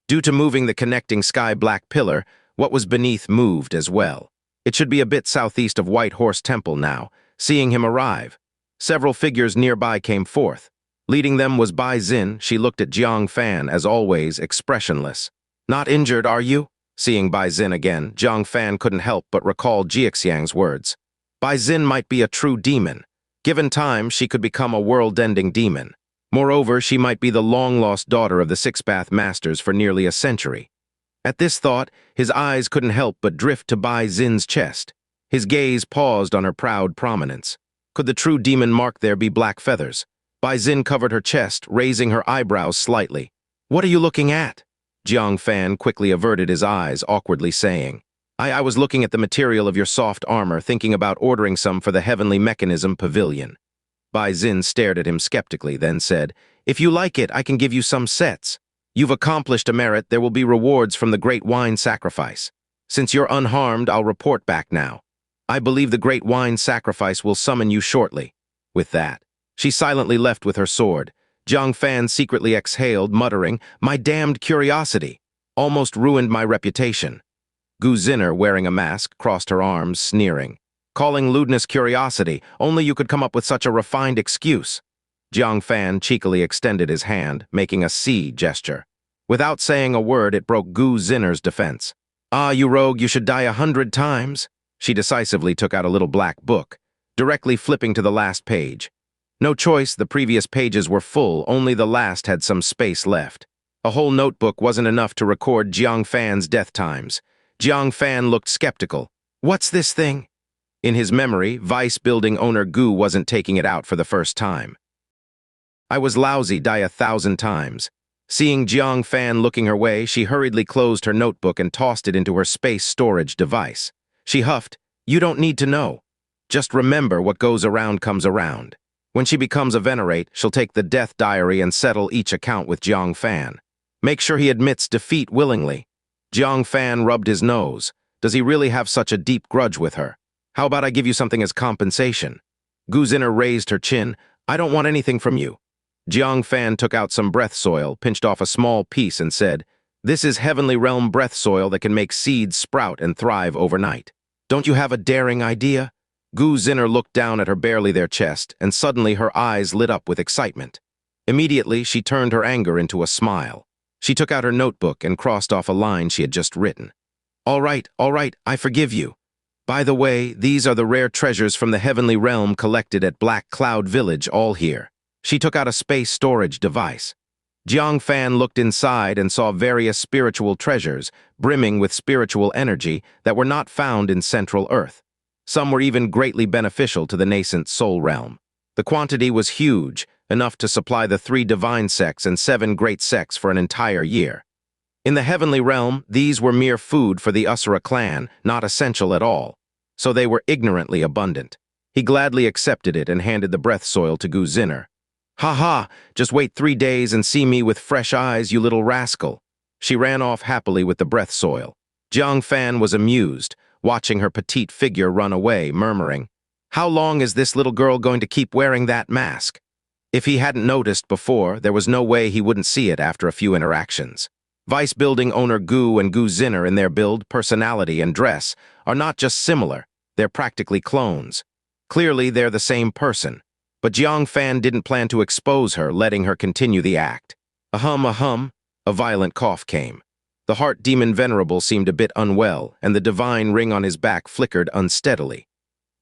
Due to moving the connecting sky-black pillar, what was beneath moved as well. It should be a bit southeast of White Horse Temple now. Seeing him arrive, several figures nearby came forth. Leading them was Bai Xin. She looked at Jiang Fan, as always, expressionless. Not injured, are you? Seeing Bai Xin again, Jiang Fan couldn't help but recall Jiaxiang's words. Bai Xin might be a true demon. Given time, she could become a world-ending demon. Moreover, she might be the long-lost daughter of the Six-Path Masters for nearly a century. At this thought, his eyes couldn't help but drift to Bai Xin's chest. His gaze paused on her proud prominence. Could the true demon mark there be black feathers? Bai Xin covered her chest, raising her eyebrows slightly. What are you looking at? Jiang Fan quickly averted his eyes, awkwardly saying, I was looking at the material of your soft armor, thinking about ordering some for the Heavenly Mechanism Pavilion. Bai Xin stared at him skeptically, then said, If you like it, I can give you some sets. You've accomplished a merit, there will be rewards from the Great Wine Sacrifice. Since you're unharmed, I'll report back now. I believe the Great Wine Sacrifice will summon you shortly. With that, she silently left with her sword. Jang Fan secretly exhaled, muttering, My damned curiosity. Almost ruined my reputation. Gu Zinner, wearing a mask, crossed her arms, sneering. Calling lewdness curiosity, only you could come up with such a refined excuse. Jiang Fan cheekily extended his hand, making a C gesture. Without saying a word, it broke Gu Zinner's defense. Ah, you rogue, you should die 100 times. She decisively took out a little black book, directly flipping to the last page. No choice, the previous pages were full, only the last had some space left. A whole notebook wasn't enough to record Jiang Fan's death times. Jiang Fan looked skeptical. What's this thing? In his memory, Vice building owner Gu wasn't taking it out for the first time. I was lousy, die 1,000 times. Seeing Jiang Fan looking her way, she hurriedly closed her notebook and tossed it into her space storage device. She huffed, You don't need to know. Just remember what goes around comes around. When she becomes a Venerate, she'll take the death diary and settle each account with Jiang Fan. Make sure he admits defeat willingly. Jiang Fan rubbed his nose. Does he really have such a deep grudge with her? How about I give you something as compensation? Gu Zinner raised her chin. I don't want anything from you. Jiang Fan took out some breath soil, pinched off a small piece and said, This is heavenly realm breath soil that can make seeds sprout and thrive overnight. Don't you have a daring idea? Gu Zinner looked down at her barely there chest, and suddenly her eyes lit up with excitement. Immediately, she turned her anger into a smile. She took out her notebook and crossed off a line she had just written. All right, I forgive you. By the way, these are the rare treasures from the heavenly realm collected at Black Cloud Village, all here. She took out a space storage device. Jang Fan looked inside and saw various spiritual treasures, brimming with spiritual energy that were not found in Central Earth. Some were even greatly beneficial to the nascent soul realm. The quantity was huge, enough to supply the 3 divine sects and 7 great sects for an entire year. In the heavenly realm, these were mere food for the Asura clan, not essential at all. So they were ignorantly abundant. He gladly accepted it and handed the breath soil to Gu Zinner. "Ha ha, just wait 3 days and see me with fresh eyes, you little rascal." She ran off happily with the breath soil. Jang Fan was amused, watching her petite figure run away, murmuring, "How long is this little girl going to keep wearing that mask?" If he hadn't noticed before, there was no way he wouldn't see it after a few interactions. Vice building owner Gu and Gu Zinner in their build, personality, and dress are not just similar, they're practically clones. Clearly, they're the same person. But Jiang Fan didn't plan to expose her, letting her continue the act. A violent cough came. The heart demon Venerable seemed a bit unwell, and the divine ring on his back flickered unsteadily.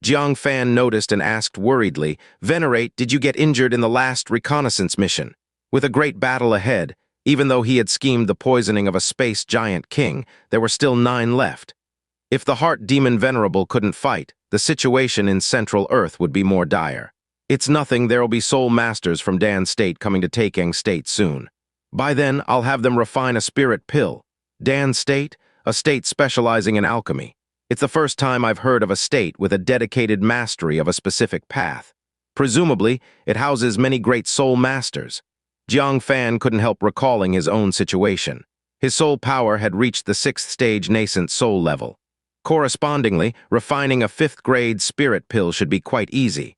Jiang Fan noticed and asked worriedly, "Venerate, did you get injured in the last reconnaissance mission?" With a great battle ahead, even though he had schemed the poisoning of a space giant king, there were still 9 left. If the heart demon Venerable couldn't fight, the situation in Central Earth would be more dire. "It's nothing, there'll be soul masters from Dan State coming to Takeng State soon. By then, I'll have them refine a spirit pill." Dan State? A state specializing in alchemy. It's the first time I've heard of a state with a dedicated mastery of a specific path. Presumably, it houses many great soul masters. Jiang Fan couldn't help recalling his own situation. His soul power had reached the 6th stage nascent soul level. Correspondingly, refining a 5th grade spirit pill should be quite easy.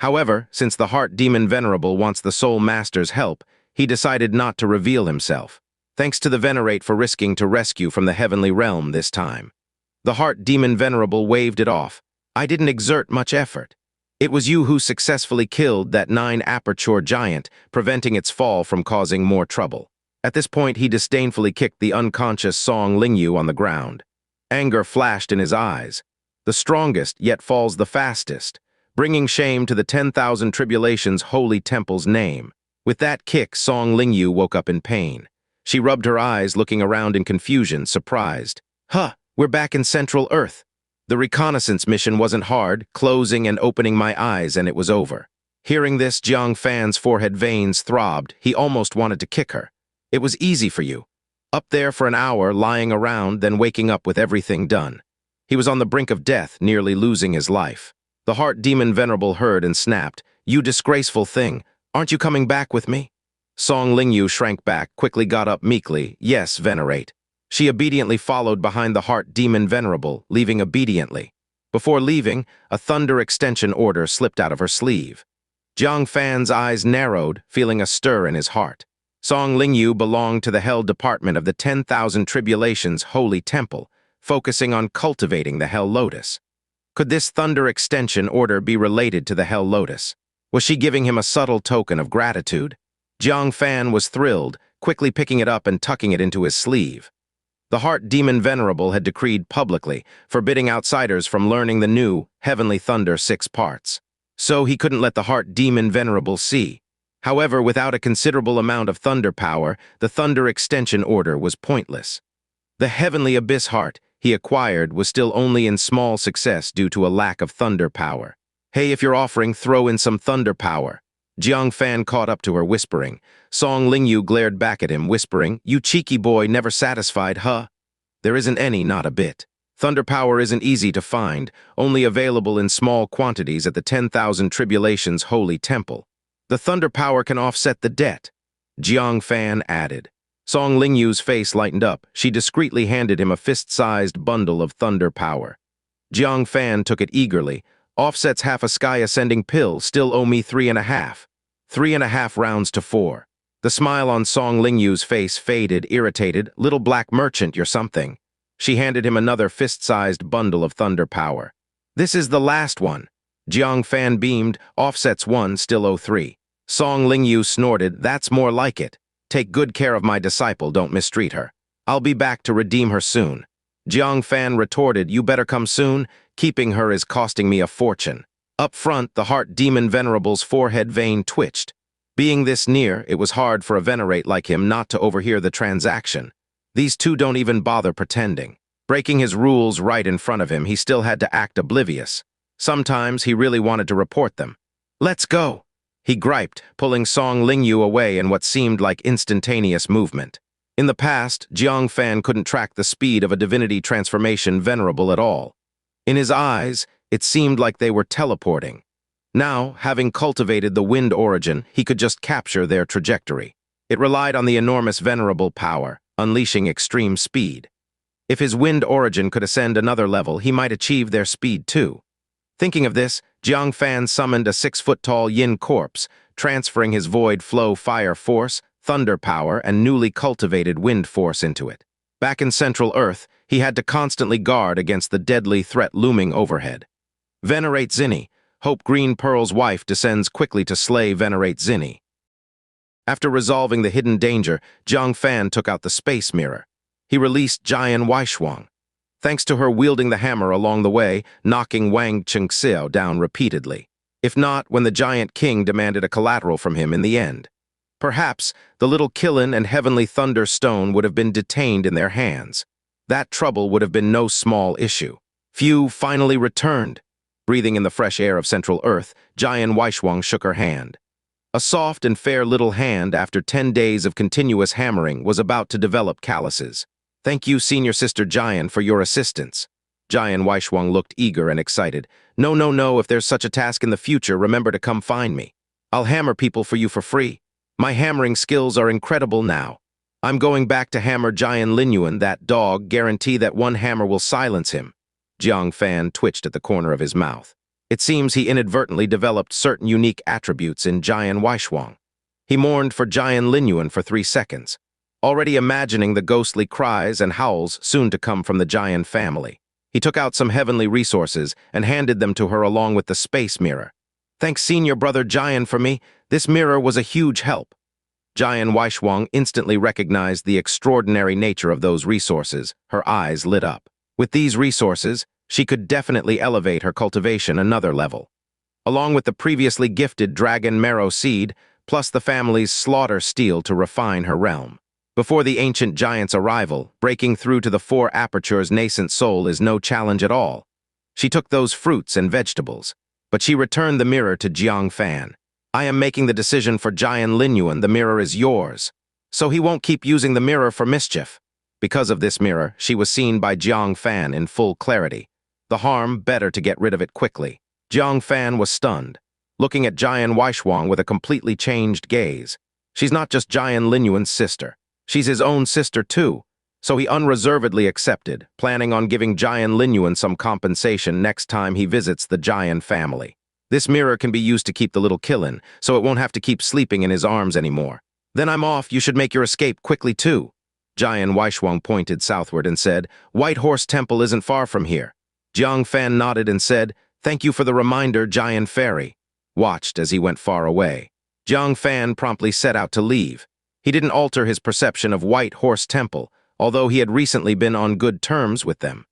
However, since the heart demon Venerable wants the soul master's help, he decided not to reveal himself. Thanks to the Venerate for risking to rescue from the heavenly realm this time. The heart demon Venerable waved it off. "I didn't exert much effort. It was you who successfully killed that 9-aperture giant, preventing its fall from causing more trouble." At this point, he disdainfully kicked the unconscious Song Lingyu on the ground. Anger flashed in his eyes. The strongest yet falls the fastest, bringing shame to the 10,000 Tribulations Holy Temple's name. With that kick, Song Lingyu woke up in pain. She rubbed her eyes, looking around in confusion, surprised. "Huh, we're back in Central Earth. The reconnaissance mission wasn't hard, closing and opening my eyes, and it was over." Hearing this, Jiang Fan's forehead veins throbbed. He almost wanted to kick her. "It was easy for you. Up there for an hour, lying around, then waking up with everything done." He was on the brink of death, nearly losing his life. The heart demon Venerable heard and snapped, "You disgraceful thing, aren't you coming back with me?" Song Lingyu shrank back, quickly got up meekly, "Yes, Venerate." She obediently followed behind the heart demon Venerable, leaving obediently. Before leaving, a thunder extension order slipped out of her sleeve. Jiang Fan's eyes narrowed, feeling a stir in his heart. Song Lingyu belonged to the Hell Department of the 10,000 Tribulations Holy Temple, focusing on cultivating the Hell Lotus. Could this thunder extension order be related to the Hell Lotus? Was she giving him a subtle token of gratitude? Jiang Fan was thrilled, quickly picking it up and tucking it into his sleeve. The heart demon Venerable had decreed publicly, forbidding outsiders from learning the new Heavenly Thunder 6 parts. So he couldn't let the heart demon Venerable see. However, without a considerable amount of thunder power, the thunder extension order was pointless. The Heavenly Abyss Heart he acquired was still only in small success due to a lack of thunder power. "Hey, if you're offering, throw in some thunder power." Jiang Fan caught up to her, whispering. Song Lingyu glared back at him, whispering, "You cheeky boy, never satisfied, huh?" "There isn't any, not a bit. Thunder power isn't easy to find, only available in small quantities at the 10,000 Tribulations Holy Temple. The thunder power can offset the debt," Jiang Fan added. Song Lingyu's face lightened up. She discreetly handed him a fist-sized bundle of thunder power. Jiang Fan took it eagerly. "Offsets half a sky-ascending pill, still owe me 3.5. 3.5 rounds to 4. The smile on Song Lingyu's face faded, irritated. "Little black merchant, you're something." She handed him another fist-sized bundle of thunder power. "This is the last one." Jang Fan beamed. "Offsets 1, still 03. Song Lingyu snorted. "That's more like it. Take good care of my disciple, don't mistreat her. I'll be back to redeem her soon." Jiang Fan retorted, "You better come soon. Keeping her is costing me a fortune." Up front, the heart demon Venerable's forehead vein twitched. Being this near, it was hard for a Venerate like him not to overhear the transaction. These two don't even bother pretending. Breaking his rules right in front of him, he still had to act oblivious. Sometimes he really wanted to report them. "Let's go," he griped, pulling Song Lingyu away in what seemed like instantaneous movement. In the past, Jiang Fan couldn't track the speed of a divinity transformation Venerable at all. In his eyes, it seemed like they were teleporting. Now, having cultivated the wind origin, he could just capture their trajectory. It relied on the enormous Venerable power, unleashing extreme speed. If his wind origin could ascend another level, he might achieve their speed too. Thinking of this, Jiang Fan summoned a 6-foot-tall Yin corpse, transferring his void flow fire force, thunder power, and newly cultivated wind force into it. Back in Central Earth, he had to constantly guard against the deadly threat looming overhead. Venerate Zinni, Hope Green Pearl's wife, descends quickly to slay Venerate Zinni. After resolving the hidden danger, Jiang Fan took out the space mirror. He released Jian Weishuang. Thanks to her wielding the hammer along the way, knocking Wang Chengxiao down repeatedly. If not, when the giant king demanded a collateral from him in the end. Perhaps the little Qilin and Heavenly Thunder Stone would have been detained in their hands. That trouble would have been no small issue. Few finally returned. Breathing in the fresh air of Central Earth, Jian Weishuang shook her hand. A soft and fair little hand, after 10 days of continuous hammering, was about to develop calluses. "Thank you, Senior Sister Jian, for your assistance." Jian Weishuang looked eager and excited. No, if there's such a task in the future, remember to come find me. I'll hammer people for you for free. My hammering skills are incredible now. I'm going back to hammer Jian Linyuan, that dog, guarantee that one hammer will silence him." Jiang Fan twitched at the corner of his mouth. It seems he inadvertently developed certain unique attributes in Jian Weishuang. He mourned for Jian Linyuan for 3 seconds, already imagining the ghostly cries and howls soon to come from the Jian family. He took out some heavenly resources and handed them to her along with the space mirror. "Thanks, Senior Brother Jian, for me. This mirror was a huge help." Jian Weishuang instantly recognized the extraordinary nature of those resources. Her eyes lit up. With these resources, she could definitely elevate her cultivation another level. Along with the previously gifted dragon marrow seed, plus the family's slaughter steel to refine her realm. Before the ancient giant's arrival, breaking through to the 4 apertures nascent soul is no challenge at all. She took those fruits and vegetables, but she returned the mirror to Jiang Fan. "I am making the decision for Jian Linyuan. The mirror is yours." So he won't keep using the mirror for mischief. Because of this mirror, she was seen by Jiang Fan in full clarity. The harm, better to get rid of it quickly. Jiang Fan was stunned, looking at Jian Weishuang with a completely changed gaze. She's not just Jian Linyuan's sister. She's his own sister too. So he unreservedly accepted, planning on giving Jian Linyuan some compensation next time he visits the Jian family. This mirror can be used to keep the little Qilin, so it won't have to keep sleeping in his arms anymore. "Then I'm off. You should make your escape quickly too." Jian Weishuang pointed southward and said, "White Horse Temple isn't far from here." Jiang Fan nodded and said, "Thank you for the reminder, Jian Fairy." Watched as he went far away. Jiang Fan promptly set out to leave. He didn't alter his perception of White Horse Temple, although he had recently been on good terms with them.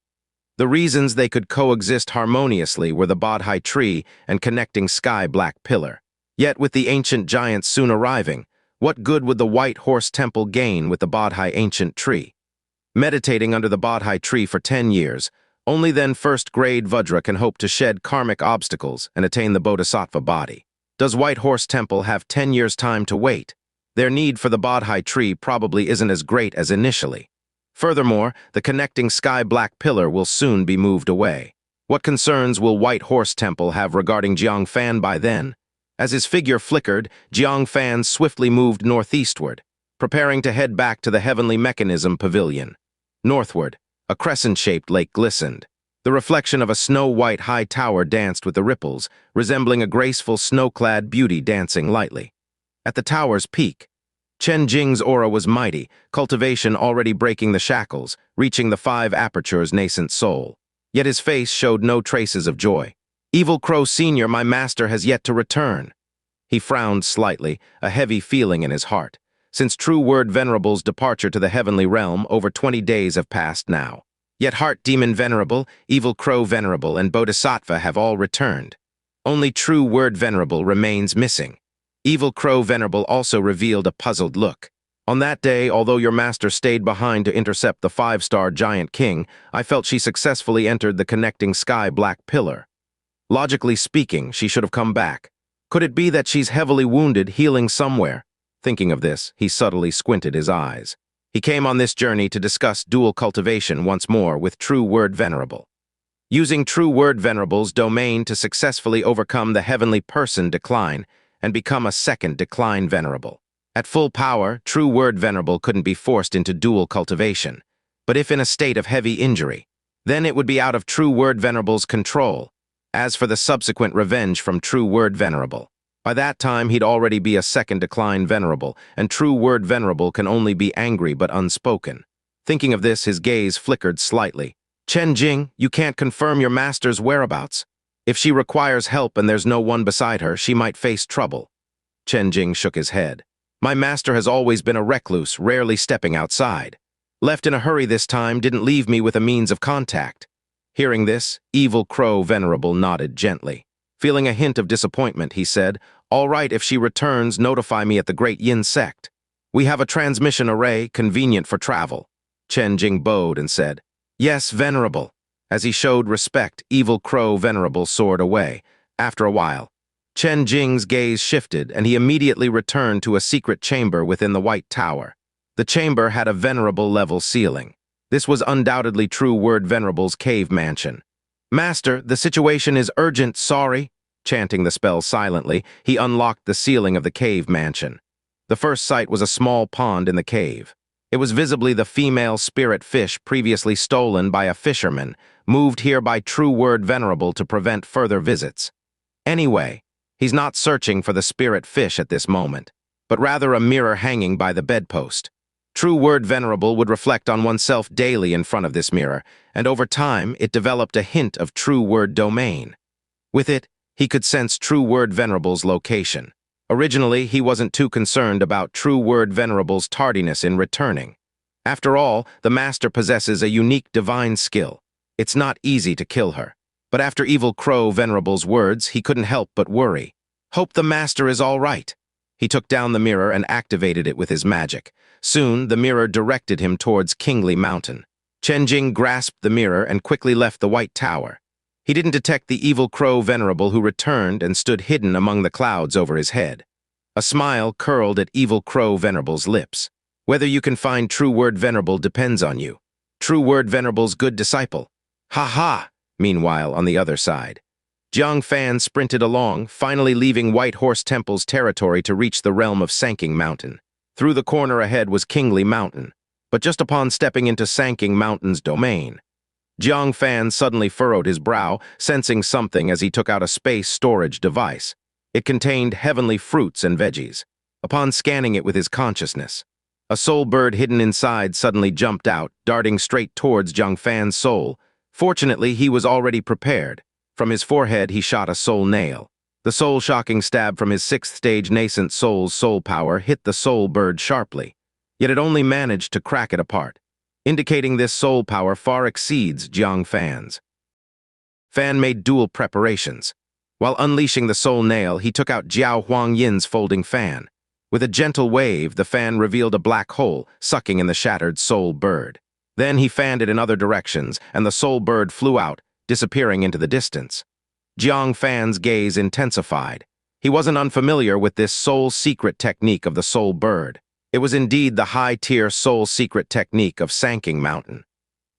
The reasons they could coexist harmoniously were the Bodhi tree and connecting sky black pillar. Yet with the ancient giants soon arriving, what good would the White Horse Temple gain with the Bodhi ancient tree? Meditating under the Bodhi tree for 10 years, only then first-grade Vajra can hope to shed karmic obstacles and attain the Bodhisattva body. Does White Horse Temple have 10 years' time to wait? Their need for the Bodhi tree probably isn't as great as initially. Furthermore, the connecting sky black pillar will soon be moved away. What concerns will White Horse Temple have regarding Jiang Fan by then? As his figure flickered, Jiang Fan swiftly moved northeastward, preparing to head back to the Heavenly Mechanism Pavilion. Northward, a crescent-shaped lake glistened. The reflection of a snow-white high tower danced with the ripples, resembling a graceful snow-clad beauty dancing lightly. At the tower's peak, Chen Jing's aura was mighty, cultivation already breaking the shackles, reaching the 5 apertures nascent soul. Yet his face showed no traces of joy. Evil Crow Senior, my master has yet to return. He frowned slightly, a heavy feeling in his heart. Since True Word Venerable's departure to the heavenly realm, over 20 days have passed now. Yet Heart Demon Venerable, Evil Crow Venerable, and Bodhisattva have all returned. Only True Word Venerable remains missing. Evil Crow Venerable also revealed a puzzled look. On that day, although your master stayed behind to intercept the 5-star Giant King, I felt she successfully entered the connecting sky black pillar. Logically speaking, she should have come back. Could it be that she's heavily wounded, healing somewhere? Thinking of this, he subtly squinted his eyes. He came on this journey to discuss dual cultivation once more with True Word Venerable. Using True Word Venerable's domain to successfully overcome the heavenly person decline and become a second decline Venerable. At full power, True Word Venerable couldn't be forced into dual cultivation. But if in a state of heavy injury, then it would be out of True Word Venerable's control. As for the subsequent revenge from True Word Venerable, by that time he'd already be a second decline Venerable, and True Word Venerable can only be angry but unspoken. Thinking of this, his gaze flickered slightly. Chen Jing, you can't confirm your master's whereabouts. If she requires help and there's no one beside her, she might face trouble. Chen Jing shook his head. My master has always been a recluse, rarely stepping outside. Left in a hurry this time, didn't leave me with a means of contact. Hearing this, Evil Crow Venerable nodded gently. Feeling a hint of disappointment, he said, All right, if she returns, notify me at the Great Yin Sect. We have a transmission array, convenient for travel. Chen Jing bowed and said, Yes, Venerable. As he showed respect, Evil Crow Venerable soared away. After a while, Chen Jing's gaze shifted, and he immediately returned to a secret chamber within the White Tower. The chamber had a Venerable-level ceiling. This was undoubtedly True Word Venerable's cave mansion. Master, the situation is urgent, sorry. Chanting the spell silently, he unlocked the ceiling of the cave mansion. The first sight was a small pond in the cave. It was visibly the female spirit fish previously stolen by a fisherman, moved here by True Word Venerable to prevent further visits. Anyway, he's not searching for the spirit fish at this moment, but rather a mirror hanging by the bedpost. True Word Venerable would reflect on oneself daily in front of this mirror, and over time it developed a hint of True Word domain. With it, he could sense True Word Venerable's location. Originally, he wasn't too concerned about True Word Venerable's tardiness in returning. After all, the Master possesses a unique divine skill. It's not easy to kill her. But after Evil Crow Venerable's words, he couldn't help but worry. Hope the Master is all right. He took down the mirror and activated it with his magic. Soon, the mirror directed him towards Kingly Mountain. Chen Jing grasped the mirror and quickly left the White Tower. He didn't detect the Evil Crow Venerable who returned and stood hidden among the clouds over his head. A smile curled at Evil Crow Venerable's lips. Whether you can find True Word Venerable depends on you. True Word Venerable's good disciple. Ha ha! Meanwhile, on the other side, Jang Fan sprinted along, finally leaving White Horse Temple's territory to reach the realm of Sanking Mountain. Through the corner ahead was Kingly Mountain, but just upon stepping into Sanking Mountain's domain, Jang Fan suddenly furrowed his brow, sensing something as he took out a space storage device. It contained heavenly fruits and veggies. Upon scanning it with his consciousness, a soul bird hidden inside suddenly jumped out, darting straight towards Jang Fan's soul. Fortunately, he was already prepared. From his forehead, he shot a soul nail. The soul-shocking stab from his 6th-stage nascent soul's soul power hit the soul bird sharply, yet it only managed to crack it apart, indicating this soul power far exceeds Jiang Fan's. Fan made dual preparations. While unleashing the soul nail, he took out Jiao Huang Yin's folding fan. With a gentle wave, the fan revealed a black hole, sucking in the shattered soul bird. Then he fanned it in other directions, and the soul bird flew out, disappearing into the distance. Jiang Fan's gaze intensified. He wasn't unfamiliar with this soul secret technique of the soul bird. It was indeed the high-tier soul secret technique of Sanking Mountain.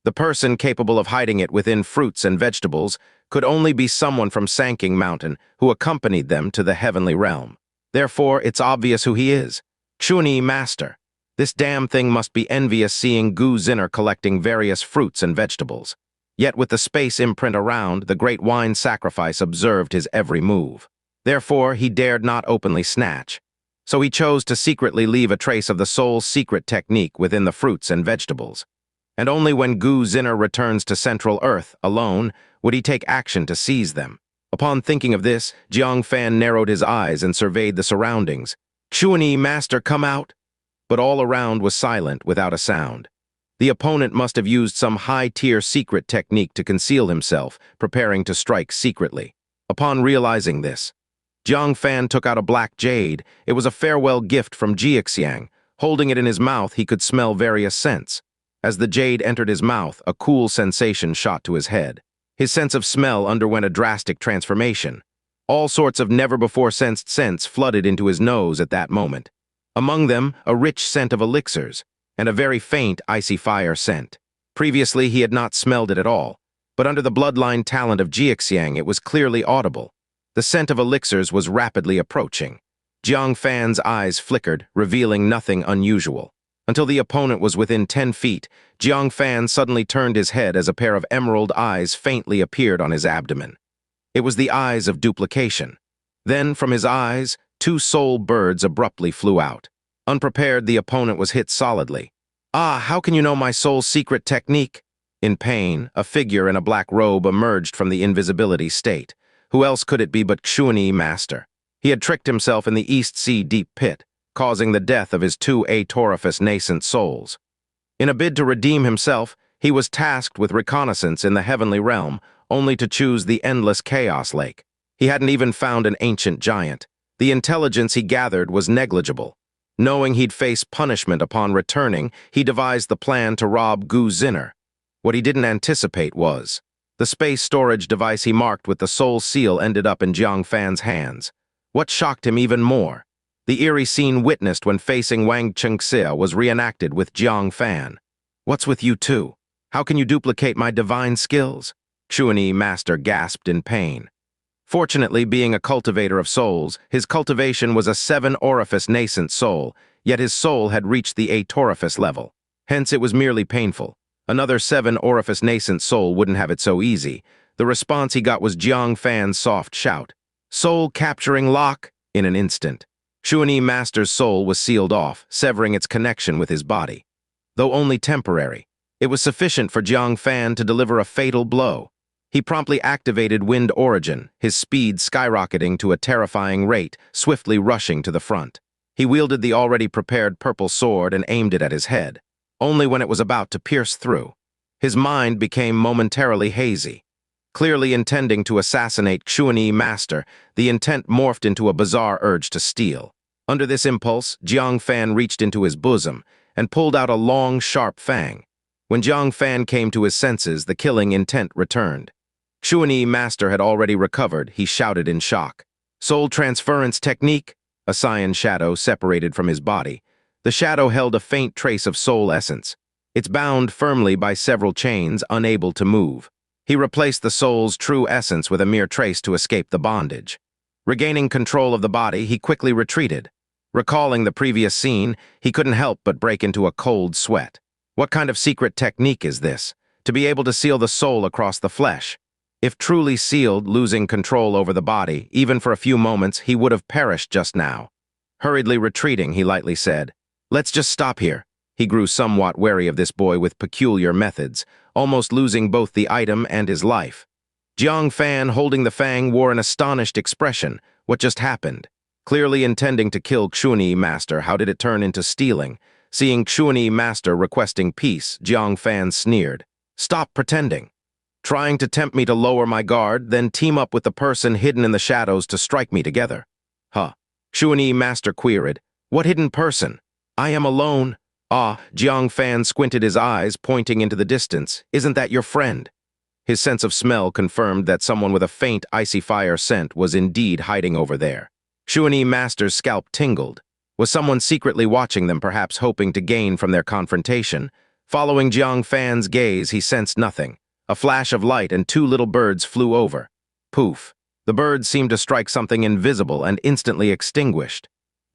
The person capable of hiding it within fruits and vegetables could only be someone from Sanking Mountain who accompanied them to the heavenly realm. Therefore, it's obvious who he is. Chuni Master. This damn thing must be envious seeing Gu Zinner collecting various fruits and vegetables. Yet with the space imprint around, the great wine sacrifice observed his every move. Therefore, he dared not openly snatch. So he chose to secretly leave a trace of the soul's secret technique within the fruits and vegetables. And only when Gu Zinner returns to Central Earth, alone, would he take action to seize them. Upon thinking of this, Jiang Fan narrowed his eyes and surveyed the surroundings. "Xuanyi, master, come out!" But all around was silent without a sound. The opponent must have used some high-tier secret technique to conceal himself, preparing to strike secretly. Upon realizing this, Jiang Fan took out a black jade. It was a farewell gift from Jiaxiang. Holding it in his mouth, he could smell various scents. As the jade entered his mouth, a cool sensation shot to his head. His sense of smell underwent a drastic transformation. All sorts of never-before-sensed scents flooded into his nose at that moment. Among them, a rich scent of elixirs, and a very faint icy fire scent. Previously, he had not smelled it at all, but under the bloodline talent of Jiaxiang, it was clearly audible. The scent of elixirs was rapidly approaching. Jiang Fan's eyes flickered, revealing nothing unusual. Until the opponent was within 10 feet, Jiang Fan suddenly turned his head as a pair of emerald eyes faintly appeared on his abdomen. It was the eyes of duplication. Then, from his eyes, 2 soul birds abruptly flew out. Unprepared, the opponent was hit solidly. "Ah, how can you know my soul's secret technique?" In pain, a figure in a black robe emerged from the invisibility state. Who else could it be but Xuanyi, master? He had tricked himself in the East Sea deep pit, causing the death of his 2 atorifious nascent souls. In a bid to redeem himself, he was tasked with reconnaissance in the heavenly realm, only to choose the endless chaos lake. He hadn't even found an ancient giant. The intelligence he gathered was negligible. Knowing he'd face punishment upon returning, he devised the plan to rob Gu Zinner. What he didn't anticipate was the space storage device he marked with the soul seal ended up in Jiang Fan's hands. What shocked him even more? The eerie scene witnessed when facing Wang Chengxia was reenacted with Jiang Fan. "What's with you two? How can you duplicate my divine skills?" Xuanyi master gasped in pain. Fortunately, being a cultivator of souls, his cultivation was a 7-orifice nascent soul, yet his soul had reached the 8-orifice level. Hence it was merely painful. Another 7-orifice nascent soul wouldn't have it so easy. The response he got was Jiang Fan's soft shout. "Soul capturing lock!" In an instant. Xuanyi master's soul was sealed off, severing its connection with his body. Though only temporary, it was sufficient for Jiang Fan to deliver a fatal blow. He promptly activated Wind Origin, his speed skyrocketing to a terrifying rate, swiftly rushing to the front. He wielded the already prepared purple sword and aimed it at his head. Only when it was about to pierce through, his mind became momentarily hazy. Clearly intending to assassinate Xuanyi master, the intent morphed into a bizarre urge to steal. Under this impulse, Jiang Fan reached into his bosom and pulled out a long, sharp fang. When Jiang Fan came to his senses, the killing intent returned. Xuanyi master had already recovered. He shouted in shock. "Soul transference technique?" A cyan shadow separated from his body. The shadow held a faint trace of soul essence. It's bound firmly by several chains, unable to move. He replaced the soul's true essence with a mere trace to escape the bondage. Regaining control of the body, he quickly retreated. Recalling the previous scene, he couldn't help but break into a cold sweat. What kind of secret technique is this? To be able to seal the soul across the flesh. If truly sealed, losing control over the body, even for a few moments, he would have perished just now. Hurriedly retreating, he lightly said, "Let's just stop here." He grew somewhat wary of this boy with peculiar methods, almost losing both the item and his life. Jiang Fan, holding the fang, wore an astonished expression. What just happened? Clearly intending to kill Xuanyi master, how did it turn into stealing? Seeing Xuanyi master requesting peace, Jiang Fan sneered. "Stop pretending. Trying to tempt me to lower my guard, then team up with the person hidden in the shadows to strike me together." "Huh." Xuanyi master queried. "What hidden person? I am alone." "Ah," Jiang Fan squinted his eyes, pointing into the distance. "Isn't that your friend?" His sense of smell confirmed that someone with a faint icy fire scent was indeed hiding over there. Xuanyi master's scalp tingled. Was someone secretly watching them, perhaps hoping to gain from their confrontation? Following Jiang Fan's gaze, he sensed nothing. A flash of light and 2 little birds flew over. Poof. The birds seemed to strike something invisible and instantly extinguished.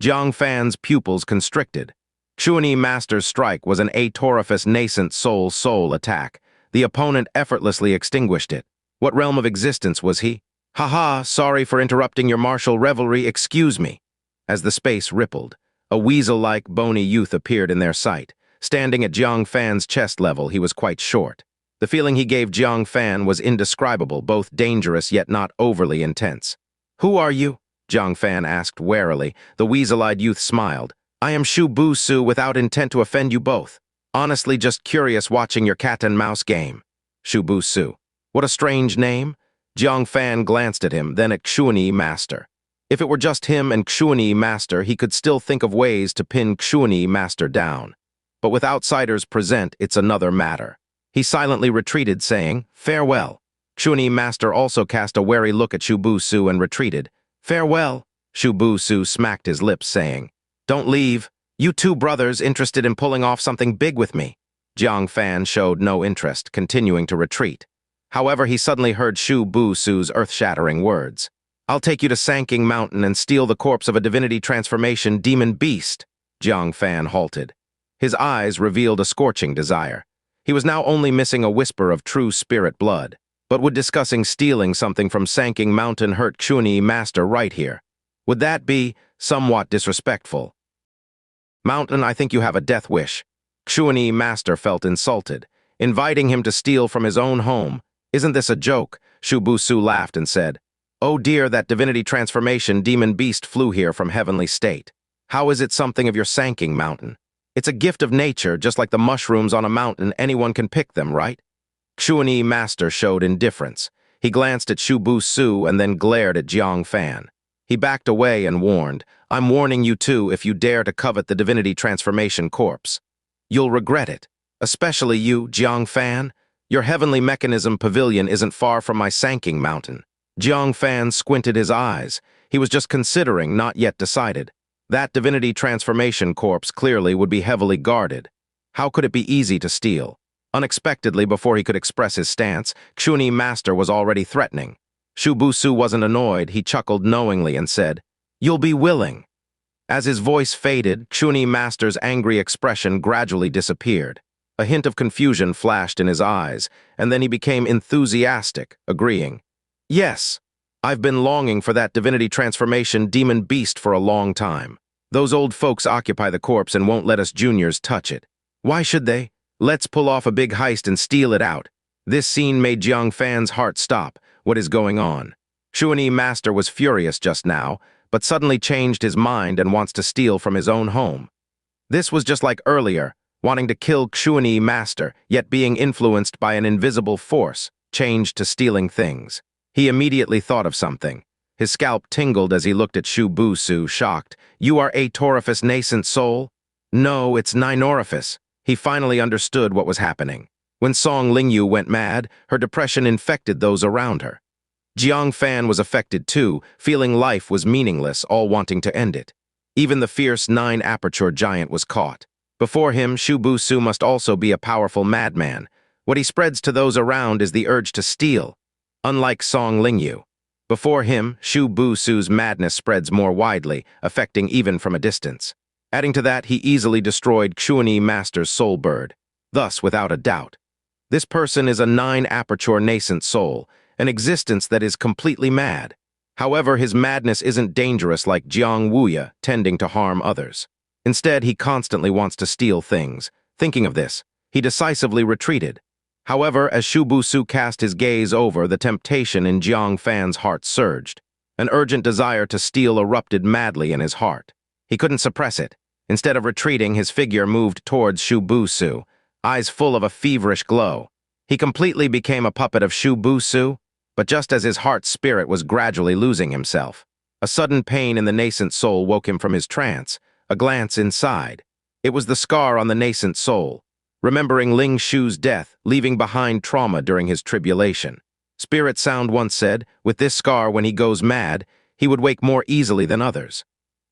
Jiang Fan's pupils constricted. Xuanyi master's strike was an atorifious nascent soul attack. The opponent effortlessly extinguished it. What realm of existence was he? "Haha, sorry for interrupting your martial revelry, excuse me." As the space rippled, a weasel-like, bony youth appeared in their sight. Standing at Jang Fan's chest level, he was quite short. The feeling he gave Jang Fan was indescribable, both dangerous yet not overly intense. "Who are you?" Jang Fan asked warily. The weasel-eyed youth smiled. "I am Shu Bu Su, without intent to offend you both. Honestly, just curious watching your cat-and-mouse game." Shu Bu Su. What a strange name. Jang Fan glanced at him, then at Xuanyi Master. If it were just him and Xuanyi Master, he could still think of ways to pin Xuanyi Master down. But with outsiders present, it's another matter. He silently retreated, saying, "Farewell." Xuanyi Master also cast a wary look at Shu Bu Su and retreated. "Farewell." Shu Bu Su smacked his lips, saying, "Don't leave. You two brothers interested in pulling off something big with me." Jang Fan showed no interest, continuing to retreat. However, he suddenly heard Shu Bu Su's earth-shattering words. "I'll take you to Sanking Mountain and steal the corpse of a divinity transformation demon beast." Jang Fan halted. His eyes revealed a scorching desire. He was now only missing a whisper of true spirit blood. But would discussing stealing something from Sanking Mountain hurt Xuanyi Master right here? Would that be somewhat disrespectful? "Mountain, I think you have a death wish." Xuanyi Master felt insulted. Inviting him to steal from his own home. "Isn't this a joke?" Shu Bu Su laughed and said, "Oh dear, that divinity transformation demon beast flew here from heavenly state. How is it something of your Sanking Mountain? It's a gift of nature, just like the mushrooms on a mountain. Anyone can pick them, right?" Xuanyi Master showed indifference. He glanced at Shu Bu Su and then glared at Jang Fan. He backed away and warned, "I'm warning you too if you dare to covet the divinity transformation corpse. You'll regret it. Especially you, Jang Fan. Your heavenly mechanism pavilion isn't far from my Sanking Mountain." Jang Fan squinted his eyes. He was just considering, not yet decided. That divinity transformation corpse clearly would be heavily guarded. How could it be easy to steal? Unexpectedly, before he could express his stance, Xuanyi Master was already threatening. Shu Bu Su wasn't annoyed. He chuckled knowingly and said, "You'll be willing." As his voice faded, Xuanyi Master's angry expression gradually disappeared. A hint of confusion flashed in his eyes, and then he became enthusiastic, agreeing. "Yes, I've been longing for that divinity transformation demon beast for a long time. Those old folks occupy the corpse and won't let us juniors touch it. Why should they? Let's pull off a big heist and steal it out." This scene made Jang Fan's heart stop. What is going on? Xuanyi Master was furious just now, but suddenly changed his mind and wants to steal from his own home. This was just like earlier, wanting to kill Xuanyi Master, yet being influenced by an invisible force, changed to stealing things. He immediately thought of something. His scalp tingled as he looked at Shu Bu Su, shocked. "You are Atoriphus nascent soul?" "No, it's Ninoriphus." He finally understood what was happening. When Song Lingyu went mad, her depression infected those around her. Jiang Fan was affected too, feeling life was meaningless, all wanting to end it. Even the fierce 9-aperture giant was caught. Before him, Shu Bu Su must also be a powerful madman. What he spreads to those around is the urge to steal. Unlike Song Lingyu. Before him, Shu Bu Su's madness spreads more widely, affecting even from a distance. Adding to that, he easily destroyed Xuanyi Master's soul bird. Thus, without a doubt, this person is a 9-aperture nascent soul, an existence that is completely mad. However, his madness isn't dangerous like Jiang Wuya, tending to harm others. Instead, he constantly wants to steal things. Thinking of this, he decisively retreated. However, as Shu Bu Su cast his gaze over, the temptation in Jiang Fan's heart surged. An urgent desire to steal erupted madly in his heart. He couldn't suppress it. Instead of retreating, his figure moved towards Shu Bu Su, eyes full of a feverish glow. He completely became a puppet of Shu Bu Su, but just as his heart's spirit was gradually losing himself. A sudden pain in the nascent soul woke him from his trance, a glance inside. It was the scar on the nascent soul, remembering Ling Shu's death, leaving behind trauma during his tribulation. Spirit Sound once said, with this scar when he goes mad, he would wake more easily than others.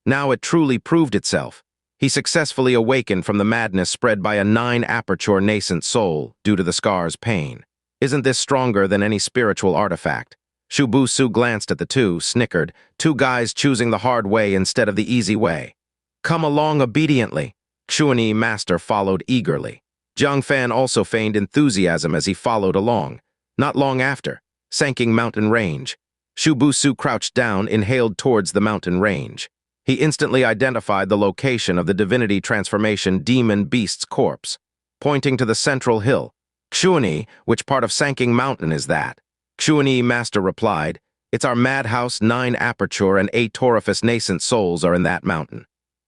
Now it truly proved itself. He successfully awakened from the madness spread by a 9-aperture nascent soul due to the scar's pain. Isn't this stronger than any spiritual artifact? Shu Bu Su glanced at the two, snickered, two guys choosing the hard way instead of the easy way. "Come along obediently." Xuanyi Master followed eagerly. Jang Fan also feigned enthusiasm as he followed along. Not long after, Sanking Mountain Range. Shu Bu Su crouched down, inhaled towards the mountain range. He instantly identified the location of the divinity transformation demon beast's corpse, pointing to the central hill. Xuanyi, which part of Sanking Mountain is that? Xuanyi Master replied, it's our madhouse, 9 aperture and 8 torifice nascent souls are in that mountain.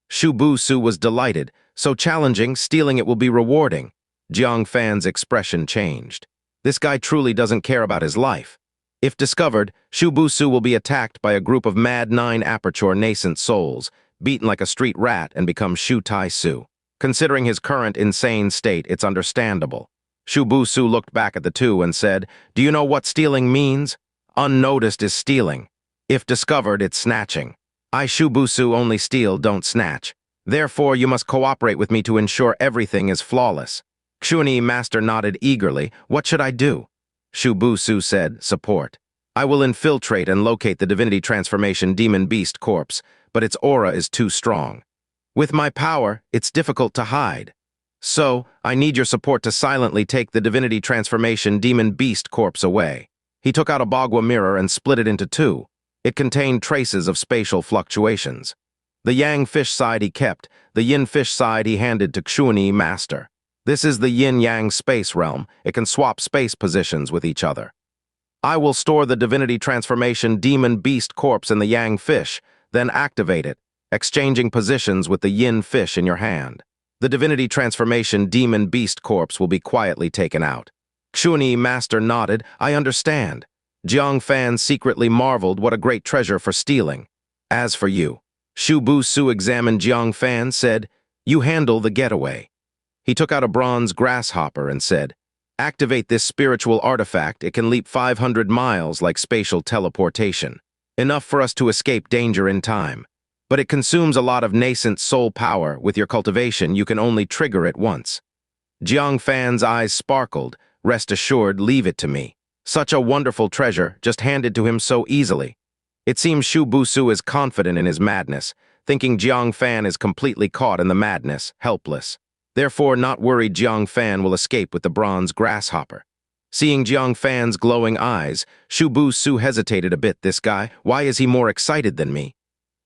Shu Busu was delighted, so challenging, stealing it will be rewarding. Jang Fan's expression changed. This guy truly doesn't care about his life. If discovered, Shu Busu will be attacked by a group of mad 9 aperture nascent souls, beaten like a street rat and become Shu Tai Su. Considering his current insane state, it's understandable. Shu Busu looked back at the two and said, do you know what stealing means? Unnoticed is stealing. If discovered, it's snatching. I, Shu Busu, only steal, don't snatch. Therefore, you must cooperate with me to ensure everything is flawless. Xuanyi Master nodded eagerly. What should I do? Shu Busu said, support. I will infiltrate and locate the divinity transformation demon beast corpse, but its aura is too strong. With my power, it's difficult to hide. So, I need your support to silently take the divinity transformation demon beast corpse away. He took out a Bagua mirror and split it into 2. It contained traces of spatial fluctuations. The Yang fish side he kept, the Yin fish side he handed to Xuanyi Master. This is the Yin-Yang space realm. It can swap space positions with each other. I will store the divinity transformation demon beast corpse in the Yang fish, then activate it, exchanging positions with the Yin fish in your hand. The divinity transformation demon beast corpse will be quietly taken out. Xuanyi Master nodded, I understand. Jang Fan secretly marveled what a great treasure for stealing. As for you, Shu Busu examined Jang Fan, said, you handle the getaway. He took out a bronze grasshopper and said, activate this spiritual artifact, it can leap 500 miles like spatial teleportation. Enough for us to escape danger in time. But it consumes a lot of nascent soul power. With your cultivation, you can only trigger it once. Jang Fan's eyes sparkled. Rest assured, leave it to me. Such a wonderful treasure, just handed to him so easily. It seems Shu Busu is confident in his madness, thinking Jang Fan is completely caught in the madness, helpless. Therefore, not worried Jang Fan will escape with the bronze grasshopper. Seeing Jang Fan's glowing eyes, Shu Busu hesitated a bit. This guy, why is he more excited than me?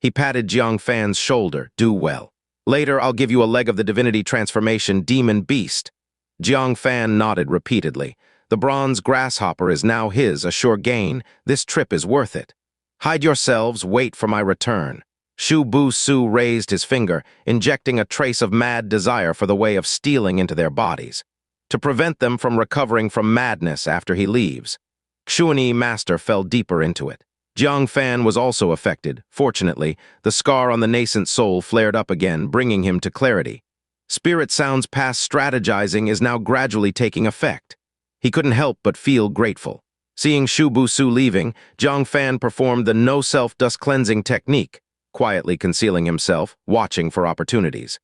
He patted Jang Fan's shoulder. Do well. Later, I'll give you a leg of the divinity transformation demon beast. Jang Fan nodded repeatedly. The bronze grasshopper is now his, a sure gain. This trip is worth it. Hide yourselves, wait for my return. Shu Busu raised his finger, injecting a trace of mad desire for the way of stealing into their bodies, to prevent them from recovering from madness after he leaves. Xuanyi Master fell deeper into it. Jang Fan was also affected. Fortunately, the scar on the nascent soul flared up again, bringing him to clarity. Spirit Sound's past strategizing is now gradually taking effect. He couldn't help but feel grateful. Seeing Shu Busu leaving, Jang Fan performed the no-self dust cleansing technique, quietly concealing himself, watching for opportunities.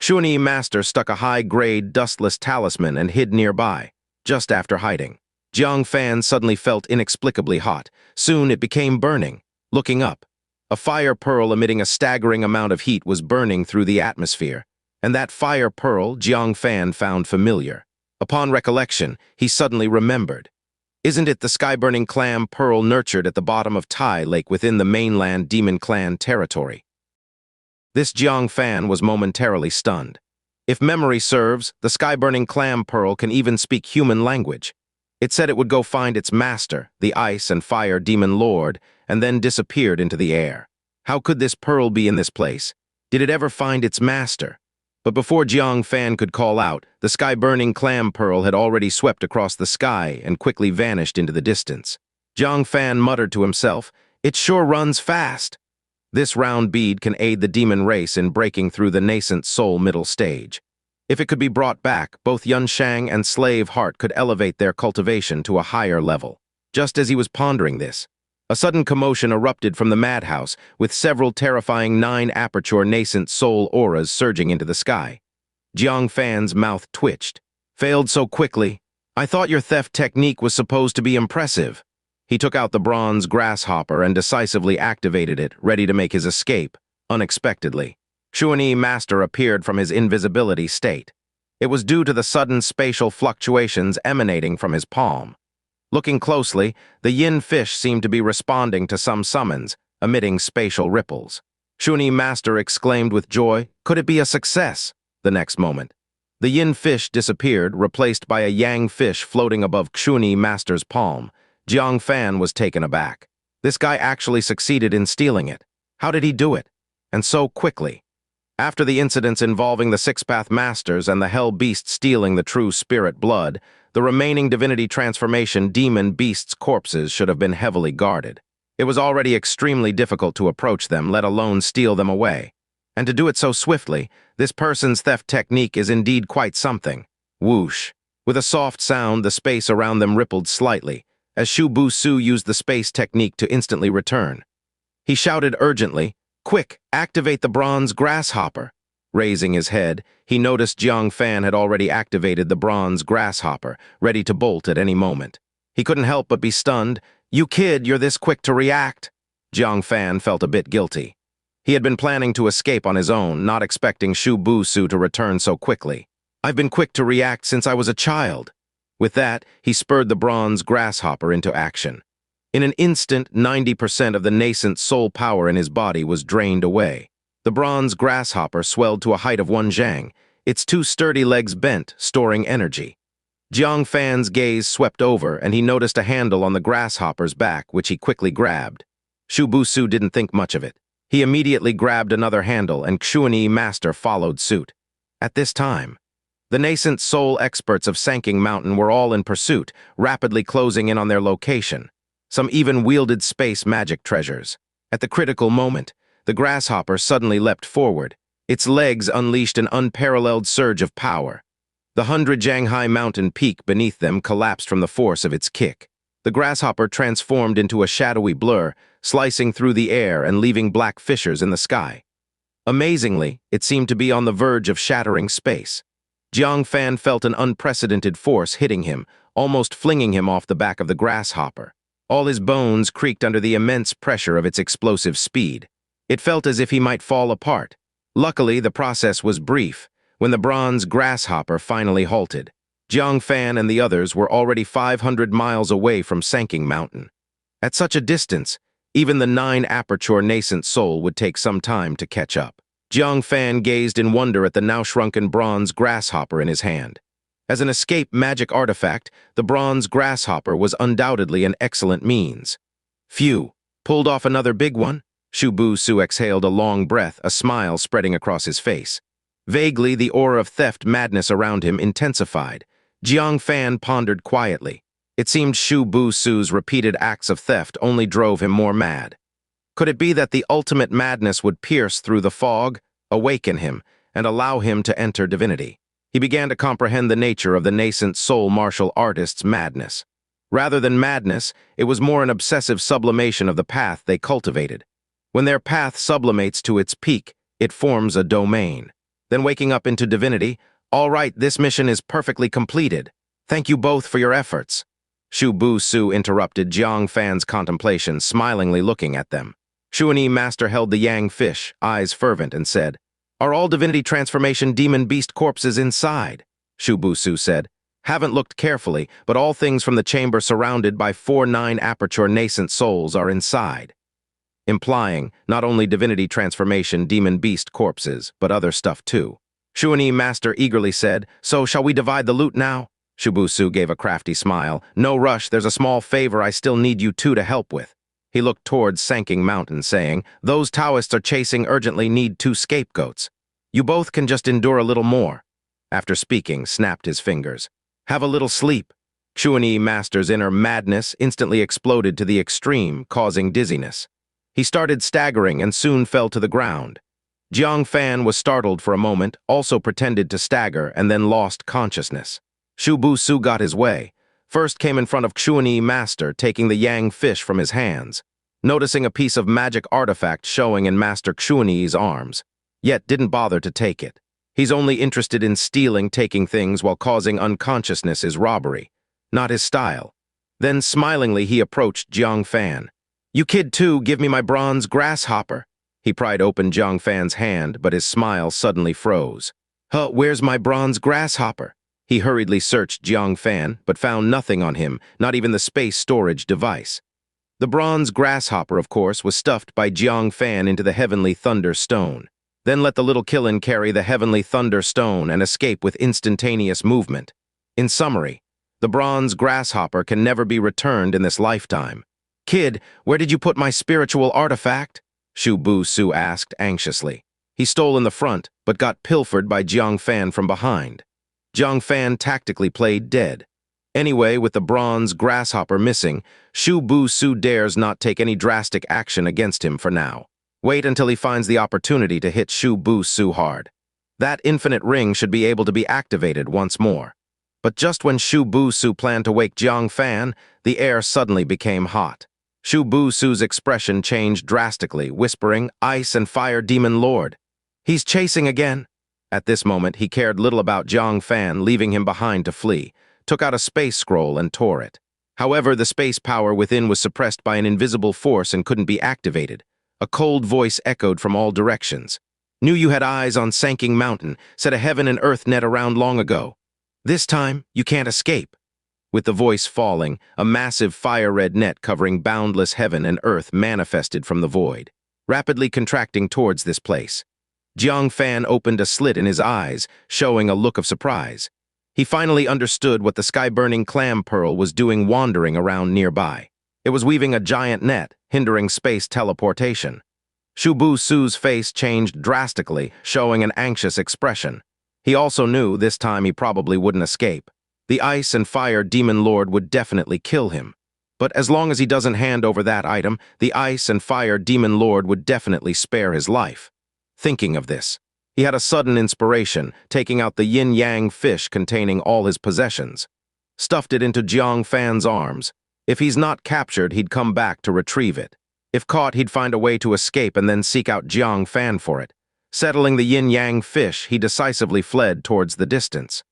Xuanyi Master stuck a high-grade, dustless talisman and hid nearby. Just after hiding, Jang Fan suddenly felt inexplicably hot. Soon it became burning. Looking up, a fire pearl emitting a staggering amount of heat was burning through the atmosphere, and that fire pearl Jang Fan found familiar. Upon recollection, he suddenly remembered. Isn't it the sky-burning clam pearl nurtured at the bottom of Tai Lake within the mainland Demon Clan territory? This Jang Fan was momentarily stunned. If memory serves, the sky-burning clam pearl can even speak human language. It said it would go find its master, the ice and fire demon lord, and then disappeared into the air. How could this pearl be in this place? Did it ever find its master? But before Jang Fan could call out, the sky-burning clam pearl had already swept across the sky and quickly vanished into the distance. Jang Fan muttered to himself, it sure runs fast. This round bead can aid the demon race in breaking through the nascent soul middle stage. If it could be brought back, both Yunshang and Slave Heart could elevate their cultivation to a higher level. Just as he was pondering this, a sudden commotion erupted from the madhouse, with several terrifying 9 aperture nascent soul auras surging into the sky. Jang Fan's mouth twitched. Failed so quickly. I thought your theft technique was supposed to be impressive. He took out the bronze grasshopper and decisively activated it, ready to make his escape, unexpectedly. Xuanyi Master appeared from his invisibility state. It was due to the sudden spatial fluctuations emanating from his palm. Looking closely, the yin fish seemed to be responding to some summons, emitting spatial ripples. Shuni Master exclaimed with joy. Could it be a success? The next moment, the yin fish disappeared, replaced by a yang fish floating above Shuni Master's palm. Jang Fan was taken aback. This guy actually succeeded in stealing it. How did he do it? And so quickly. After the incidents involving the Six-Path Masters and the Hell Beast stealing the true spirit blood, the remaining divinity transformation demon beasts' corpses should have been heavily guarded. It was already extremely difficult to approach them, let alone steal them away. And to do it so swiftly, this person's theft technique is indeed quite something. Whoosh. With a soft sound, the space around them rippled slightly, as Shu Bu Su used the space technique to instantly return. He shouted urgently, "Quick, activate the bronze grasshopper." Raising his head, he noticed Jang Fan had already activated the bronze grasshopper, ready to bolt at any moment. He couldn't help but be stunned. "You kid, you're this quick to react." Jang Fan felt a bit guilty. He had been planning to escape on his own, not expecting Shu Bu Su to return so quickly. "I've been quick to react since I was a child." With that, he spurred the bronze grasshopper into action. In an instant, 90% of the nascent soul power in his body was drained away. The bronze grasshopper swelled to a height of 1 zhang, its 2 sturdy legs bent, storing energy. Jiang Fan's gaze swept over, and he noticed a handle on the grasshopper's back, which he quickly grabbed. Shu Bu Su didn't think much of it. He immediately grabbed another handle, and Shuni Master followed suit. At this time, the nascent soul experts of Sanking Mountain were all in pursuit, rapidly closing in on their location. Some even wielded space magic treasures. At the critical moment, the grasshopper suddenly leapt forward. Its legs unleashed an unparalleled surge of power. The 100 Shanghai mountain peak beneath them collapsed from the force of its kick. The grasshopper transformed into a shadowy blur, slicing through the air and leaving black fissures in the sky. Amazingly, it seemed to be on the verge of shattering space. Jiang Fan felt an unprecedented force hitting him, almost flinging him off the back of the grasshopper. All his bones creaked under the immense pressure of its explosive speed. It felt as if he might fall apart. Luckily, the process was brief. When the bronze grasshopper finally halted, Jiang Fan and the others were already 500 miles away from Sanking Mountain. At such a distance, even the 9-aperture nascent soul would take some time to catch up. Jiang Fan gazed in wonder at the now-shrunken bronze grasshopper in his hand. As an escape magic artifact, the bronze grasshopper was undoubtedly an excellent means. Phew, pulled off another big one? Shu Bu Su exhaled a long breath, a smile spreading across his face. Vaguely, the aura of theft madness around him intensified. Jiang Fan pondered quietly. It seemed Shu Bu Su's repeated acts of theft only drove him more mad. Could it be that the ultimate madness would pierce through the fog, awaken him, and allow him to enter divinity? He began to comprehend the nature of the nascent soul martial artist's madness. Rather than madness, it was more an obsessive sublimation of the path they cultivated. When their path sublimates to its peak, it forms a domain. Then waking up into divinity, "All right, this mission is perfectly completed. Thank you both for your efforts." Shu Bu Su interrupted Jiang Fan's contemplation, smilingly looking at them. Shuni Master held the yang fish, eyes fervent, and said, "Are all divinity transformation demon beast corpses inside?" Shu Bu Su said, "Haven't looked carefully, but all things from the chamber surrounded by 4 9-aperture nascent souls are inside." Implying not only divinity transformation demon beast corpses, but other stuff too. Shuni Master eagerly said, "So shall we divide the loot now?" Shu Bu Su gave a crafty smile. "No rush, there's a small favor I still need you two to help with." He looked towards Sanking Mountain, saying, "Those Taoists are chasing urgently need 2 scapegoats. You both can just endure a little more." After speaking, snapped his fingers. "Have a little sleep." Shuni Master's inner madness instantly exploded to the extreme, causing dizziness. He started staggering and soon fell to the ground. Jiang Fan was startled for a moment, also pretended to stagger, and then lost consciousness. Shu Bu Su got his way. First came in front of Shuni Master, taking the yang fish from his hands, noticing a piece of magic artifact showing in Master Shuni's arms, yet didn't bother to take it. He's only interested in stealing, taking things while causing unconsciousness is robbery, not his style. Then smilingly he approached Jiang Fan. "You kid too, give me my bronze grasshopper." He pried open Jiang Fan's hand, but his smile suddenly froze. "Huh, where's my bronze grasshopper?" He hurriedly searched Jiang Fan, but found nothing on him, not even the space storage device. The bronze grasshopper, of course, was stuffed by Jiang Fan into the heavenly thunder stone. Then let the little Qilin carry the heavenly thunder stone and escape with instantaneous movement. In summary, the bronze grasshopper can never be returned in this lifetime. "Kid, where did you put my spiritual artifact?" Shu Bu Su asked anxiously. He stole in the front, but got pilfered by Jiang Fan from behind. Jiang Fan tactically played dead. Anyway, with the bronze grasshopper missing, Shu Bu Su dares not take any drastic action against him for now. Wait until he finds the opportunity to hit Shu Bu Su hard. That infinite ring should be able to be activated once more. But just when Shu Bu Su planned to wake Jiang Fan, the air suddenly became hot. Shu Bu Su's expression changed drastically, whispering, "Ice and Fire Demon Lord." "He's chasing again." At this moment, he cared little about Jiang Fan, leaving him behind to flee, took out a space scroll and tore it. However, the space power within was suppressed by an invisible force and couldn't be activated. A cold voice echoed from all directions. "Knew you had eyes on Sanking Mountain, set a heaven and earth net around long ago. This time, you can't escape." With the voice falling, a massive fire-red net covering boundless heaven and earth manifested from the void, rapidly contracting towards this place. Jiang Fan opened a slit in his eyes, showing a look of surprise. He finally understood what the sky-burning clam pearl was doing wandering around nearby. It was weaving a giant net, hindering space teleportation. Shu Bu Su's face changed drastically, showing an anxious expression. He also knew this time he probably wouldn't escape. The Ice and Fire Demon Lord would definitely kill him. But as long as he doesn't hand over that item, the Ice and Fire Demon Lord would definitely spare his life. Thinking of this, he had a sudden inspiration, taking out the yin-yang fish containing all his possessions. Stuffed it into Jiang Fan's arms. If he's not captured, he'd come back to retrieve it. If caught, he'd find a way to escape and then seek out Jiang Fan for it. Settling the yin-yang fish, he decisively fled towards the distance.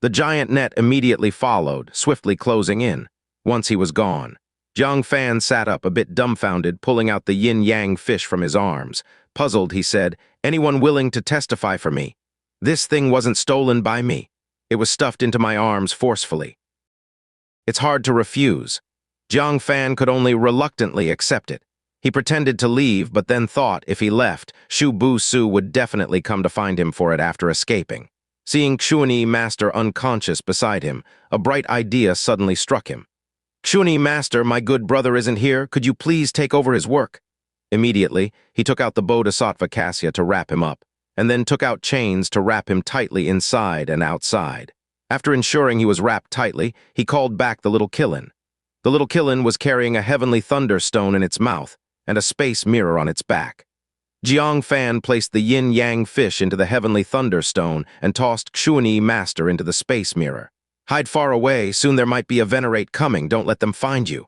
The giant net immediately followed, swiftly closing in. Once he was gone, Jiang Fan sat up a bit dumbfounded, pulling out the yin-yang fish from his arms. Puzzled, he said, "Anyone willing to testify for me? This thing wasn't stolen by me. It was stuffed into my arms forcefully." It's hard to refuse. Jiang Fan could only reluctantly accept it. He pretended to leave, but then thought if he left, Shu Bu Su would definitely come to find him for it after escaping. Seeing Xuanyi Master unconscious beside him, a bright idea suddenly struck him. "Xuanyi Master, my good brother isn't here. Could you please take over his work?" Immediately, he took out the Bodhisattva cassia to wrap him up, and then took out chains to wrap him tightly inside and outside. After ensuring he was wrapped tightly, he called back the little Qilin. The little Qilin was carrying a heavenly thunderstone in its mouth and a space mirror on its back. Jiang Fan placed the yin-yang fish into the heavenly thunderstone and tossed Xuanyi Master into the space mirror. "Hide far away, soon there might be a Venerate coming, don't let them find you."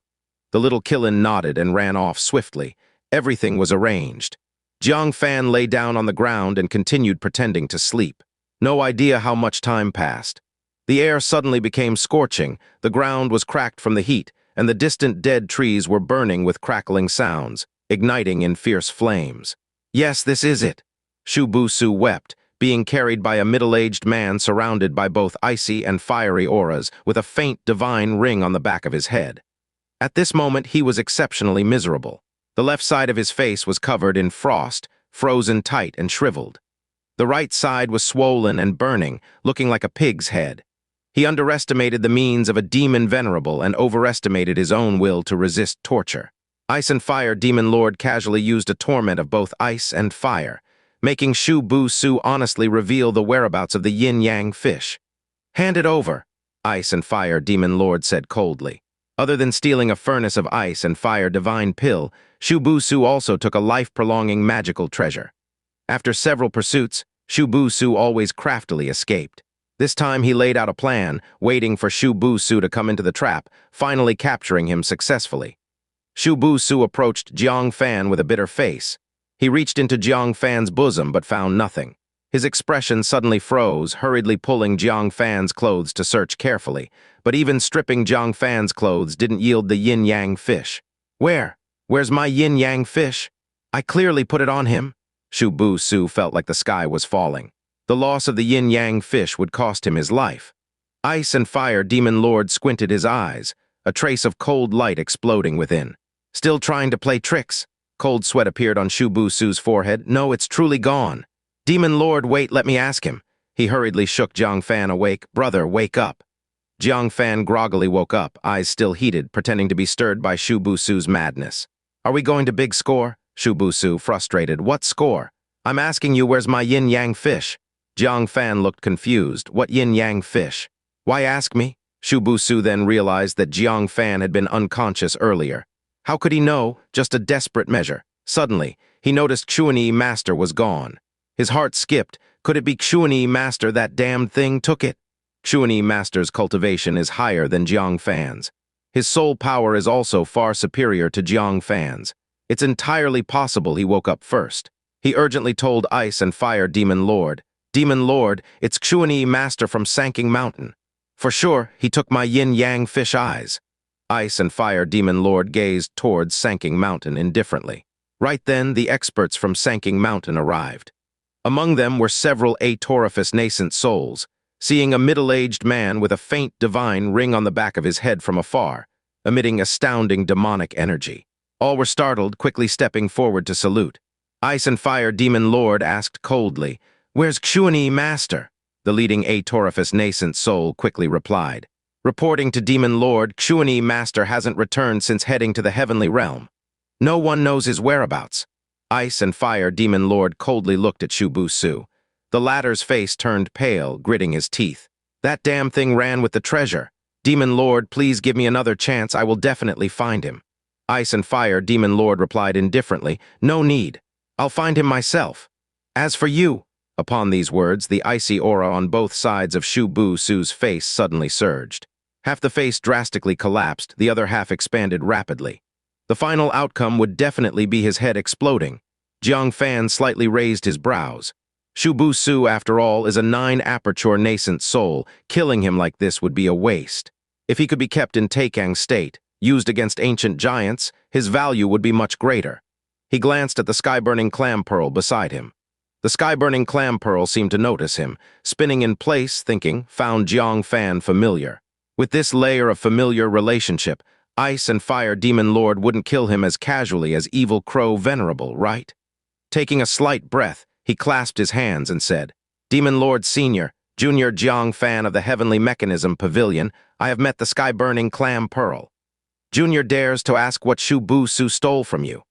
The little Qilin nodded and ran off swiftly. Everything was arranged. Jiang Fan lay down on the ground and continued pretending to sleep. No idea how much time passed. The air suddenly became scorching, the ground was cracked from the heat, and the distant dead trees were burning with crackling sounds, igniting in fierce flames. "Yes, this is it." Shu Bu Su wept, being carried by a middle-aged man surrounded by both icy and fiery auras, with a faint divine ring on the back of his head. At this moment, he was exceptionally miserable. The left side of his face was covered in frost, frozen tight and shriveled. The right side was swollen and burning, looking like a pig's head. He underestimated the means of a demon venerable and overestimated his own will to resist torture. Ice and Fire Demon Lord casually used a torment of both ice and fire, making Shu Bu Su honestly reveal the whereabouts of the yin-yang fish. "Hand it over," Ice and Fire Demon Lord said coldly. Other than stealing a furnace of ice and fire divine pill, Shu Bu Su also took a life-prolonging magical treasure. After several pursuits, Shu Bu Su always craftily escaped. This time he laid out a plan, waiting for Shu Bu Su to come into the trap, finally capturing him successfully. Shu Bu Su approached Jiang Fan with a bitter face. He reached into Jiang Fan's bosom but found nothing. His expression suddenly froze, hurriedly pulling Jiang Fan's clothes to search carefully, but even stripping Jiang Fan's clothes didn't yield the yin-yang fish. Where's my yin-yang fish? I clearly put it on him." Shu Bu Su felt like the sky was falling. The loss of the yin-yang fish would cost him his life. Ice and Fire Demon Lord squinted his eyes, a trace of cold light exploding within. Still trying to play tricks? Cold sweat appeared on Shu Busu's forehead. No, it's truly gone. Demon Lord, wait, let me ask him. He hurriedly shook Jang Fan awake. Brother, wake up. Jang Fan groggily woke up, eyes still heated, pretending to be stirred by Shu Busu's madness. Are we going to big score? Shu Busu, frustrated. What score? I'm asking you, where's my yin-yang fish? Jang Fan looked confused. What yin-yang fish? Why ask me? Shu Busu then realized that Jang Fan had been unconscious earlier. How could he know? Just a desperate measure. Suddenly, he noticed Xuanyi Master was gone. His heart skipped. Could it be Xuanyi Master? That damned thing took it. Xuanyi Master's cultivation is higher than Jang Fan's. His soul power is also far superior to Jang Fan's. It's entirely possible he woke up first. He urgently told Ice and Fire Demon Lord, Demon Lord, it's Xuanyi Master from Sanking Mountain. For sure, he took my yin-yang fish eyes. Ice and Fire Demon Lord gazed towards Sanking Mountain indifferently. Right then, the experts from Sanking Mountain arrived. Among them were several atorifious nascent souls. Seeing a middle-aged man with a faint divine ring on the back of his head from afar, emitting astounding demonic energy. All were startled, quickly stepping forward to salute. Ice and Fire Demon Lord asked coldly, Where's Xuanyi Master? The leading atorifious nascent soul quickly replied. Reporting to Demon Lord, Xuanyi Master hasn't returned since heading to the heavenly realm. No one knows his whereabouts. Ice and Fire Demon Lord coldly looked at Shu Busu. The latter's face turned pale, gritting his teeth. That damn thing ran with the treasure. Demon Lord, please give me another chance. I will definitely find him. Ice and Fire Demon Lord replied indifferently, No need. I'll find him myself. As for you. Upon these words, the icy aura on both sides of Shu Busu's face suddenly surged. Half the face drastically collapsed, the other half expanded rapidly. The final outcome would definitely be his head exploding. Jang Fan slightly raised his brows. Shu Busu, after all, is a 9-aperture nascent soul. Killing him like this would be a waste. If he could be kept in Taikang state, used against ancient giants, his value would be much greater. He glanced at the sky-burning clam pearl beside him. The sky-burning clam pearl seemed to notice him, spinning in place, thinking, found Jang Fan familiar. With this layer of familiar relationship, Ice and Fire Demon Lord wouldn't kill him as casually as Evil Crow Venerable, right? Taking a slight breath, he clasped his hands and said, Demon Lord Senior, Junior Jang Fan of the Heavenly Mechanism Pavilion, I have met the sky-burning clam pearl. Junior dares to ask what Shu Busu stole from you.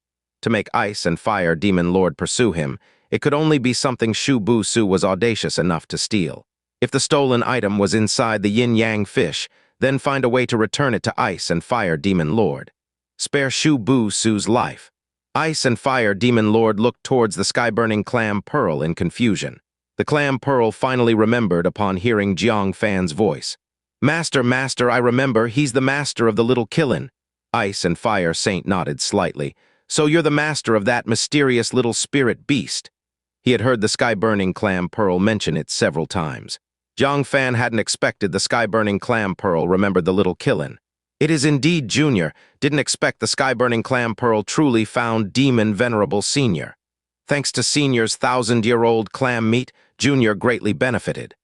To make Ice and Fire Demon Lord pursue him, it could only be something Shu Busu was audacious enough to steal. If the stolen item was inside the yin-yang fish, then find a way to return it to Ice and Fire Demon Lord. Spare Shu Busu's life. Ice and Fire Demon Lord looked towards the sky-burning clam pearl in confusion. The clam pearl finally remembered upon hearing Jang Fan's voice. Master, Master, I remember, he's the master of the little Killin. Ice and Fire Saint nodded slightly. So you're the master of that mysterious little spirit beast. He had heard the sky-burning clam pearl mention it several times. Jang Fan hadn't expected the sky-burning clam pearl remembered the little Killin. It is indeed Junior. Didn't expect the sky-burning clam pearl truly found Demon Venerable Senior. Thanks to Senior's 1,000-year-old clam meat, Junior greatly benefited.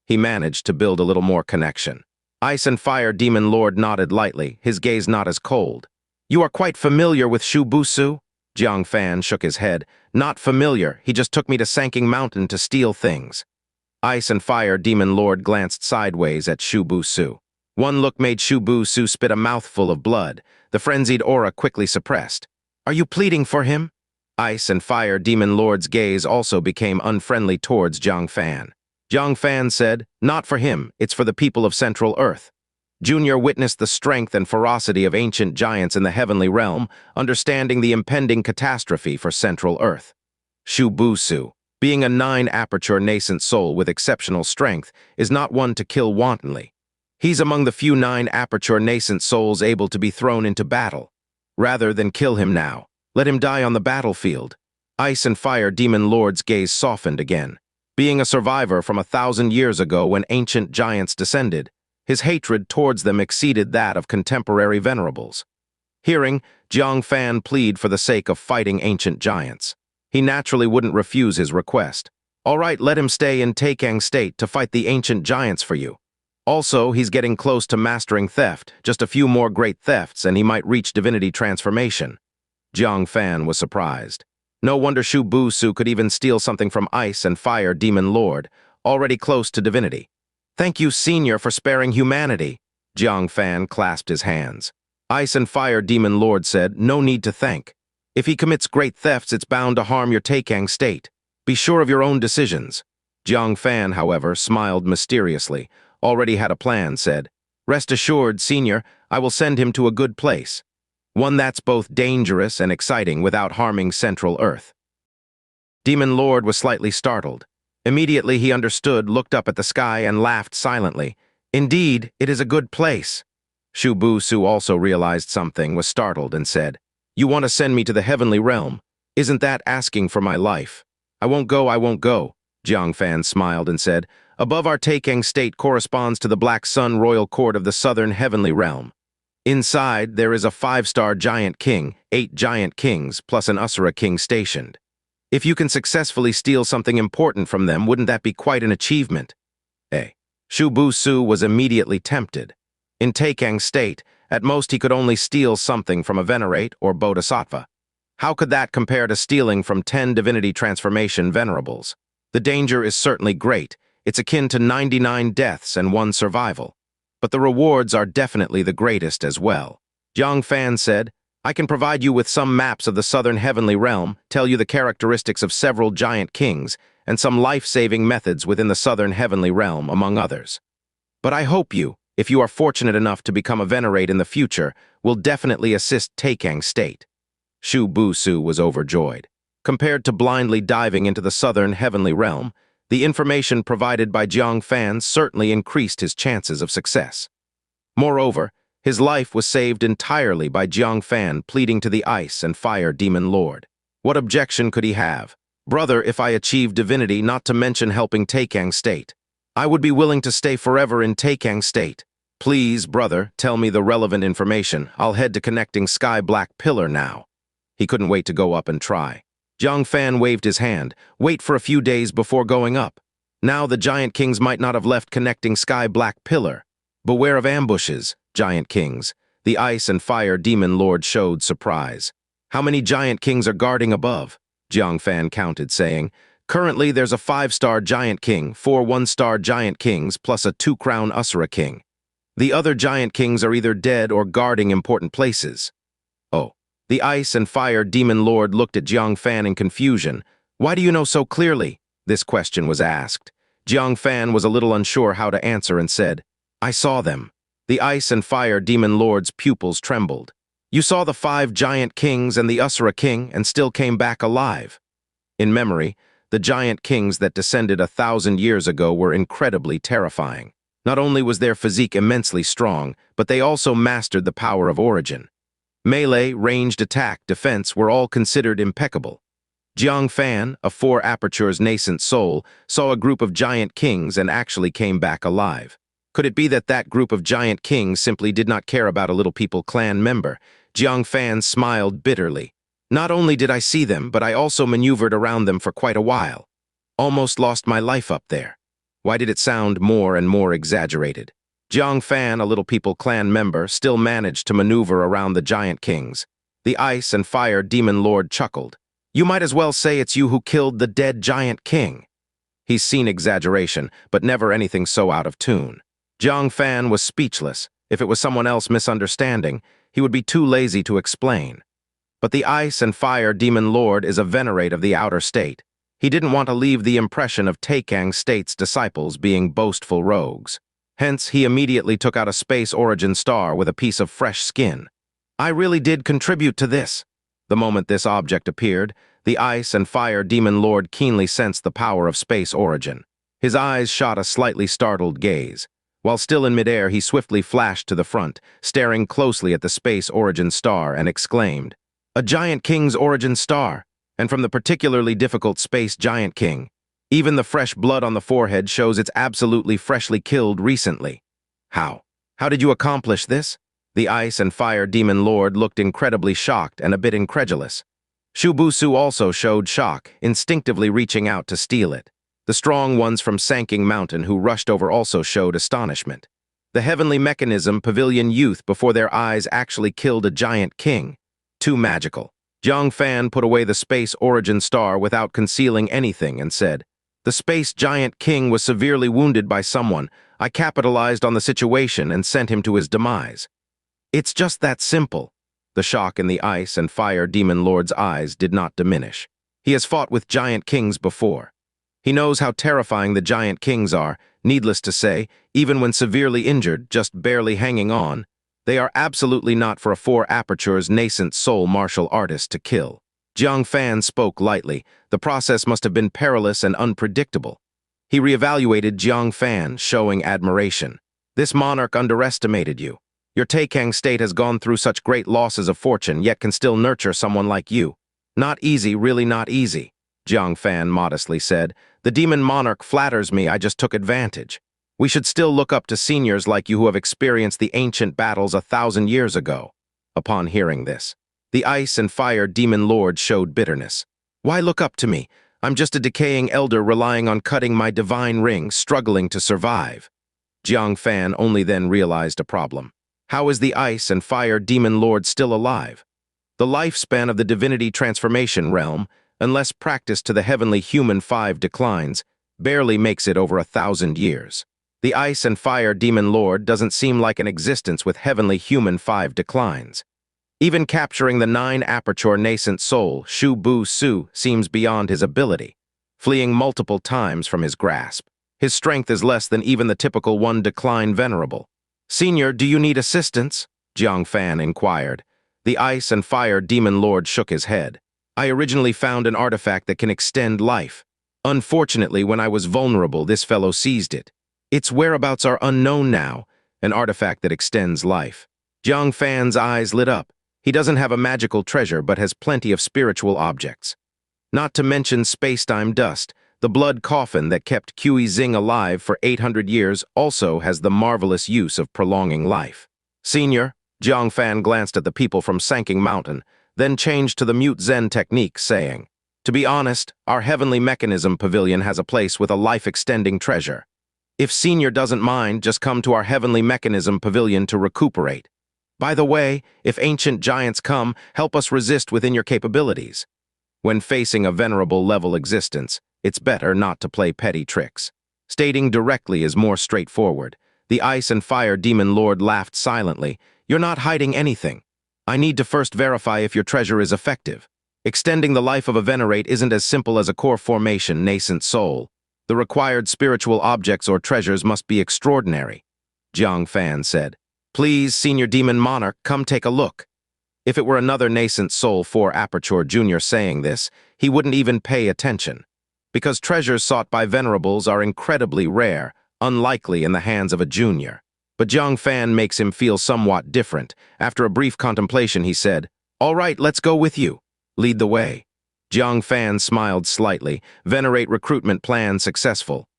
He managed to build a little more connection. Ice and Fire Demon Lord nodded lightly, his gaze not as cold. You are quite familiar with Shu Busu? Jang Fan shook his head. Not familiar, he just took me to Sanking Mountain to steal things. Ice and Fire Demon Lord glanced sideways at Shu Busu. One look made Shu Busu spit a mouthful of blood, the frenzied aura quickly suppressed. Are you pleading for him? Ice and Fire Demon Lord's gaze also became unfriendly towards Jang Fan. Jang Fan said, Not for him, it's for the people of Central Earth. Junior witnessed the strength and ferocity of ancient giants in the heavenly realm, understanding the impending catastrophe for Central Earth. Shu Busu, being a 9-aperture nascent soul with exceptional strength, is not one to kill wantonly. He's among the few 9-aperture nascent souls able to be thrown into battle. Rather than kill him now, let him die on the battlefield. Ice and Fire Demon Lord's gaze softened again. Being a survivor from 1,000 years ago when ancient giants descended, his hatred towards them exceeded that of contemporary venerables. Hearing Jang Fan plead for the sake of fighting ancient giants, he naturally wouldn't refuse his request. All right, let him stay in Taikang State to fight the ancient giants for you. Also, he's getting close to mastering theft. Just a few more great thefts and he might reach divinity transformation. Jang Fan was surprised. No wonder Shu Bu-Su could even steal something from Ice and Fire Demon Lord, already close to divinity. Thank you, Senior, for sparing humanity. Jang Fan clasped his hands. Ice and Fire Demon Lord said, no need to thank. If he commits great thefts, it's bound to harm your Taikang state. Be sure of your own decisions. Jang Fan, however, smiled mysteriously, already had a plan, said, rest assured, Senior, I will send him to a good place. One that's both dangerous and exciting without harming Central Earth. Demon Lord was slightly startled. Immediately he understood, looked up at the sky, and laughed silently. Indeed, it is a good place. Shu Bu-Su also realized something, was startled, and said, you want to send me to the heavenly realm? Isn't that asking for my life? I won't go, I won't go. Jang Fan smiled and said, above our Taikang state corresponds to the Black Sun Royal Court of the Southern Heavenly Realm. Inside, there is a 5-star giant king, 8 giant kings, plus an Asura king stationed. If you can successfully steal something important from them, wouldn't that be quite an achievement? Shu Bu-Su was immediately tempted. In Taikang state, at most he could only steal something from a Venerate or Bodhisattva. How could that compare to stealing from 10 divinity transformation venerables? The danger is certainly great. It's akin to 99 deaths and 1 survival. But the rewards are definitely the greatest as well. Jang Fan said, I can provide you with some maps of the Southern Heavenly Realm, tell you the characteristics of several giant kings, and some life-saving methods within the Southern Heavenly Realm, among others. But I hope you, if you are fortunate enough to become a Venerate in the future, will definitely assist Taikang state. Shu Bu-Su was overjoyed. Compared to blindly diving into the Southern Heavenly Realm, the information provided by Jang Fan certainly increased his chances of success. Moreover, his life was saved entirely by Jang Fan pleading to the Ice and Fire Demon Lord. What objection could he have? Brother, if I achieve divinity, not to mention helping Taikang state, I would be willing to stay forever in Taikang state. Please, brother, tell me the relevant information. I'll head to connecting Sky Black Pillar now. He couldn't wait to go up and try. Jang Fan waved his hand. Wait for a few days before going up. Now the giant kings might not have left connecting Sky Black Pillar. Beware of ambushes, giant kings. The Ice and Fire Demon Lord showed surprise. How many giant kings are guarding above? Jang Fan counted, saying, currently there's a 5-star giant king, 4 1-star giant kings, plus a 2-crown Asura king. The other giant kings are either dead or guarding important places. Oh. The Ice and Fire Demon Lord looked at Jang Fan in confusion. Why do you know so clearly? This question was asked. Jang Fan was a little unsure how to answer and said, I saw them. The Ice and Fire Demon Lord's pupils trembled. You saw the 5 giant kings and the Asura king and still came back alive. In memory, the giant kings that descended 1,000 years ago were incredibly terrifying. Not only was their physique immensely strong, but they also mastered the power of origin. Melee, ranged attack, defense were all considered impeccable. Jang Fan, a 4 apertures nascent soul, saw a group of giant kings and actually came back alive. Could it be that that group of giant kings simply did not care about a Little People clan member? Jang Fan smiled bitterly. Not only did I see them, but I also maneuvered around them for quite a while. Almost lost my life up there. Why did it sound more and more exaggerated? Jang Fan, a Little People clan member, still managed to maneuver around the giant kings. The Ice and Fire Demon Lord chuckled. You might as well say it's you who killed the dead giant king. He's seen exaggeration, but never anything so out of tune. Jang Fan was speechless. If it was someone else misunderstanding, he would be too lazy to explain. But the Ice and Fire Demon Lord is a Venerate of the outer state. He didn't want to leave the impression of Taikang state's disciples being boastful rogues. Hence, he immediately took out a space origin star with a piece of fresh skin. I really did contribute to this. The moment this object appeared, the Ice and Fire Demon Lord keenly sensed the power of space origin. His eyes shot a slightly startled gaze. While still in midair, he swiftly flashed to the front, staring closely at the space origin star, and exclaimed, A giant king's origin star, and from the particularly difficult space giant king. Even the fresh blood on the forehead shows it's absolutely freshly killed recently. How? How did you accomplish this? The Ice and Fire Demon Lord looked incredibly shocked and a bit incredulous. Shu Bu-Su also showed shock, instinctively reaching out to steal it. The strong ones from Sanking Mountain who rushed over also showed astonishment. The heavenly mechanism pavilion youth before their eyes actually killed a giant king. Too magical. Jang Fan put away the space origin star without concealing anything and said, "The space giant king was severely wounded by someone. I capitalized on the situation and sent him to his demise." It's just that simple. The shock in the ice and fire demon lord's eyes did not diminish. He has fought with giant kings before. He knows how terrifying the giant kings are. Needless to say, even when severely injured, just barely hanging on, they are absolutely not for a four apertures nascent soul martial artist to kill. Jang Fan spoke lightly. The process must have been perilous and unpredictable. He reevaluated Jang Fan, showing admiration. This monarch underestimated you. Your Taikang state has gone through such great losses of fortune, yet can still nurture someone like you. Not easy, really not easy, Jiang Fan modestly said. The demon monarch flatters me, I just took advantage. We should still look up to seniors like you who have experienced the ancient battles 1,000 years ago. Upon hearing this, the ice and fire demon lord showed bitterness. Why look up to me? I'm just a decaying elder relying on cutting my divine ring, struggling to survive. Jiang Fan only then realized a problem. How is the ice and fire demon lord still alive? The lifespan of the divinity transformation realm, unless practiced to the heavenly human 5 declines, barely makes it over 1,000 years. The ice and fire demon lord doesn't seem like an existence with heavenly human 5 declines. Even capturing the 9 aperture nascent soul, Shu Bu Su, seems beyond his ability, fleeing multiple times from his grasp. His strength is less than even the typical 1 decline venerable. Senior, do you need assistance? Jiang Fan inquired. The ice and fire demon lord shook his head. I originally found an artifact that can extend life. Unfortunately, when I was vulnerable, this fellow seized it. Its whereabouts are unknown now, an artifact that extends life. Jiang Fan's eyes lit up. He doesn't have a magical treasure, but has plenty of spiritual objects. Not to mention space-time dust, the blood coffin that kept Qi Xing alive for 800 years also has the marvelous use of prolonging life. Senior, Jiang Fan glanced at the people from Sanking Mountain, then changed to the mute Zen technique, saying, "To be honest, our heavenly mechanism pavilion has a place with a life-extending treasure. If Senior doesn't mind, just come to our heavenly mechanism pavilion to recuperate. By the way, if ancient giants come, help us resist within your capabilities. When facing a venerable level existence, it's better not to play petty tricks." Stating directly is more straightforward. The ice and fire demon lord laughed silently. "You're not hiding anything. I need to first verify if your treasure is effective. Extending the life of a Venerate isn't as simple as a core formation nascent soul. The required spiritual objects or treasures must be extraordinary," Jiang Fan said. "Please, Senior Demon Monarch, come take a look." If it were another nascent soul 4 aperture junior saying this, he wouldn't even pay attention. Because treasures sought by venerables are incredibly rare, unlikely in the hands of a junior. But Jiang Fan makes him feel somewhat different. After a brief contemplation, he said, "All right, let's go with you. Lead the way." Jiang Fan smiled slightly. Venerate recruitment plan successful.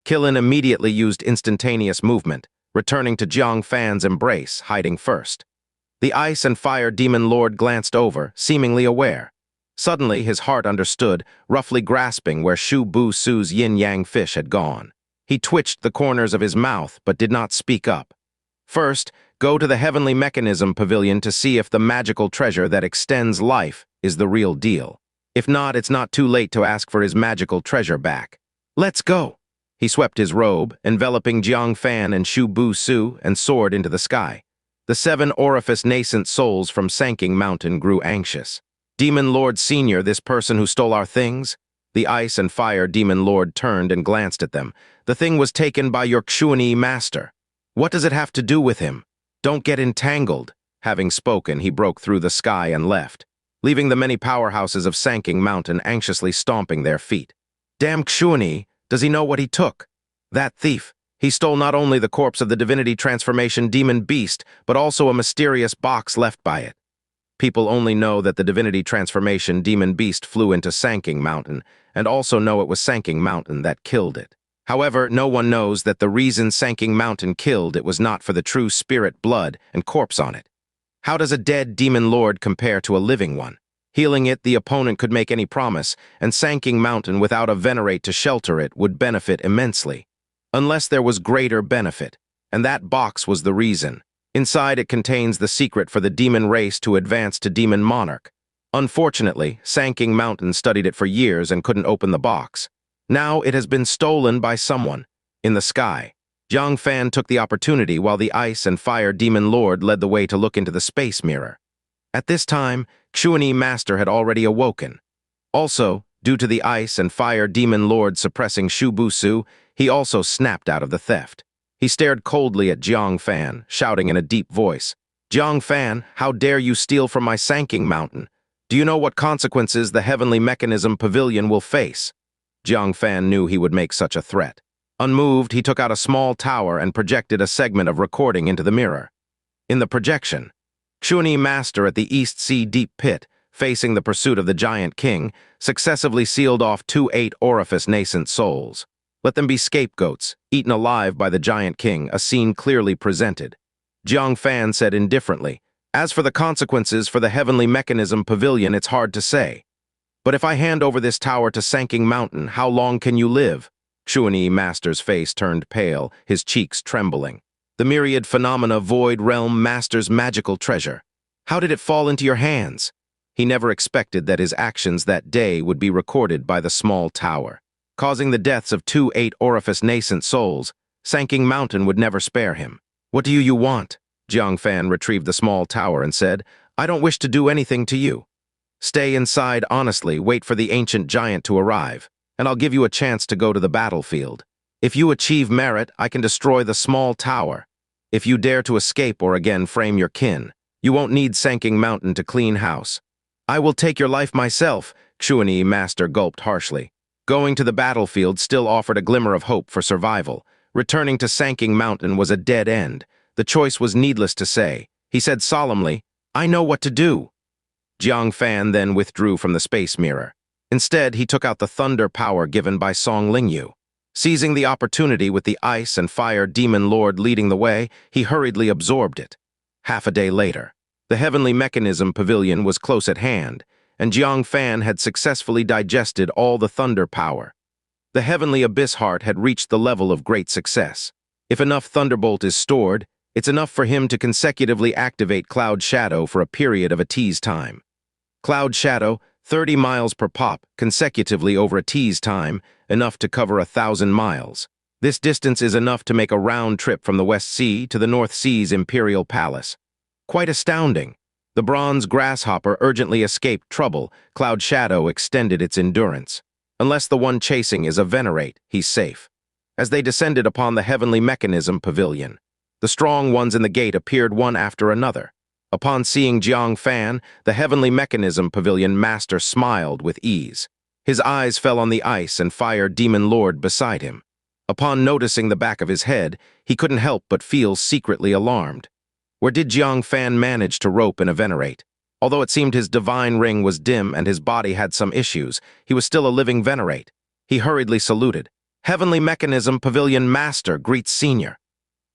Qilin immediately used instantaneous movement, returning to Jiang Fan's embrace, hiding first. The ice and fire demon lord glanced over, seemingly aware. Suddenly, his heart understood, roughly grasping where Shu Bu Su's yin-yang fish had gone. He twitched the corners of his mouth, but did not speak up. First, go to the heavenly mechanism pavilion to see if the magical treasure that extends life is the real deal. If not, it's not too late to ask for his magical treasure back. Let's go. He swept his robe, enveloping Jiang Fan and Shu Bu Su, and soared into the sky. The 7 orifice nascent souls from Sanking Mountain grew anxious. Demon Lord Senior, this person who stole our things? The ice and fire demon lord turned and glanced at them. The thing was taken by your Xuanyi master. What does it have to do with him? Don't get entangled. Having spoken, he broke through the sky and left, leaving the many powerhouses of Sanking Mountain anxiously stomping their feet. Damn Xuanyi, does he know what he took? That thief. He stole not only the corpse of the divinity transformation demon beast, but also a mysterious box left by it. People only know that the divinity transformation demon beast flew into Sanking Mountain, and also know it was Sanking Mountain that killed it. However, no one knows that the reason Sanking Mountain killed it was not for the true spirit blood and corpse on it. How does a dead demon lord compare to a living one? Healing it, the opponent could make any promise, and Sanking Mountain without a Venerate to shelter it would benefit immensely. Unless there was greater benefit. And that box was the reason. Inside it contains the secret for the demon race to advance to demon monarch. Unfortunately, Sanking Mountain studied it for years and couldn't open the box. Now it has been stolen by someone. In the sky, Jang Fan took the opportunity while the ice and fire demon lord led the way to look into the space mirror. At this time, Xuanyi Master had already awoken. Also, due to the ice and fire demon lord suppressing Shu Busu, he also snapped out of the theft. He stared coldly at Jiang Fan, shouting in a deep voice, "Jiang Fan, how dare you steal from my Sanking Mountain? Do you know what consequences the heavenly mechanism pavilion will face?" Jiang Fan knew he would make such a threat. Unmoved, he took out a small tower and projected a segment of recording into the mirror. In the projection, Xuanyi Master at the East Sea Deep Pit, facing the pursuit of the Giant King, successively sealed off 2 8-orifice nascent souls. Let them be scapegoats, eaten alive by the Giant King, a scene clearly presented. Jiang Fan said indifferently, "As for the consequences for the heavenly mechanism pavilion, it's hard to say. But if I hand over this tower to Sanking Mountain, how long can you live?" Xuanyi Master's face turned pale, his cheeks trembling. The myriad phenomena void realm Master's magical treasure. How did it fall into your hands? He never expected that his actions that day would be recorded by the small tower. Causing the deaths of 2 8-orifice nascent souls, Sanking Mountain would never spare him. "What do you want?" Jiang Fan retrieved the small tower and said, "I don't wish to do anything to you. Stay inside honestly, wait for the ancient giant to arrive, and I'll give you a chance to go to the battlefield. If you achieve merit, I can destroy the small tower. If you dare to escape or again frame your kin, you won't need Sanking Mountain to clean house. I will take your life myself," Xuanyi Master gulped harshly. Going to the battlefield still offered a glimmer of hope for survival. Returning to Sanking Mountain was a dead end. The choice was needless to say. He said solemnly, "I know what to do." Jiang Fan then withdrew from the space mirror. Instead, he took out the thunder power given by Song Lingyu. Seizing the opportunity with the ice and fire demon lord leading the way, he hurriedly absorbed it. Half a day later, the heavenly mechanism pavilion was close at hand, and Jiang Fan had successfully digested all the thunder power. The heavenly abyss heart had reached the level of great success. If enough thunderbolt is stored, it's enough for him to consecutively activate Cloud Shadow for a period of a tease time. Cloud Shadow, 30 miles per pop, consecutively over a tease time, enough to cover 1,000 miles. This distance is enough to make a round trip from the West Sea to the North Sea's Imperial Palace. Quite astounding. The bronze grasshopper urgently escaped trouble. Cloud Shadow extended its endurance. Unless the one chasing is a Venerate, he's safe. As they descended upon the heavenly mechanism pavilion, the strong ones in the gate appeared one after another. Upon seeing Jiang Fan, the heavenly mechanism pavilion master smiled with ease. His eyes fell on the ice and fire demon lord beside him. Upon noticing the back of his head, he couldn't help but feel secretly alarmed. Where did Jiang Fan manage to rope in a Venerate? Although it seemed his divine ring was dim and his body had some issues, he was still a living Venerate. He hurriedly saluted. "Heavenly Mechanism Pavilion Master greets Senior."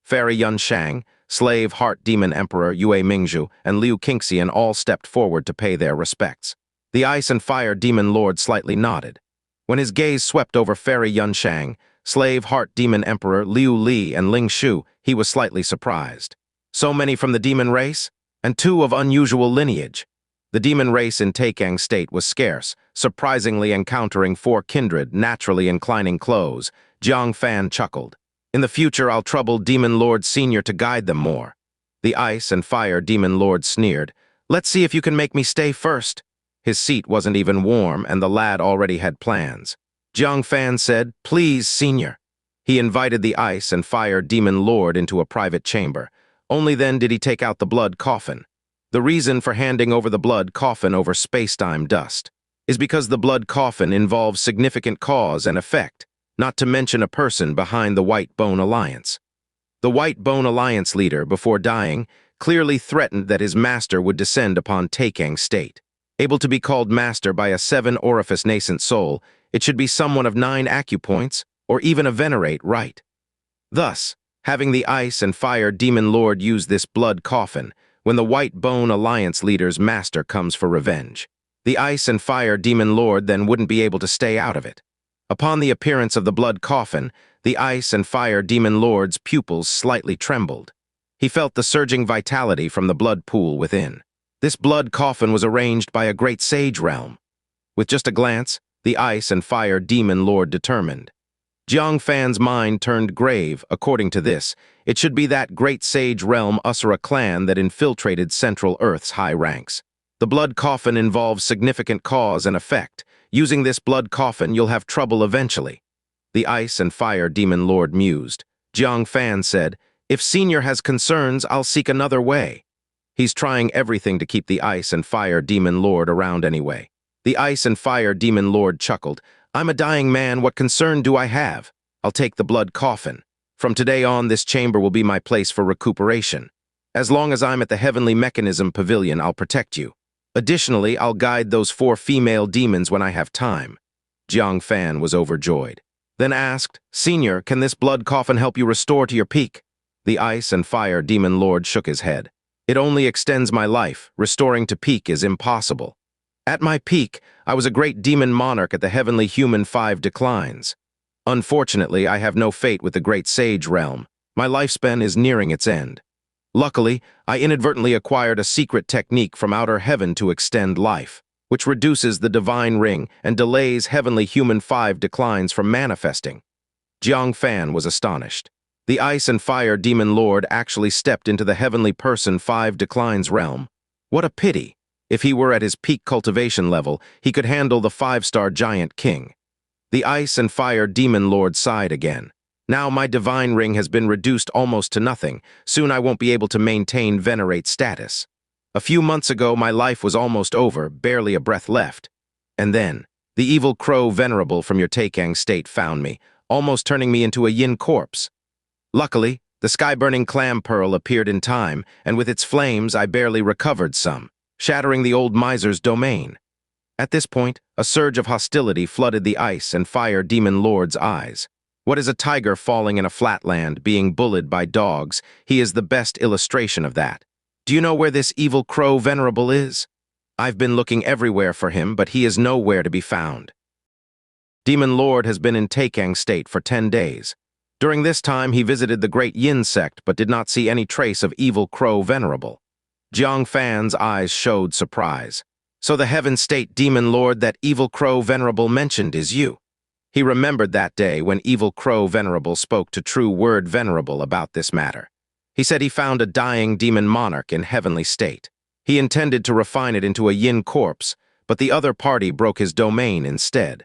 Fairy Yunshang, Slave Heart Demon Emperor Yue Mingzhu, and Liu Qingxian all stepped forward to pay their respects. The Ice and Fire Demon Lord slightly nodded. When his gaze swept over Fairy Yunshang, Slave Heart Demon Emperor Liu Li, and Ling Shu, he was slightly surprised. So many from the demon race, and 2 of unusual lineage. The demon race in Taikang State was scarce, surprisingly encountering 4 kindred, naturally inclining close. Jiang Fan chuckled. "In the future, I'll trouble Demon Lord Senior to guide them more." The Ice and Fire Demon Lord sneered. "Let's see if you can make me stay first." His seat wasn't even warm, and the lad already had plans. Jiang Fan said, "Please, Senior." He invited the Ice and Fire Demon Lord into a private chamber. Only then did he take out the blood coffin. The reason for handing over the blood coffin over space-time dust is because the blood coffin involves significant cause and effect, not to mention a person behind the White Bone Alliance. The White Bone Alliance leader, before dying, clearly threatened that his master would descend upon Taikang State. Able to be called master by a 7-orifice nascent soul, it should be someone of 9 acupoints, or even a Venerate right. Thus, having the Ice and Fire Demon Lord use this blood coffin when the White Bone Alliance leader's master comes for revenge. The Ice and Fire Demon Lord then wouldn't be able to stay out of it. Upon the appearance of the blood coffin, the ice and fire demon lord's pupils slightly trembled. He felt the surging vitality from the blood pool within. This blood coffin was arranged by a great sage realm. With just a glance, the ice and fire demon lord determined. Jang Fan's mind turned grave. According to this, it should be that great sage realm Usura clan that infiltrated Central Earth's high ranks. The blood coffin involves significant cause and effect. Using this blood coffin, you'll have trouble eventually. The ice and fire demon lord mused. Jang Fan said, "If Senior has concerns, I'll seek another way." He's trying everything to keep the ice and fire demon lord around anyway. The ice and fire demon lord chuckled. "I'm a dying man, what concern do I have? I'll take the blood coffin. From today on, this chamber will be my place for recuperation. As long as I'm at the heavenly mechanism pavilion, I'll protect you. Additionally, I'll guide those 4 female demons when I have time." Jang Fan was overjoyed. Then asked, "Senior, can this blood coffin help you restore to your peak?" The ice and fire demon lord shook his head. "It only extends my life. Restoring to peak is impossible. At my peak, I was a great demon monarch at the heavenly human 5 declines. Unfortunately, I have no fate with the great sage realm. My lifespan is nearing its end. Luckily, I inadvertently acquired a secret technique from outer heaven to extend life, which reduces the divine ring and delays heavenly human 5 declines from manifesting." Jiang Fan was astonished. The ice and fire demon lord actually stepped into the heavenly person 5 declines realm. What a pity! If he were at his peak cultivation level, he could handle the 5-star giant king. The ice and fire demon lord sighed again. "Now my divine ring has been reduced almost to nothing. Soon I won't be able to maintain Venerate status. A few months ago, my life was almost over, barely a breath left. And then, the evil crow venerable from your Taikang state found me, almost turning me into a yin corpse. Luckily, the sky-burning clam pearl appeared in time, and with its flames I barely recovered some, shattering the old miser's domain." At this point, a surge of hostility flooded the ice and fire demon lord's eyes. What is a tiger falling in a flatland, being bullied by dogs? He is the best illustration of that. Do you know where this evil crow venerable is? I've been looking everywhere for him, but he is nowhere to be found. Demon Lord has been in Taikang state for 10 days. During this time, he visited the Great Yin sect, but did not see any trace of evil crow venerable. Jiang Fan's eyes showed surprise. "So the heaven state demon lord that evil crow venerable mentioned is you." He remembered that day when evil crow venerable spoke to true word venerable about this matter. He said he found a dying demon monarch in heavenly state. He intended to refine it into a yin corpse, but the other party broke his domain instead.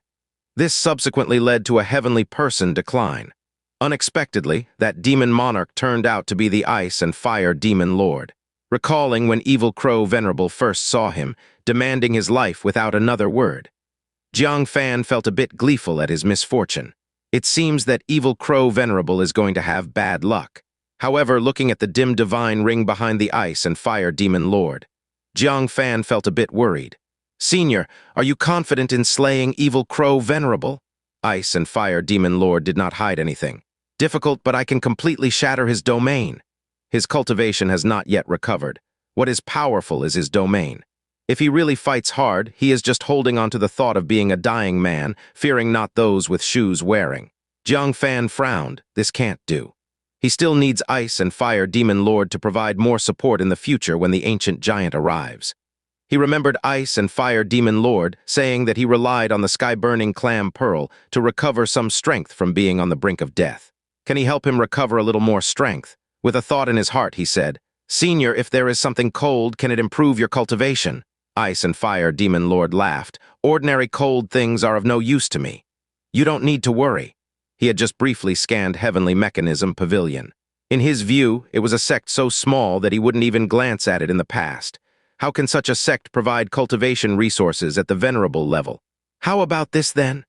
This subsequently led to a heavenly person decline. Unexpectedly, that demon monarch turned out to be the ice and fire demon lord. Recalling when evil crow venerable first saw him, demanding his life without another word. Jiang Fan felt a bit gleeful at his misfortune. It seems that evil crow venerable is going to have bad luck. However, looking at the dim divine ring behind the ice and fire demon lord, Jiang Fan felt a bit worried. "Senior, are you confident in slaying evil crow venerable?" Ice and fire demon lord did not hide anything. "Difficult, but I can completely shatter his domain. His cultivation has not yet recovered. What is powerful is his domain. If he really fights hard, he is just holding on to the thought of being a dying man, fearing not those with shoes wearing." Jiang Fan frowned. This can't do. He still needs ice and fire demon lord to provide more support in the future when the ancient giant arrives. He remembered ice and fire demon lord saying that he relied on the sky-burning clam pearl to recover some strength from being on the brink of death. Can he help him recover a little more strength? With a thought in his heart, he said, "Senior, if there is something cold, can it improve your cultivation?" Ice and fire demon lord laughed. "Ordinary cold things are of no use to me. You don't need to worry." He had just briefly scanned heavenly mechanism pavilion. In his view, it was a sect so small that he wouldn't even glance at it in the past. How can such a sect provide cultivation resources at the venerable level? "How about this then?"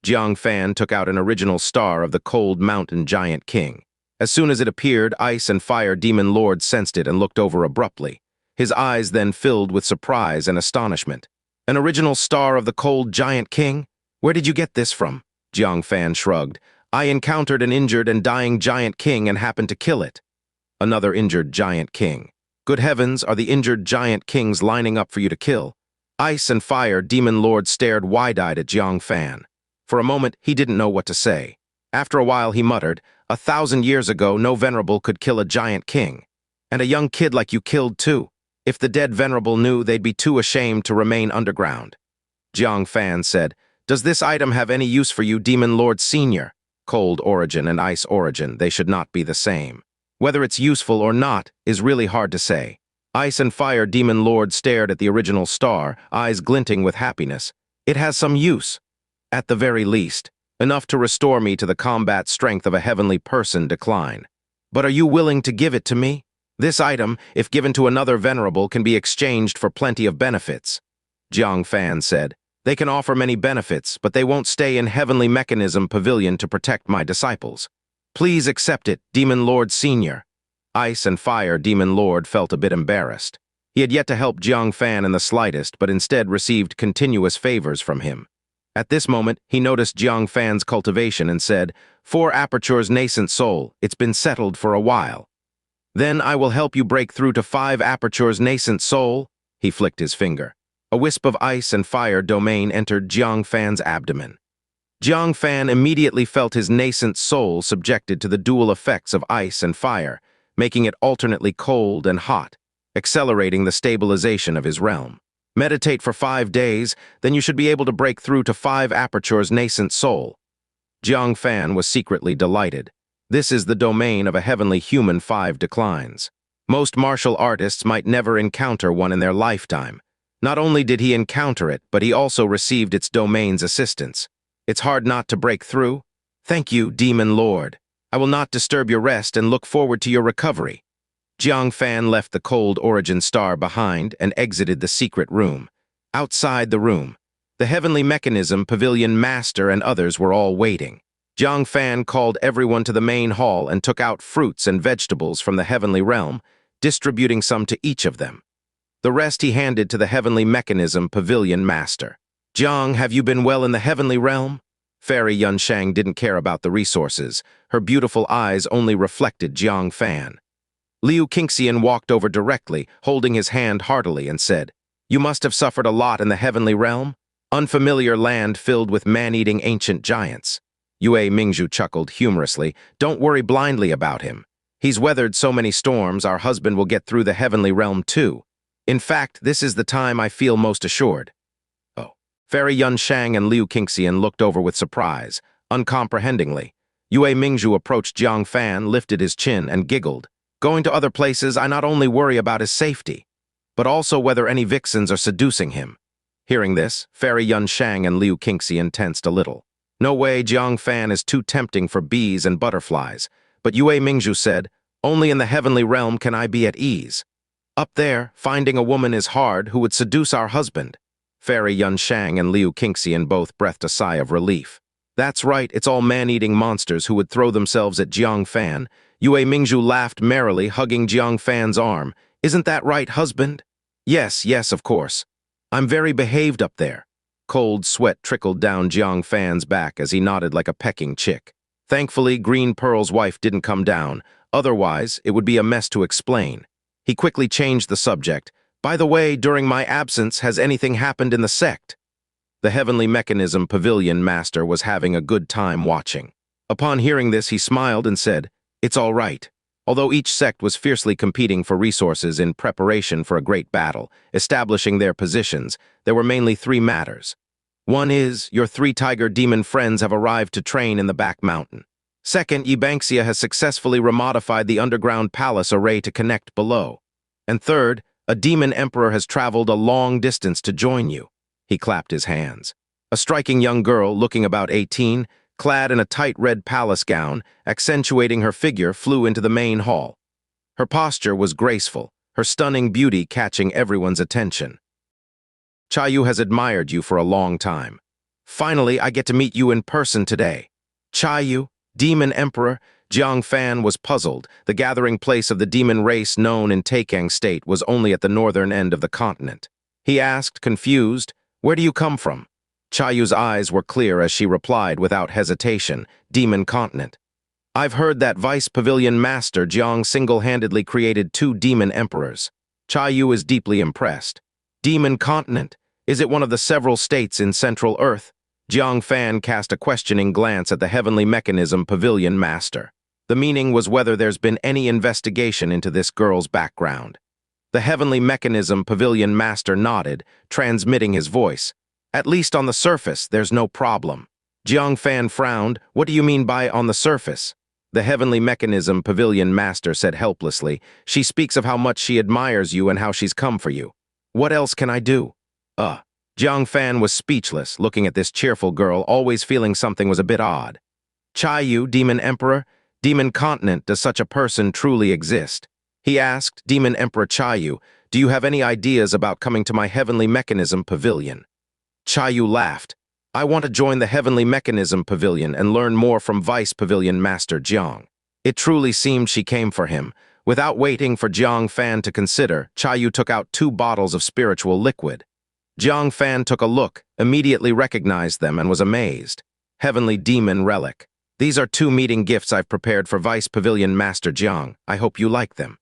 Jiang Fan took out an original star of the cold mountain giant king. As soon as it appeared, ice and fire demon lord sensed it and looked over abruptly. His eyes then filled with surprise and astonishment. "An original star of the cold giant king? Where did you get this from?" Jiang Fan shrugged. "I encountered an injured and dying giant king and happened to kill it." Another injured giant king. Good heavens, are the injured giant kings lining up for you to kill? Ice and fire demon lord stared wide-eyed at Jiang Fan. For a moment, he didn't know what to say. After a while he muttered, 1,000 years ago no venerable could kill a giant king. And a young kid like you killed too. If the dead venerable knew, they'd be too ashamed to remain underground. Jang Fan said, does this item have any use for you, Demon Lord Senior? Cold origin and ice origin, they should not be the same. Whether it's useful or not is really hard to say. Ice and Fire Demon Lord stared at the original star, eyes glinting with happiness. It has some use. At the very least, enough to restore me to the combat strength of a heavenly person decline. But are you willing to give it to me? This item, if given to another venerable, can be exchanged for plenty of benefits. Jiang Fan said, they can offer many benefits, but they won't stay in Heavenly Mechanism Pavilion to protect my disciples. Please accept it, Demon Lord Senior. Ice and Fire Demon Lord felt a bit embarrassed. He had yet to help Jiang Fan in the slightest, but instead received continuous favors from him. At this moment, he noticed Jiang Fan's cultivation and said, 4 apertures nascent soul, it's been settled for a while. Then I will help you break through to 5 apertures nascent soul. He flicked his finger. A wisp of ice and fire domain entered Jiang Fan's abdomen. Jiang Fan immediately felt his nascent soul subjected to the dual effects of ice and fire, making it alternately cold and hot, accelerating the stabilization of his realm. Meditate for 5 days, then you should be able to break through to 5 apertures nascent soul. Jiang Fan was secretly delighted. This is the domain of a heavenly human 5 declines. Most martial artists might never encounter one in their lifetime. Not only did he encounter it, but he also received its domain's assistance. It's hard not to break through. Thank you, Demon Lord. I will not disturb your rest and look forward to your recovery. Jiang Fan left the cold origin star behind and exited the secret room. Outside the room, the Heavenly Mechanism Pavilion Master and others were all waiting. Jiang Fan called everyone to the main hall and took out fruits and vegetables from the heavenly realm, distributing some to each of them. The rest he handed to the Heavenly Mechanism Pavilion Master. Jiang, have you been well in the heavenly realm? Fairy Yunshang didn't care about the resources. Her beautiful eyes only reflected Jiang Fan. Liu Qingxian walked over directly, holding his hand heartily, and said, you must have suffered a lot in the heavenly realm? Unfamiliar land filled with man-eating ancient giants. Yue Mingzhu chuckled humorously. Don't worry blindly about him. He's weathered so many storms, our husband will get through the heavenly realm too. In fact, this is the time I feel most assured. Oh. Fairy Yunshang and Liu Qingxian looked over with surprise, uncomprehendingly. Yue Mingzhu approached Jiang Fan, lifted his chin, and giggled. Going to other places, I not only worry about his safety, but also whether any vixens are seducing him. Hearing this, Fairy Yunshang and Liu Qingxian tensed a little. No way, Jiang Fan is too tempting for bees and butterflies. But Yue Mingzhu said, only in the heavenly realm can I be at ease. Up there, finding a woman is hard who would seduce our husband. Fairy Yunshang and Liu Qingxian both breathed a sigh of relief. That's right, it's all man-eating monsters who would throw themselves at Jiang Fan. Yue Mingzhu laughed merrily, hugging Jiang Fan's arm. Isn't that right, husband? Yes, of course. I'm very behaved up there. Cold sweat trickled down Jiang Fan's back as he nodded like a pecking chick. Thankfully, Green Pearl's wife didn't come down. Otherwise, it would be a mess to explain. He quickly changed the subject. By the way, during my absence, has anything happened in the sect? The Heavenly Mechanism Pavilion Master was having a good time watching. Upon hearing this, he smiled and said, it's all right. Although each sect was fiercely competing for resources in preparation for a great battle, establishing their positions, there were mainly 3 matters. One is, your 3 tiger demon friends have arrived to train in the back mountain. Second, Xianxia has successfully remodified the underground palace array to connect below. And third, a demon emperor has traveled a long distance to join you. He clapped his hands. A striking young girl, looking about 18, clad in a tight red palace gown, accentuating her figure, flew into the main hall. Her posture was graceful, her stunning beauty catching everyone's attention. Chayu has admired you for a long time. Finally, I get to meet you in person today. Chayu, Demon Emperor. Jiang Fan was puzzled. The gathering place of the demon race known in Taikang State was only at the northern end of the continent. He asked, confused, where do you come from? Chayu's eyes were clear as she replied without hesitation, Demon Continent. I've heard that Vice Pavilion Master Jiang single-handedly created 2 demon emperors. Chayu is deeply impressed. Demon Continent? Is it one of the several states in Central Earth? Jiang Fan cast a questioning glance at the heavenly mechanism pavilion master. The meaning was whether there's been any investigation into this girl's background. The heavenly mechanism pavilion master nodded, transmitting his voice. At least on the surface, there's no problem. Jiang Fan frowned. What do you mean by on the surface? The heavenly mechanism pavilion master said helplessly. She speaks of how much she admires you and how she's come for you. What else can I do? Jiang Fan was speechless, looking at this cheerful girl, always feeling something was a bit odd. Yu, Demon Emperor? Demon Continent, does such a person truly exist? He asked, Demon Emperor Yu, do you have any ideas about coming to my heavenly mechanism pavilion? Yu laughed. I want to join the heavenly mechanism pavilion and learn more from Vice Pavilion Master Jiang. It truly seemed she came for him. Without waiting for Jiang Fan to consider, Yu took out 2 bottles of spiritual liquid. Jiang Fan took a look, immediately recognized them, and was amazed. Heavenly Demon Relic. These are 2 meeting gifts I've prepared for Vice Pavilion Master Jiang. I hope you like them.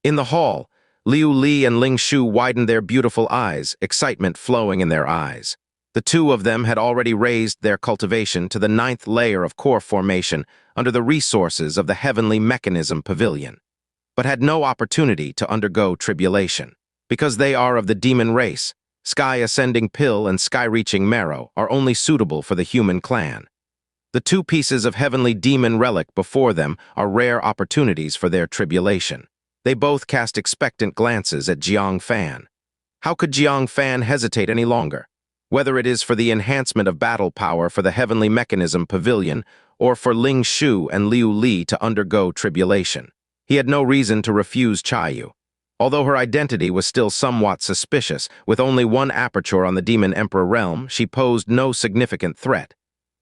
In the hall, Liu Li and Ling Shu widened their beautiful eyes, excitement flowing in their eyes. The 2 of them had already raised their cultivation to the 9th layer of core formation under the resources of the heavenly mechanism pavilion, but had no opportunity to undergo tribulation. Because they are of the demon race, Sky Ascending Pill and Sky Reaching Marrow are only suitable for the human clan. The 2 pieces of heavenly demon relic before them are rare opportunities for their tribulation. They both cast expectant glances at Jiang Fan. How could Jiang Fan hesitate any longer? Whether it is for the enhancement of battle power for the heavenly mechanism pavilion or for Ling Shu and Liu Li to undergo tribulation, he had no reason to refuse Yu. Although her identity was still somewhat suspicious, with only 1 aperture on the Demon Emperor realm, she posed no significant threat.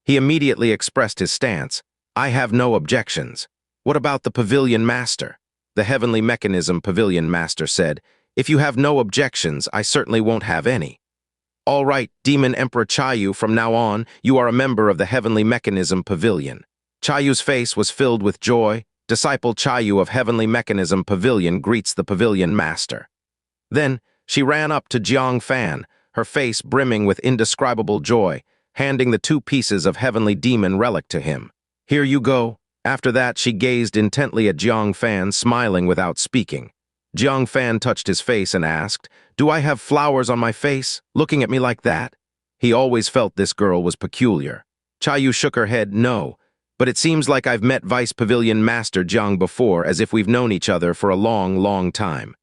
He immediately expressed his stance. I have no objections. What about the Pavilion Master? The Heavenly Mechanism Pavilion Master said, If you have no objections, I certainly won't have any. All right, Demon Emperor Yu, from now on, you are a member of the Heavenly Mechanism Pavilion. Yu's face was filled with joy. Disciple Yu of Heavenly Mechanism Pavilion greets the Pavilion Master. Then, she ran up to Jiang Fan, her face brimming with indescribable joy, handing the 2 pieces of Heavenly Demon Relic to him. Here you go. After that, she gazed intently at Jiang Fan, smiling without speaking. Jiang Fan touched his face and asked, Do I have flowers on my face, looking at me like that? He always felt this girl was peculiar. Yu shook her head, no. But it seems like I've met Vice Pavilion Master Jiang before, as if we've known each other for a long, long time.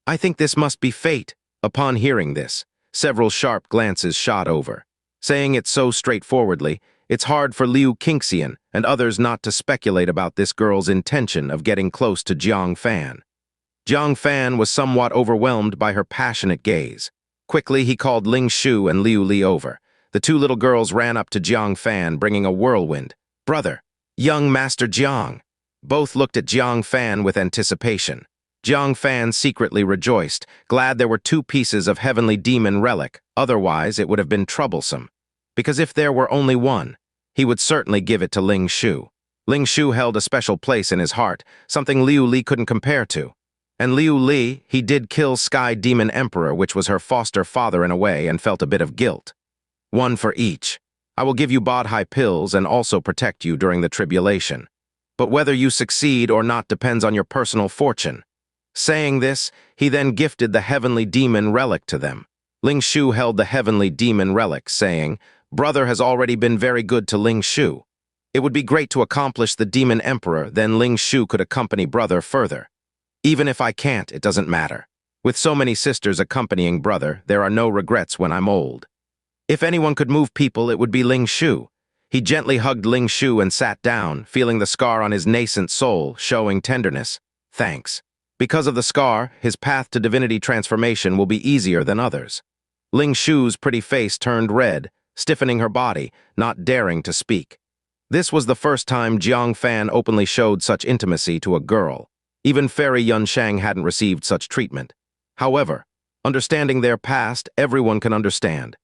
I think this must be fate. Upon hearing this, several sharp glances shot over. Saying it so straightforwardly, it's hard for Liu Qingxian and others not to speculate about this girl's intention of getting close to Jiang Fan. Jiang Fan was somewhat overwhelmed by her passionate gaze. Quickly, he called Ling Shu and Liu Li over. The 2 little girls ran up to Jiang Fan, bringing a whirlwind. Brother, young Master Jiang. Both looked at Jiang Fan with anticipation. Jiang Fan secretly rejoiced, glad there were 2 pieces of heavenly demon relic, otherwise it would have been troublesome. Because if there were only 1, he would certainly give it to Ling Shu. Ling Shu held a special place in his heart, something Liu Li couldn't compare to. And Liu Li, he did kill Sky Demon Emperor, which was her foster father in a way, and felt a bit of guilt. 1 for each. I will give you Bodhi pills and also protect you during the tribulation. But whether you succeed or not depends on your personal fortune. Saying this, he then gifted the heavenly demon relic to them. Ling Shu held the heavenly demon relic, saying, Brother has already been very good to Ling Shu. It would be great to accomplish the demon emperor, then Ling Shu could accompany brother further. Even if I can't, it doesn't matter. With so many sisters accompanying brother, there are no regrets when I'm old. If anyone could move people, it would be Ling Shu. He gently hugged Ling Shu and sat down, feeling the scar on his nascent soul, showing tenderness. Thanks. Because of the scar, his path to divinity transformation will be easier than others. Ling Shu's pretty face turned red, stiffening her body, not daring to speak. This was the first time Jiang Fan openly showed such intimacy to a girl. Even Fairy Yunshang hadn't received such treatment. However, understanding their past, everyone can understand.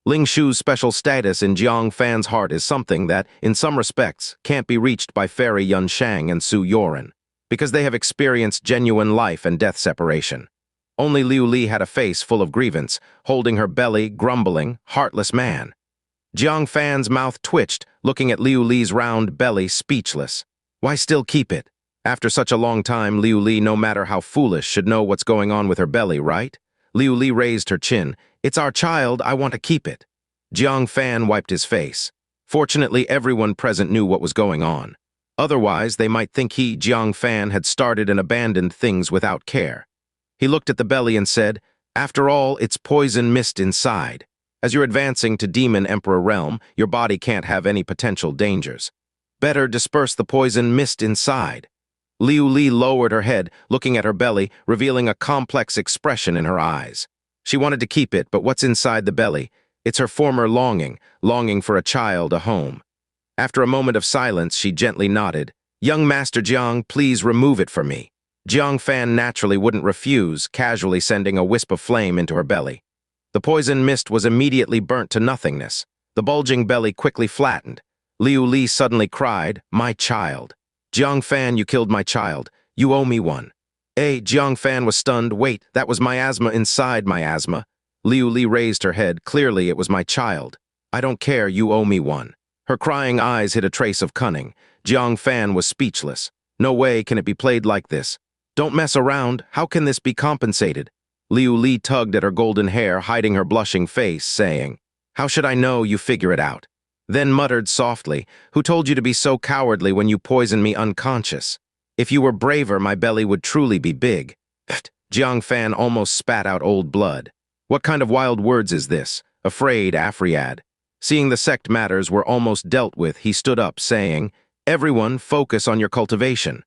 Ling Shu's special status in Jiang Fan's heart is something that, in some respects, can't be reached by Fairy Yunshang and Su Yoren, because they have experienced genuine life and death separation. Only Liu Li had a face full of grievance, holding her belly, grumbling, heartless man. Jiang Fan's mouth twitched, looking at Liu Li's round belly, speechless. Why still keep it? After such a long time, Liu Li, no matter how foolish, should know what's going on with her belly, right? Liu Li raised her chin. It's our child, I want to keep it. Jiang Fan wiped his face. Fortunately, everyone present knew what was going on. Otherwise, they might think he, Jiang Fan, had started and abandoned things without care. He looked at the belly and said, after all, it's poison mist inside. As you're advancing to Demon Emperor realm, your body can't have any potential dangers. Better disperse the poison mist inside. Liu Li lowered her head, looking at her belly, revealing a complex expression in her eyes. She wanted to keep it, but what's inside the belly? It's her former longing for a child, a home. After a moment of silence, she gently nodded. Young Master Jiang, please remove it for me. Jiang Fan naturally wouldn't refuse, casually sending a wisp of flame into her belly. The poison mist was immediately burnt to nothingness. The bulging belly quickly flattened. Liu Li suddenly cried, my child. Jiang Fan, you killed my child. You owe me one. Jiang Fan was stunned. Wait, that was miasma inside miasma. Liu Li raised her head. Clearly, it was my child. I don't care, you owe me one. Her crying eyes hid a trace of cunning. Jiang Fan was speechless. No way can it be played like this. Don't mess around. How can this be compensated? Liu Li tugged at her golden hair, hiding her blushing face, saying, how should I know? You figure it out. Then muttered softly, who told you to be so cowardly when you poisoned me unconscious? If you were braver, my belly would truly be big. Jiang Fan almost spat out old blood. What kind of wild words is this? Afraid, Afriad. Seeing the sect matters were almost dealt with, he stood up, saying, everyone, focus on your cultivation.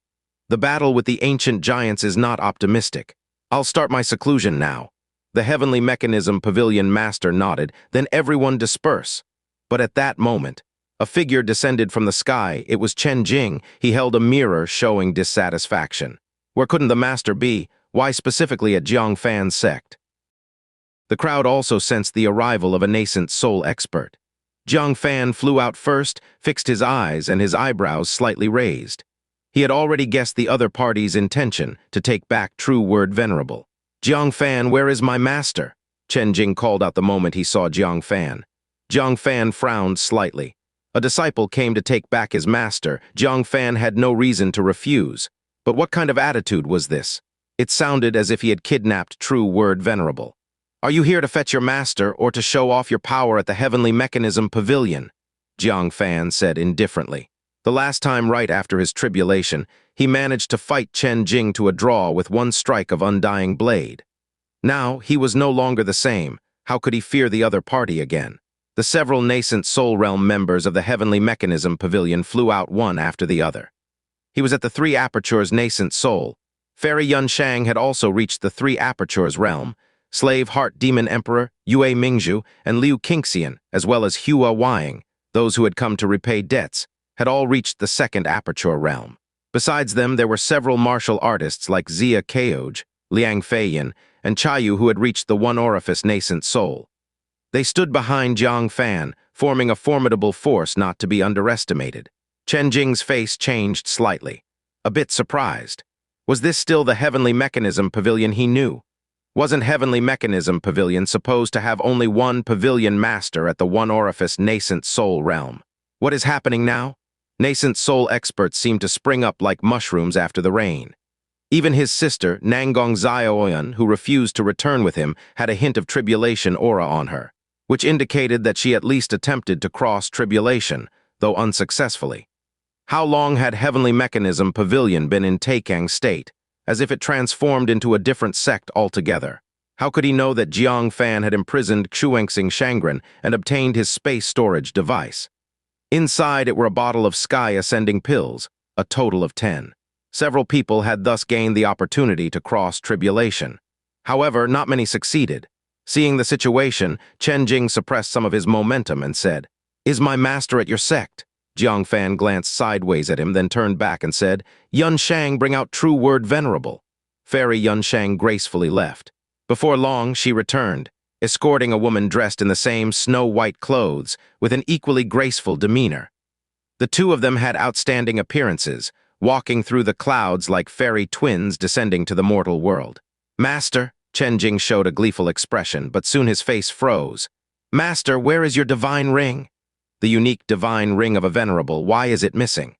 The battle with the ancient giants is not optimistic. I'll start my seclusion now. The heavenly mechanism pavilion master nodded, then everyone disperse. But at that moment, a figure descended from the sky. It was Chen Jing. He held a mirror showing dissatisfaction. Where couldn't the master be? Why specifically at Jiang Fan's sect? The crowd also sensed the arrival of a nascent soul expert. Jiang Fan flew out first, fixed his eyes and his eyebrows slightly raised. He had already guessed the other party's intention to take back true word venerable. Jiang Fan, where is my master? Chen Jing called out the moment he saw Jiang Fan. Jiang Fan frowned slightly. A disciple came to take back his master. Jiang Fan had no reason to refuse. But what kind of attitude was this? It sounded as if he had kidnapped true word venerable. Are you here to fetch your master or to show off your power at the heavenly mechanism pavilion? Jiang Fan said indifferently. The last time right after his tribulation, he managed to fight Chen Jing to a draw with one strike of undying blade. Now, he was no longer the same. How could he fear the other party again? The several nascent soul realm members of the heavenly mechanism pavilion flew out one after the other. He was at the Three Apertures nascent soul. Fairy Yunshang had also reached the Three Apertures realm. Slave Heart Demon Emperor, Yue Mingzhu, and Liu Qingxian, as well as Hua Wang, those who had come to repay debts, had all reached the Second Aperture realm. Besides them, there were several martial artists like Xia Caoj, Liang Feiyan, and Chayu who had reached the One Orifice nascent soul. They stood behind Jiang Fan, forming a formidable force not to be underestimated. Chen Jing's face changed slightly, a bit surprised. Was this still the heavenly mechanism pavilion he knew? Wasn't heavenly mechanism pavilion supposed to have only one pavilion master at the One Orifice nascent soul realm? What is happening now? Nascent soul experts seemed to spring up like mushrooms after the rain. Even his sister, Nangong Xiaoyan, who refused to return with him, had a hint of tribulation aura on her, which indicated that she at least attempted to cross tribulation, though unsuccessfully. How long had heavenly mechanism pavilion been in Taikang state, as if it transformed into a different sect altogether? How could he know that Jiang Fan had imprisoned Xuanxing Shangren and obtained his space storage device? Inside it were a bottle of sky-ascending pills, a total of 10. Several people had thus gained the opportunity to cross tribulation. However, not many succeeded. Seeing the situation, Chen Jing suppressed some of his momentum and said, "Is my master at your sect?" Jiang Fan glanced sideways at him, then turned back and said, "Yunshang, bring out true word venerable." Fairy Yunshang gracefully left. Before long, she returned, escorting a woman dressed in the same snow-white clothes, with an equally graceful demeanor. The two of them had outstanding appearances, walking through the clouds like fairy twins descending to the mortal world. "Master," Chen Jing showed a gleeful expression, but soon his face froze. "Master, where is your divine ring?" The unique divine ring of a venerable, why is it missing?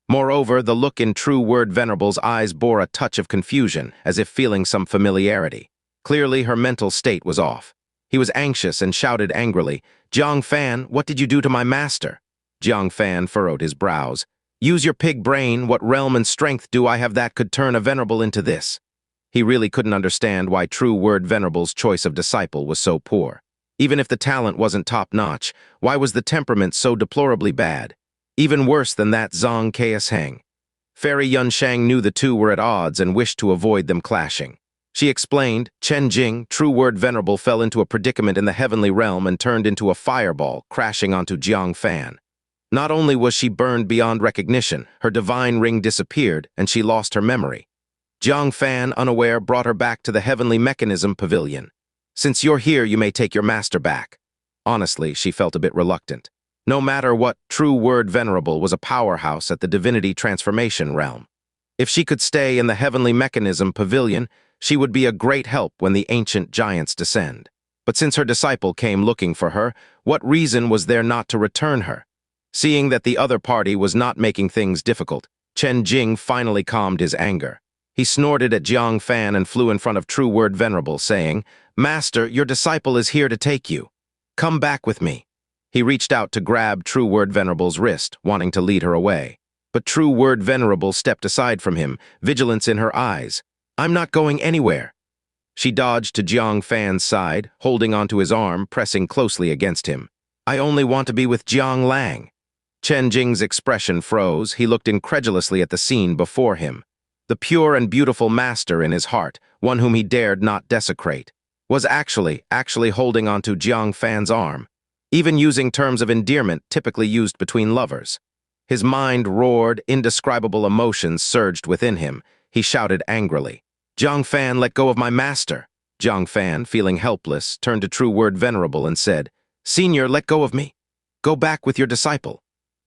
Moreover, the look in true word venerable's eyes bore a touch of confusion, as if feeling some familiarity. Clearly, her mental state was off. He was anxious and shouted angrily, "Jang Fan, what did you do to my master?" Jang Fan furrowed his brows. "Use your pig brain, what realm and strength do I have that could turn a venerable into this?" He really couldn't understand why true word venerable's choice of disciple was so poor. Even if the talent wasn't top-notch, why was the temperament so deplorably bad? Even worse than that Zhang Heng. Fairy Yunshang knew the two were at odds and wished to avoid them clashing. She explained, Chen Jing, true word venerable, fell into a predicament in the heavenly realm and turned into a fireball, crashing onto Jiang Fan. Not only was she burned beyond recognition, her divine ring disappeared and she lost her memory. Jang Fan, unaware, brought her back to the heavenly mechanism pavilion. "Since you're here, you may take your master back." Honestly, she felt a bit reluctant. No matter what, true word venerable was a powerhouse at the divinity transformation realm. If she could stay in the heavenly mechanism pavilion, she would be a great help when the ancient giants descend. But since her disciple came looking for her, what reason was there not to return her? Seeing that the other party was not making things difficult, Chen Jing finally calmed his anger. He snorted at Jiang Fan and flew in front of True Word Venerable, saying, "Master, your disciple is here to take you. Come back with me." He reached out to grab True Word Venerable's wrist, wanting to lead her away. But True Word Venerable stepped aside from him, vigilance in her eyes. "I'm not going anywhere." She dodged to Jiang Fan's side, holding onto his arm, pressing closely against him. "I only want to be with Jiang Lang." Chen Jing's expression froze. He looked incredulously at the scene before him. The pure and beautiful master in his heart, one whom he dared not desecrate, was actually holding onto Jiang Fan's arm, even using terms of endearment typically used between lovers. His mind roared, indescribable emotions surged within him. He shouted angrily, "Jiang Fan, let go of my master." Jiang Fan, feeling helpless, turned to True Word Venerable and said, "Senior, let go of me. Go back with your disciple."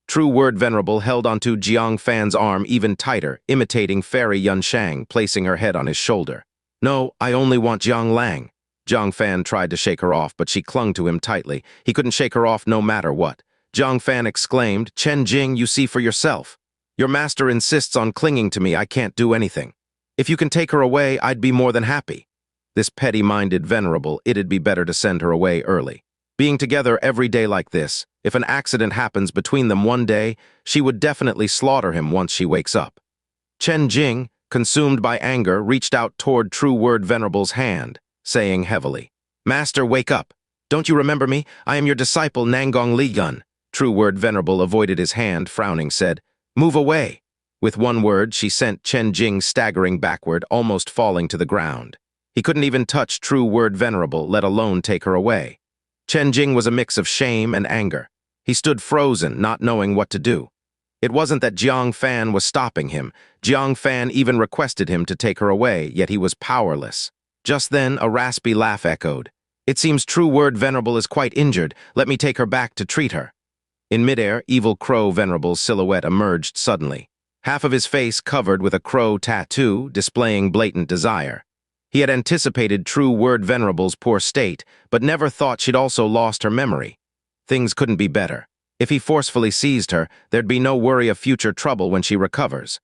True Word Venerable held onto Jiang Fan's arm even tighter, imitating Fairy Yunshang, placing her head on his shoulder. "No, I only want Jiang Lang." Jiang Fan tried to shake her off, but she clung to him tightly. He couldn't shake her off no matter what. Jiang Fan exclaimed, "Chen Jing, you see for yourself. Your master insists on clinging to me. I can't do anything. If you can take her away, I'd be more than happy." This petty-minded venerable, it'd be better to send her away early. Being together every day like this, if an accident happens between them one day, she would definitely slaughter him once she wakes up. Chen Jing, consumed by anger, reached out toward True Word Venerable's hand, saying heavily, "Master, wake up. Don't you remember me? I am your disciple, Nangong Ligun." True Word Venerable avoided his hand, frowning, said, "Move away." With one word, she sent Chen Jing staggering backward, almost falling to the ground. He couldn't even touch True Word Venerable, let alone take her away. Chen Jing was a mix of shame and anger. He stood frozen, not knowing what to do. It wasn't that Jiang Fan was stopping him. Jiang Fan even requested him to take her away, yet he was powerless. Just then, a raspy laugh echoed. "It seems True Word Venerable is quite injured. Let me take her back to treat her." In midair, Evil Crow Venerable's silhouette emerged suddenly. Half of his face covered with a crow tattoo, displaying blatant desire. He had anticipated True Word Venerable's poor state, but never thought she'd also lost her memory. Things couldn't be better. If he forcefully seized her, there'd be no worry of future trouble when she recovers.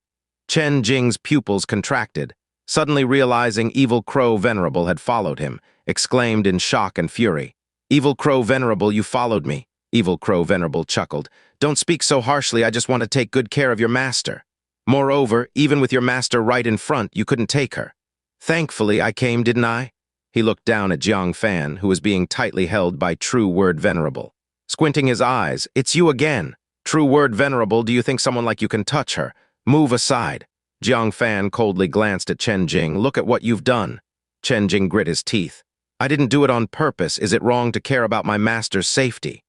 Chen Jing's pupils contracted. Suddenly realizing Evil Crow Venerable had followed him, exclaimed in shock and fury, "Evil Crow Venerable, you followed me." Evil Crow Venerable chuckled. "Don't speak so harshly, I just want to take good care of your master. Moreover, even with your master right in front, you couldn't take her. Thankfully, I came, didn't I?" He looked down at Jiang Fan, who was being tightly held by True Word Venerable. Squinting his eyes, "It's you again. True Word Venerable, do you think someone like you can touch her? Move aside." Jiang Fan coldly glanced at Chen Jing. "Look at what you've done." Chen Jing grit his teeth. "I didn't do it on purpose. Is it wrong to care about my master's safety?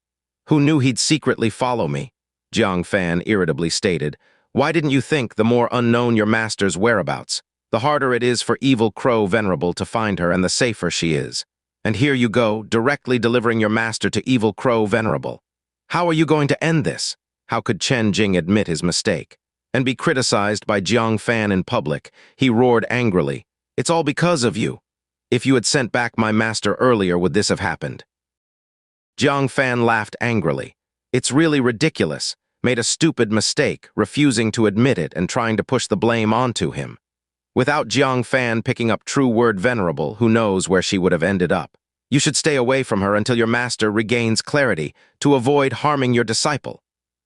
Who knew he'd secretly follow me?" Jiang Fan irritably stated. "Why didn't you think the more unknown your master's whereabouts, the harder it is for Evil Crow Venerable to find her and the safer she is? And here you go, directly delivering your master to Evil Crow Venerable. How are you going to end this?" How could Chen Jing admit his mistake and be criticized by Jiang Fan in public? He roared angrily, "It's all because of you. If you had sent back my master earlier, would this have happened?" Jiang Fan laughed angrily. It's really ridiculous. Made a stupid mistake, refusing to admit it and trying to push the blame onto him. Without Jang Fan picking up true word venerable, who knows where she would have ended up. You should stay away from her until your master regains clarity to avoid harming your disciple,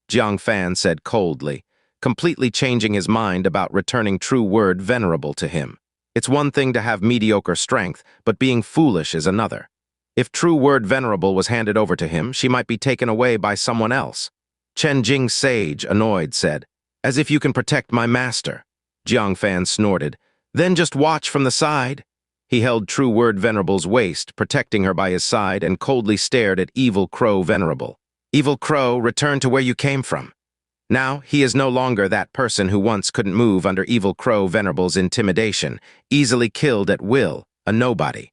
Jang Fan said coldly, completely changing his mind about returning true word venerable to him. It's one thing to have mediocre strength, but being foolish is another. If true word venerable was handed over to him, she might be taken away by someone else. Chen Jing Sage, annoyed, said, "As if you can protect my master." Jiang Fan snorted, "Then just watch from the side." He held true word venerable's waist, protecting her by his side, and coldly stared at Evil Crow Venerable. "Evil Crow, return to where you came from." Now, he is no longer that person who once couldn't move under Evil Crow Venerable's intimidation, easily killed at will, a nobody.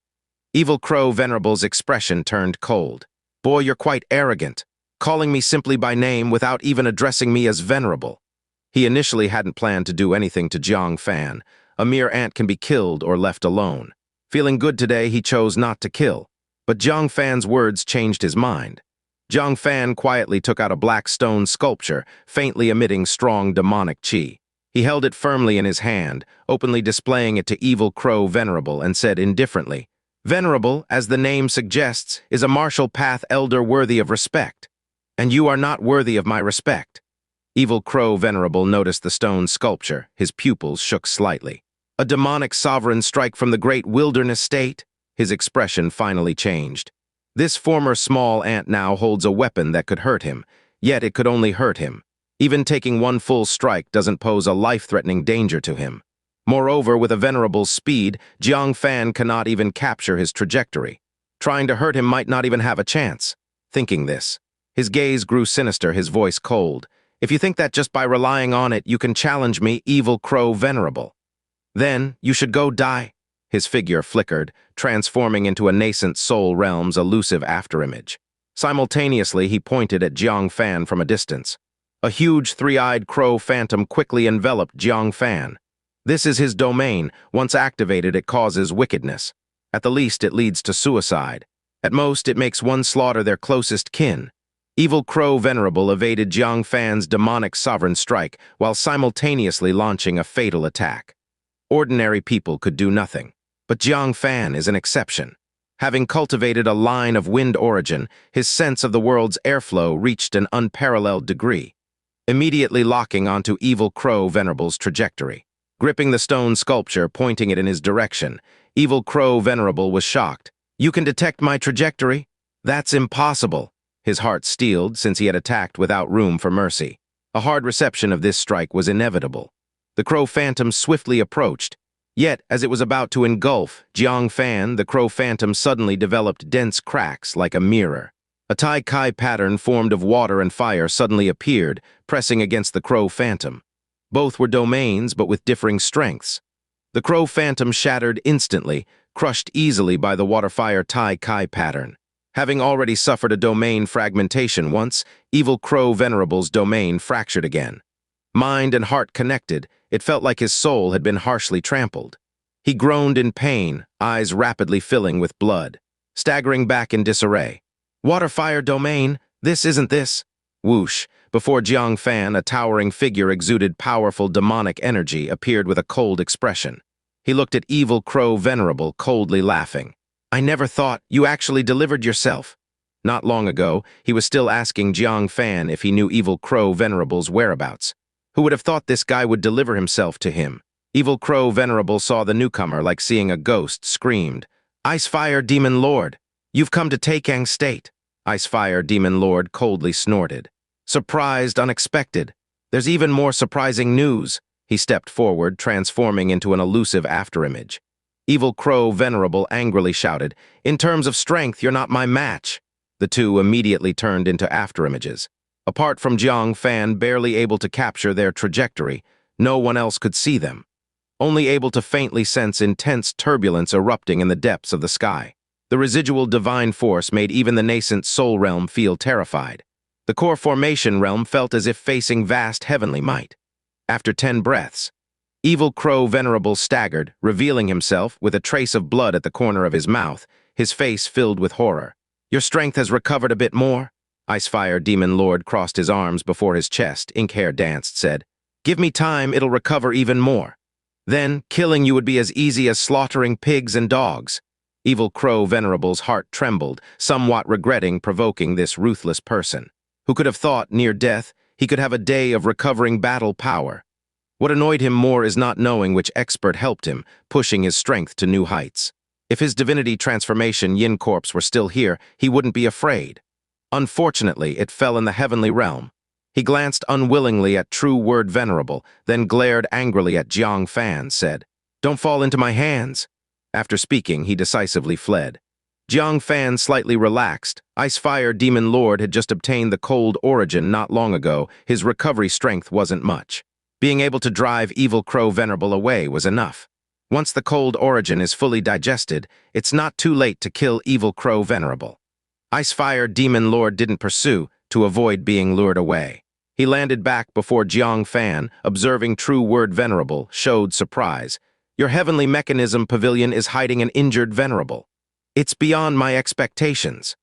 Evil Crow Venerable's expression turned cold. "Boy, you're quite arrogant, calling me simply by name without even addressing me as venerable." He initially hadn't planned to do anything to Jang Fan. A mere ant can be killed or left alone. Feeling good today, he chose not to kill. But Jang Fan's words changed his mind. Jang Fan quietly took out a black stone sculpture, faintly emitting strong demonic qi. He held it firmly in his hand, openly displaying it to Evil Crow Venerable, and said indifferently, "Venerable, as the name suggests, is a martial path elder worthy of respect. And you are not worthy of my respect." Evil Crow Venerable noticed the stone sculpture. His pupils shook slightly. "A demonic sovereign strike from the great wilderness state?" His expression finally changed. This former small ant now holds a weapon that could hurt him, yet it could only hurt him. Even taking one full strike doesn't pose a life-threatening danger to him. Moreover, with a venerable speed, Jiang Fan cannot even capture his trajectory. Trying to hurt him might not even have a chance. Thinking this, his gaze grew sinister, his voice cold. "If you think that just by relying on it you can challenge me, Evil Crow Venerable, then you should go die." His figure flickered, transforming into a nascent soul realm's elusive afterimage. Simultaneously, he pointed at Jiang Fan from a distance. A huge three-eyed crow phantom quickly enveloped Jiang Fan. This is his domain. Once activated, it causes wickedness. At the least, it leads to suicide. At most, it makes one slaughter their closest kin. Evil Crow Venerable evaded Jiang Fan's demonic sovereign strike while simultaneously launching a fatal attack. Ordinary people could do nothing. But Jiang Fan is an exception. Having cultivated a line of wind origin, his sense of the world's airflow reached an unparalleled degree, immediately locking onto Evil Crow Venerable's trajectory. Gripping the stone sculpture, pointing it in his direction, Evil Crow Venerable was shocked. "You can detect my trajectory? That's impossible." His heart steeled since he had attacked without room for mercy. A hard reception of this strike was inevitable. The Crow Phantom swiftly approached. Yet, as it was about to engulf Jiang Fan, the Crow Phantom suddenly developed dense cracks like a mirror. A Tai Kai pattern formed of water and fire suddenly appeared, pressing against the Crow Phantom. Both were domains, but with differing strengths. The Crow Phantom shattered instantly, crushed easily by the water-fire Tai Kai pattern. Having already suffered a domain fragmentation once, Evil Crow Venerable's domain fractured again. Mind and heart connected, it felt like his soul had been harshly trampled. He groaned in pain, eyes rapidly filling with blood, staggering back in disarray. "Water-fire domain, this isn't this." Whoosh, before Jiang Fan, a towering figure exuded powerful demonic energy, appeared with a cold expression. He looked at Evil Crow Venerable, coldly laughing. "I never thought you actually delivered yourself." Not long ago, he was still asking Jiang Fan if he knew Evil Crow Venerable's whereabouts. Who would have thought this guy would deliver himself to him? Evil Crow Venerable saw the newcomer like seeing a ghost, screamed, "Icefire Demon Lord, you've come to Taikang State." Icefire Demon Lord coldly snorted. "Surprised, unexpected. There's even more surprising news." He stepped forward, transforming into an elusive afterimage. Evil Crow Venerable angrily shouted, "In terms of strength, you're not my match." The two immediately turned into afterimages. Apart from Jiang Fan barely able to capture their trajectory, no one else could see them. Only able to faintly sense intense turbulence erupting in the depths of the sky. The residual divine force made even the nascent soul realm feel terrified. The core formation realm felt as if facing vast heavenly might. After 10 breaths, Evil Crow Venerable staggered, revealing himself with a trace of blood at the corner of his mouth, his face filled with horror. "Your strength has recovered a bit more?" Icefire Demon Lord crossed his arms before his chest, ink hair danced, said, "Give me time, it'll recover even more. Then, killing you would be as easy as slaughtering pigs and dogs." Evil Crow Venerable's heart trembled, somewhat regretting provoking this ruthless person. Who could have thought, near death, he could have a day of recovering battle power? What annoyed him more is not knowing which expert helped him, pushing his strength to new heights. If his divinity transformation Yin corpse were still here, he wouldn't be afraid. Unfortunately, it fell in the heavenly realm. He glanced unwillingly at True Word Venerable, then glared angrily at Jang Fan, said, "Don't fall into my hands." After speaking, he decisively fled. Jang Fan slightly relaxed. Icefire Demon Lord had just obtained the cold origin not long ago. His recovery strength wasn't much. Being able to drive Evil Crow Venerable away was enough. Once the cold origin is fully digested, it's not too late to kill Evil Crow Venerable. Icefire Demon Lord didn't pursue to avoid being lured away. He landed back before Jiang Fan, observing True Word Venerable, showed surprise. "Your heavenly mechanism pavilion is hiding an injured Venerable. It's beyond my expectations."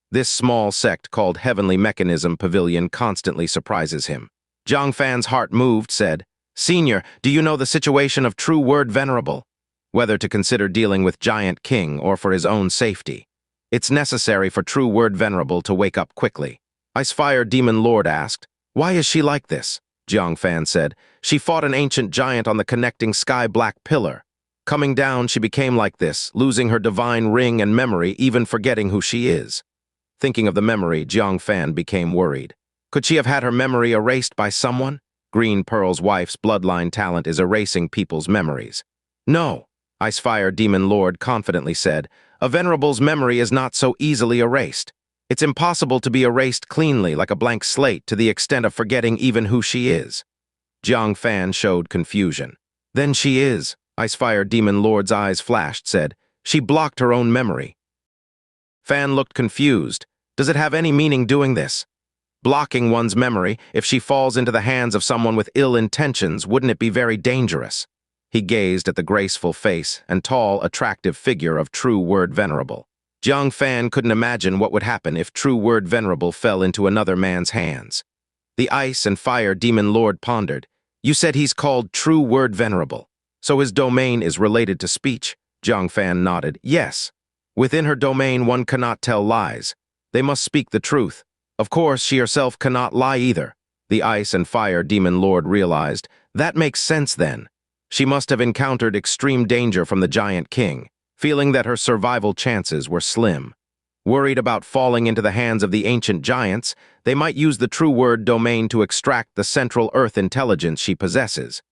This small sect called Heavenly Mechanism Pavilion constantly surprises him. Jang Fan's heart moved, said, "Senior, do you know the situation of True Word Venerable? Whether to consider dealing with Giant King or for his own safety. It's necessary for True Word Venerable to wake up quickly." Icefire Demon Lord asked, "Why is she like this?" Jang Fan said, "She fought an ancient giant on the connecting sky-black pillar. Coming down, she became like this, losing her divine ring and memory, even forgetting who she is." Thinking of the memory, Jang Fan became worried. Could she have had her memory erased by someone? Green Pearl's wife's bloodline talent is erasing people's memories. "No," Icefire Demon Lord confidently said, "a Venerable's memory is not so easily erased. It's impossible to be erased cleanly like a blank slate to the extent of forgetting even who she is." Jang Fan showed confusion. "Then she is," Icefire Demon Lord's eyes flashed, said, "She blocked her own memory." Fan looked confused. Does it have any meaning doing this? Blocking one's memory, if she falls into the hands of someone with ill intentions, wouldn't it be very dangerous? He gazed at the graceful face and tall, attractive figure of True Word Venerable. Jiang Fan couldn't imagine what would happen if True Word Venerable fell into another man's hands. The Ice and Fire Demon Lord pondered. "You said he's called True Word Venerable, so his domain is related to speech?" Jiang Fan nodded. "Yes. Within her domain one cannot tell lies. They must speak the truth. Of course, she herself cannot lie either." The Ice and Fire Demon Lord realized. That makes sense then. She must have encountered extreme danger from the Giant King, feeling that her survival chances were slim. Worried about falling into the hands of the ancient giants, they might use the True Word domain to extract the central Earth intelligence she possesses.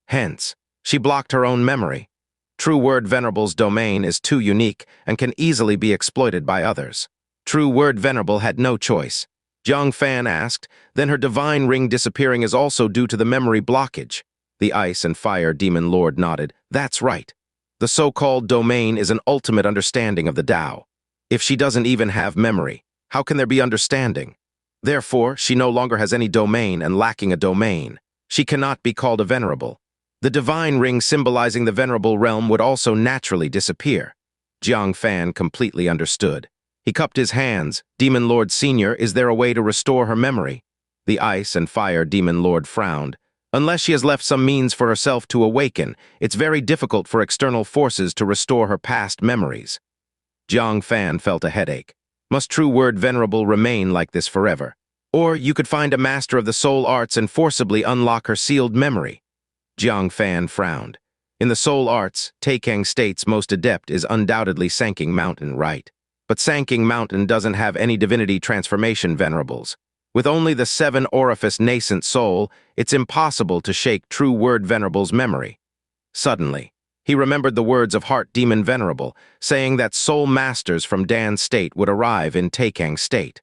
Hence, she blocked her own memory. True Word Venerable's domain is too unique and can easily be exploited by others. True Word Venerable had no choice. Jang Fan asked, "Then her divine ring disappearing is also due to the memory blockage?" The Ice and Fire Demon Lord nodded. "That's right. The so-called domain is an ultimate understanding of the Tao. If she doesn't even have memory, how can there be understanding? Therefore, she no longer has any domain, and lacking a domain, she cannot be called a venerable. The divine ring symbolizing the venerable realm would also naturally disappear." Jiang Fan completely understood. He cupped his hands. "Demon Lord Senior, is there a way to restore her memory?" The Ice and Fire Demon Lord frowned. "Unless she has left some means for herself to awaken, it's very difficult for external forces to restore her past memories." Jiang Fan felt a headache. Must True Word Venerable remain like this forever? Or you could find a master of the soul arts and forcibly unlock her sealed memory. Jiang Fan frowned. In the soul arts, Taikang State's most adept is undoubtedly Sanking Mountain, right? But Sanking Mountain doesn't have any divinity transformation venerables. With only the 7-orifice nascent soul, it's impossible to shake True Word Venerable's memory. Suddenly, he remembered the words of Heart Demon Venerable, saying that soul masters from Dan State would arrive in Taikang State.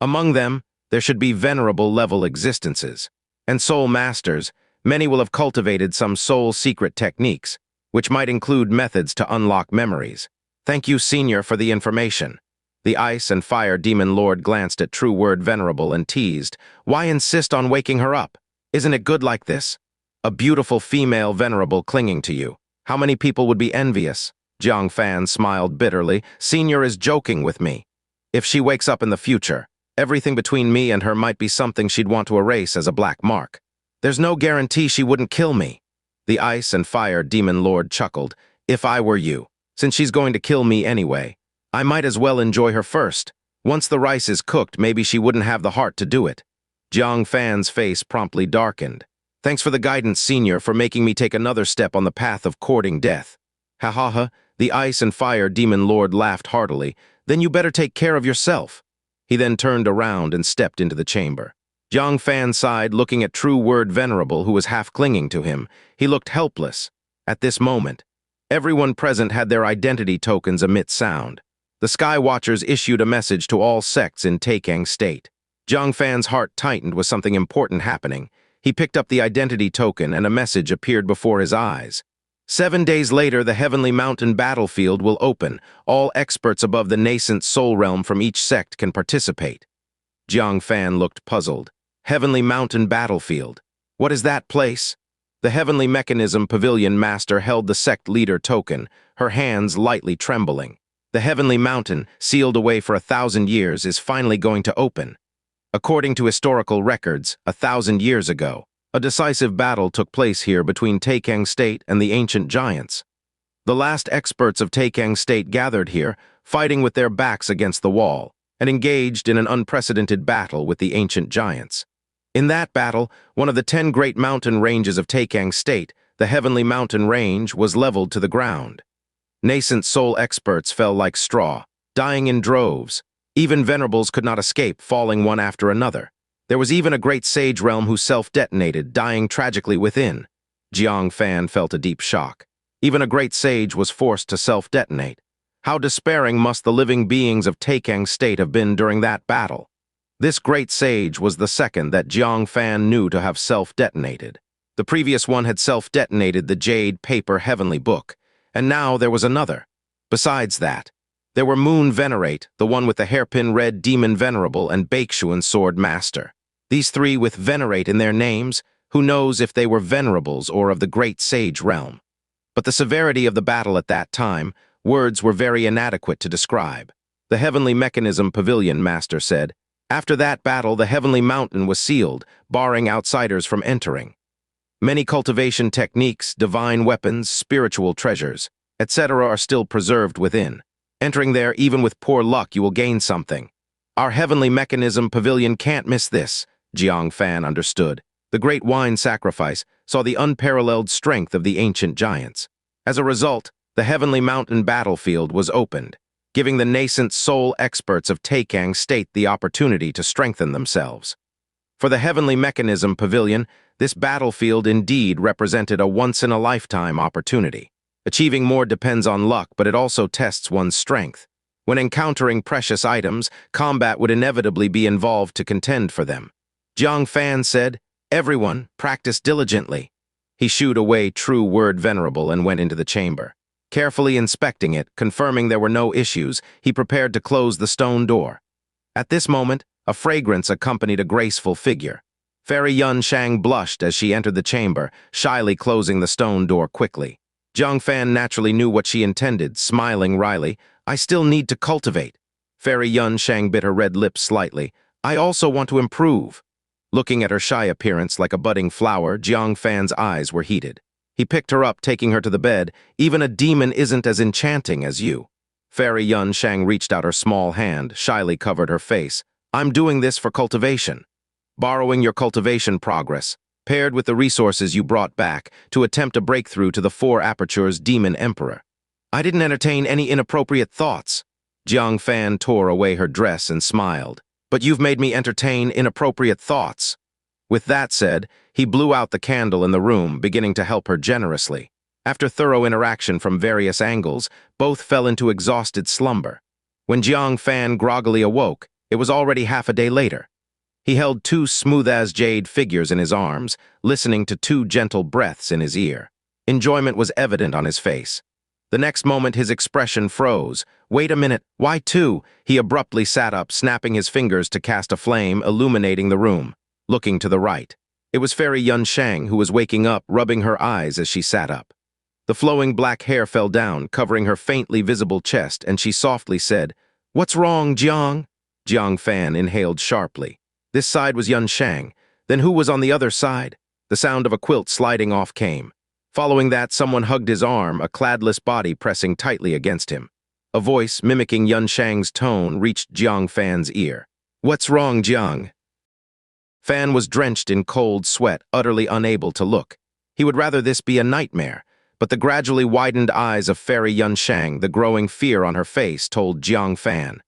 Among them, there should be venerable-level existences. And soul masters, many will have cultivated some soul secret techniques, which might include methods to unlock memories. "Thank you, Senior, for the information." The Ice and Fire Demon Lord glanced at True Word Venerable and teased, "Why insist on waking her up? Isn't it good like this? A beautiful female venerable clinging to you. How many people would be envious?" Jiang Fan smiled bitterly. "Senior is joking with me. If she wakes up in the future, Everything between me and her might be something she'd want to erase as a black mark. There's no guarantee she wouldn't kill me. The ice and fire demon lord chuckled. If I were you, since she's going to kill me anyway, I might as well enjoy her first. Once the rice is cooked, maybe she wouldn't have the heart to do it. Jang Fan's face promptly darkened. Thanks for the guidance, senior, for making me take another step on the path of courting death. Ha ha ha, the ice and fire demon lord laughed heartily. Then you better take care of yourself. He then turned around and stepped into the chamber. Jang Fan sighed, looking at True Word Venerable, who was half clinging to him. He looked helpless. At this moment, everyone present had their identity tokens emit sound. The Sky Watchers issued a message to all sects in Taikang State. Jang Fan's heart tightened with something important happening. He picked up the identity token and a message appeared before his eyes. 7 days later, the Heavenly Mountain battlefield will open. All experts above the nascent soul realm from each sect can participate. Jang Fan looked puzzled. Heavenly Mountain battlefield. What is that place? The Heavenly Mechanism Pavilion Master held the sect leader token, her hands lightly trembling. The Heavenly Mountain, sealed away for 1,000 years, is finally going to open. According to historical records, 1,000 years ago, a decisive battle took place here between Taikang State and the ancient giants. The last experts of Taikang State gathered here, fighting with their backs against the wall, and engaged in an unprecedented battle with the ancient giants. In that battle, one of the 10 great mountain ranges of Taikang State, the Heavenly Mountain Range, was leveled to the ground. Nascent soul experts fell like straw, dying in droves. Even venerables could not escape, falling one after another. There was even a great sage realm who self-detonated, dying tragically within. Jang Fan felt a deep shock. Even a great sage was forced to self-detonate. How despairing must the living beings of Taikang State have been during that battle? This great sage was the second that Jang Fan knew to have self-detonated. The previous one had self-detonated the Jade Paper Heavenly Book, and now there was another. Besides that, there were Moon Venerate, the one with the hairpin red demon venerable, and Baekshuan sword master. These three with Venerate in their names, who knows if they were venerables or of the great sage realm. But the severity of the battle at that time, words were very inadequate to describe. The Heavenly Mechanism Pavilion Master said, after that battle, the Heavenly Mountain was sealed, barring outsiders from entering. Many cultivation techniques, divine weapons, spiritual treasures, etc. are still preserved within. Entering there, even with poor luck, you will gain something. Our Heavenly Mechanism Pavilion can't miss this, Jang Fan understood. The Great Wine Sacrifice saw the unparalleled strength of the ancient giants. As a result, the Heavenly Mountain battlefield was opened, giving the nascent soul experts of Taikang State the opportunity to strengthen themselves. For the Heavenly Mechanism Pavilion, this battlefield indeed represented a once-in-a-lifetime opportunity. Achieving more depends on luck, but it also tests one's strength. When encountering precious items, combat would inevitably be involved to contend for them. Jang Fan said, everyone, practice diligently. He shooed away True Word Venerable and went into the chamber. Carefully inspecting it, confirming there were no issues, he prepared to close the stone door. At this moment, a fragrance accompanied a graceful figure. Fairy Yun Shang blushed as she entered the chamber, shyly closing the stone door quickly. Jang Fan naturally knew what she intended, smiling wryly. I still need to cultivate. Fairy Yun Shang bit her red lips slightly. I also want to improve. Looking at her shy appearance like a budding flower, Jang Fan's eyes were heated. He picked her up, taking her to the bed. Even a demon isn't as enchanting as you. Fairy Yun Shang reached out her small hand, shyly covered her face. I'm doing this for cultivation. Borrowing your cultivation progress, paired with the resources you brought back, to attempt a breakthrough to the 4 Apertures Demon Emperor. I didn't entertain any inappropriate thoughts. Jang Fan tore away her dress and smiled. But you've made me entertain inappropriate thoughts. With that said, he blew out the candle in the room, beginning to help her generously. After thorough interaction from various angles, both fell into exhausted slumber. When Jang Fan groggily awoke, it was already half a day later. He held 2 smooth-as-jade figures in his arms, listening to 2 gentle breaths in his ear. Enjoyment was evident on his face. The next moment his expression froze. Wait a minute, why 2? He abruptly sat up, snapping his fingers to cast a flame, illuminating the room. Looking to the right. It was Fairy Yun Shang, who was waking up, rubbing her eyes as she sat up. The flowing black hair fell down, covering her faintly visible chest, and she softly said, What's wrong, Jiang? Jiang Fan inhaled sharply. This side was Xianxia. Then who was on the other side? The sound of a quilt sliding off came. Following that, someone hugged his arm, a cladless body pressing tightly against him. A voice, mimicking Xianxia's tone, reached Jiang Fan's ear. "What's wrong, Jiang?" Fan was drenched in cold sweat, utterly unable to look. He would rather this be a nightmare, but the gradually widened eyes of Fairy Xianxia, the growing fear on her face, told Jiang Fan.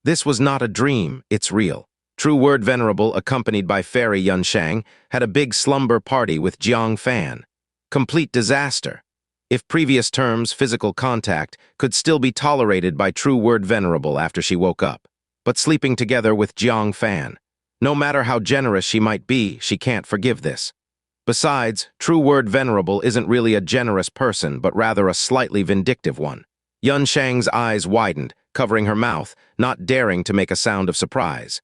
This was not a dream, it's real. True Word Venerable, accompanied by Fairy Xianxia, had a big slumber party with Jiang Fan. Complete disaster. If previous terms, physical contact, could still be tolerated by True Word Venerable after she woke up. But sleeping together with Jiang Fan. No matter how generous she might be, she can't forgive this. Besides, True Word Venerable isn't really a generous person, but rather a slightly vindictive one. Xianxia's eyes widened, covering her mouth, not daring to make a sound of surprise.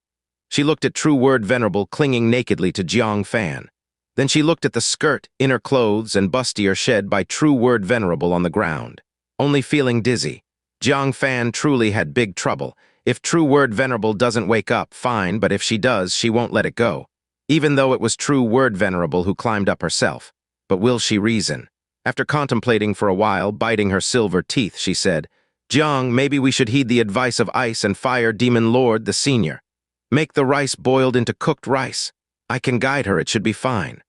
She looked at True Word Venerable clinging nakedly to Jiang Fan. Then she looked at the skirt, inner clothes, and bustier shed by True Word Venerable on the ground. Only feeling dizzy. Jiang Fan truly had big trouble. If True Word Venerable doesn't wake up, fine, but if she does, she won't let it go. Even though it was True Word Venerable who climbed up herself. But will she reason? After contemplating for a while, biting her silver teeth, she said, "Jiang, maybe we should heed the advice of Ice and Fire Demon Lord, the Senior. Make the rice boiled into cooked rice. I can guide her, it should be fine."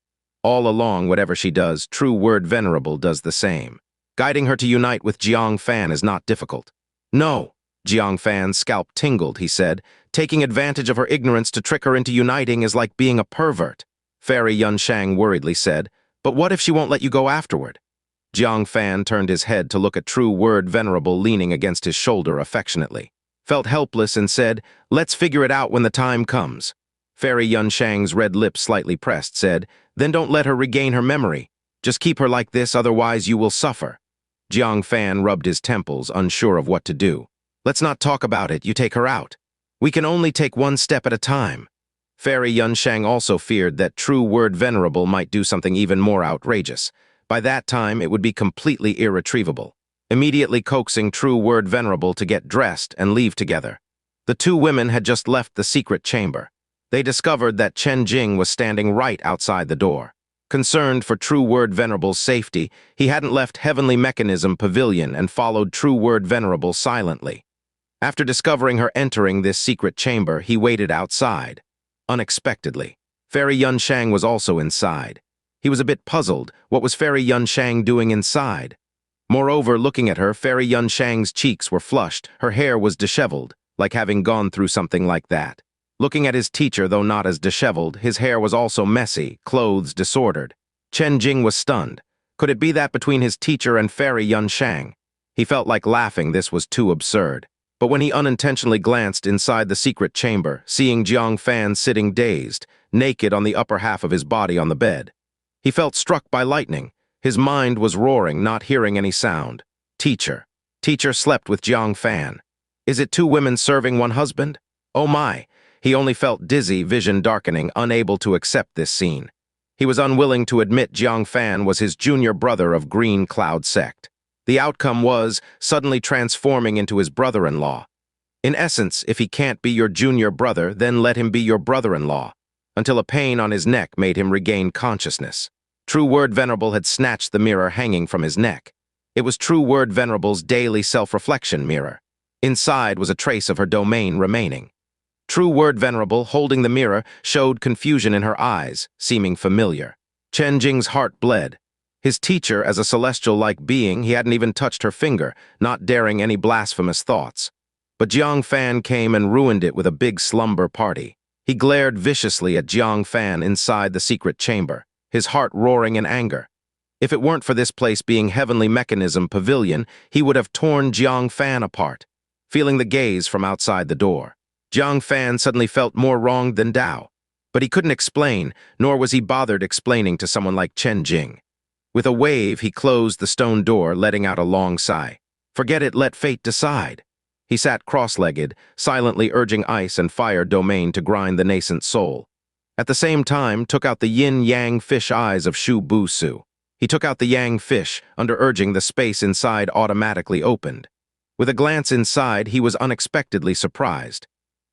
All along, whatever she does, True Word Venerable does the same. Guiding her to unite with Jiang Fan is not difficult. "No." Jiang Fan's scalp tingled, he said. "Taking advantage of her ignorance to trick her into uniting is like being a pervert." Fairy Xianxia worriedly said, "But what if she won't let you go afterward?" Jiang Fan turned his head to look at True Word Venerable leaning against his shoulder affectionately. Felt helpless and said, "Let's figure it out when the time comes." Fairy Xianxia's red lips slightly pressed, said, "Then don't let her regain her memory. Just keep her like this, otherwise you will suffer." Jiang Fan rubbed his temples, unsure of what to do. "Let's not talk about it, you take her out. We can only take one step at a time." Fairy Xianxia also feared that True Word Venerable might do something even more outrageous. By that time, it would be completely irretrievable. Immediately coaxing True Word Venerable to get dressed and leave together. The two women had just left the secret chamber. They discovered that Chen Jing was standing right outside the door. Concerned for True Word Venerable's safety, he hadn't left Heavenly Mechanism Pavilion and followed True Word Venerable silently. After discovering her entering this secret chamber, he waited outside. Unexpectedly, Fairy Xianxia was also inside. He was a bit puzzled. What was Fairy Xianxia doing inside? Moreover, looking at her, Fairy Xianxia's cheeks were flushed. Her hair was disheveled, like having gone through something like that. Looking at his teacher, though not as disheveled, his hair was also messy, clothes disordered. Chen Jing was stunned. Could it be that between his teacher and Fairy Xianxia? He felt like laughing, this was too absurd. But when he unintentionally glanced inside the secret chamber, seeing Jiang Fan sitting dazed, naked on the upper half of his body on the bed, he felt struck by lightning. His mind was roaring, not hearing any sound. Teacher. Teacher slept with Jiang Fan. Is it two women serving one husband? Oh my. He only felt dizzy, vision darkening, unable to accept this scene. He was unwilling to admit Jiang Fan was his junior brother of Green Cloud sect. The outcome was suddenly transforming into his brother-in-law. In essence, if he can't be your junior brother, then let him be your brother-in-law, until a pain on his neck made him regain consciousness. True Word Venerable had snatched the mirror hanging from his neck. It was True Word Venerable's daily self-reflection mirror. Inside was a trace of her domain remaining. True Word Venerable, holding the mirror, showed confusion in her eyes, seeming familiar. Chen Jing's heart bled. His teacher, as a celestial-like being, he hadn't even touched her finger, not daring any blasphemous thoughts. But Jiang Fan came and ruined it with a big slumber party. He glared viciously at Jiang Fan inside the secret chamber, his heart roaring in anger. If it weren't for this place being Heavenly Mechanism Pavilion, he would have torn Jiang Fan apart, feeling the gaze from outside the door. Jiang Fan suddenly felt more wronged than Dao, but he couldn't explain, nor was he bothered explaining to someone like Chen Jing. With a wave, he closed the stone door, letting out a long sigh. Forget it, let fate decide. He sat cross-legged, silently urging Ice and Fire domain to grind the nascent soul. At the same time, took out the yin-yang fish eyes of Shu Bu-Su. He took out the yang fish, under urging the space inside automatically opened. With a glance inside, he was unexpectedly surprised.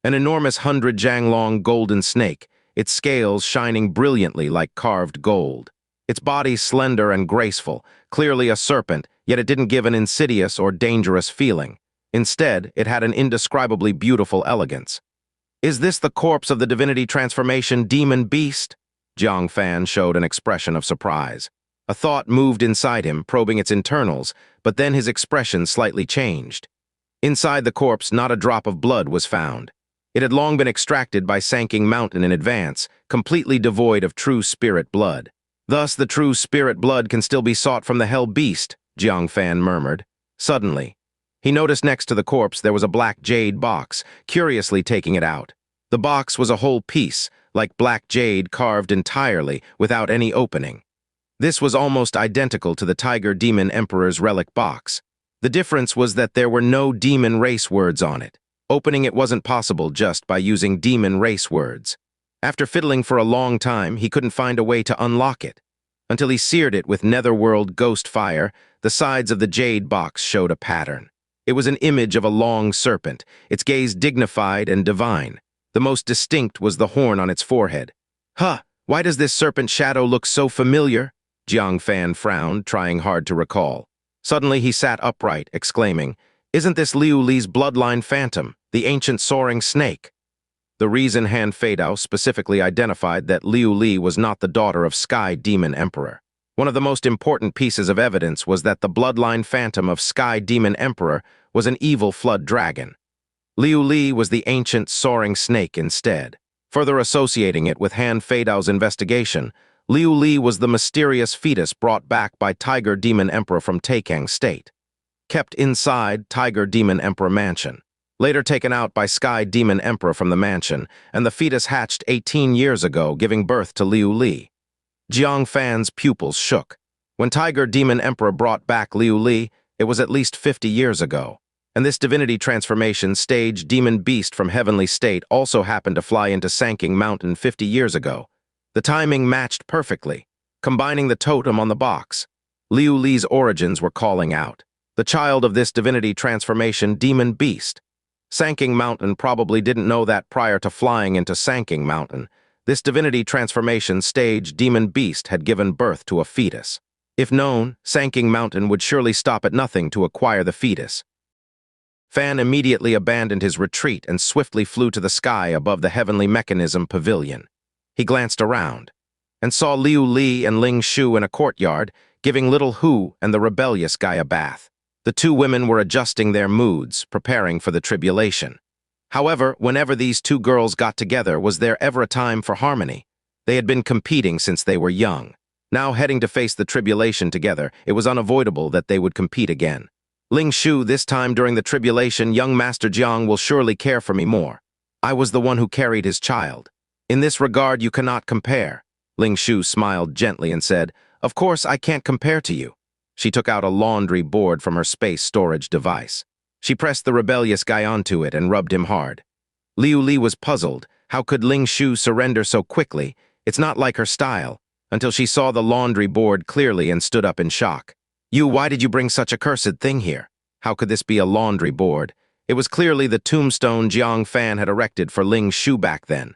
An enormous 100-jang-long golden snake, its scales shining brilliantly like carved gold. Its body slender and graceful, clearly a serpent, yet it didn't give an insidious or dangerous feeling. Instead, it had an indescribably beautiful elegance. "Is this the corpse of the divinity transformation demon beast?" Jang Fan showed an expression of surprise. A thought moved inside him, probing its internals, but then his expression slightly changed. Inside the corpse, not a drop of blood was found. It had long been extracted by Sanking Mountain in advance, completely devoid of true spirit blood. "Thus the true spirit blood can still be sought from the hell beast," Jiang Fan murmured. Suddenly, he noticed next to the corpse there was a black jade box, curiously taking it out. The box was a whole piece, like black jade carved entirely, without any opening. This was almost identical to the Tiger Demon Emperor's relic box. The difference was that there were no demon race words on it. Opening it wasn't possible just by using demon race words. After fiddling for a long time, he couldn't find a way to unlock it. Until he seared it with netherworld ghost fire, the sides of the jade box showed a pattern. It was an image of a long serpent, its gaze dignified and divine. The most distinct was the horn on its forehead. "Huh, why does this serpent shadow look so familiar?" Jiang Fan frowned, trying hard to recall. Suddenly he sat upright, exclaiming, "Isn't this Liu Li's bloodline phantom, the ancient soaring snake?" The reason Han Feidao specifically identified that Liu Li was not the daughter of Sky Demon Emperor. One of the most important pieces of evidence was that the bloodline phantom of Sky Demon Emperor was an evil flood dragon. Liu Li was the ancient soaring snake instead. Further associating it with Han Feidao's investigation, Liu Li was the mysterious fetus brought back by Tiger Demon Emperor from Taikang State. Kept inside Tiger Demon Emperor Mansion. Later taken out by Sky Demon Emperor from the mansion, and the fetus hatched 18 years ago, giving birth to Liu Li. Jiang Fan's pupils shook. When Tiger Demon Emperor brought back Liu Li, it was at least 50 years ago. And this divinity transformation stage demon beast from Heavenly State also happened to fly into Sanking Mountain 50 years ago. The timing matched perfectly, combining the totem on the box. Liu Li's origins were calling out. The child of this divinity transformation demon beast. Sanking Mountain probably didn't know that prior to flying into Sanking Mountain. This divinity transformation stage demon beast had given birth to a fetus. If known, Sanking Mountain would surely stop at nothing to acquire the fetus. Fan immediately abandoned his retreat and swiftly flew to the sky above the heavenly mechanism pavilion. He glanced around and saw Liu Li and Ling Shu in a courtyard, giving little Hu and the rebellious guy a bath. The two women were adjusting their moods, preparing for the tribulation. However, whenever these two girls got together, was there ever a time for harmony? They had been competing since they were young. Now heading to face the tribulation together, it was unavoidable that they would compete again. Ling Shu, this time during the tribulation, young Master Jiang will surely care for me more. I was the one who carried his child. In this regard, you cannot compare. Ling Shu smiled gently and said, "Of course, I can't compare to you." She took out a laundry board from her space storage device. She pressed the rebellious guy onto it and rubbed him hard. Liu Li was puzzled. How could Ling Shu surrender so quickly? It's not like her style. Until she saw the laundry board clearly and stood up in shock. Why did you bring such a cursed thing here? How could this be a laundry board? It was clearly the tombstone Jiang Fan had erected for Ling Shu back then.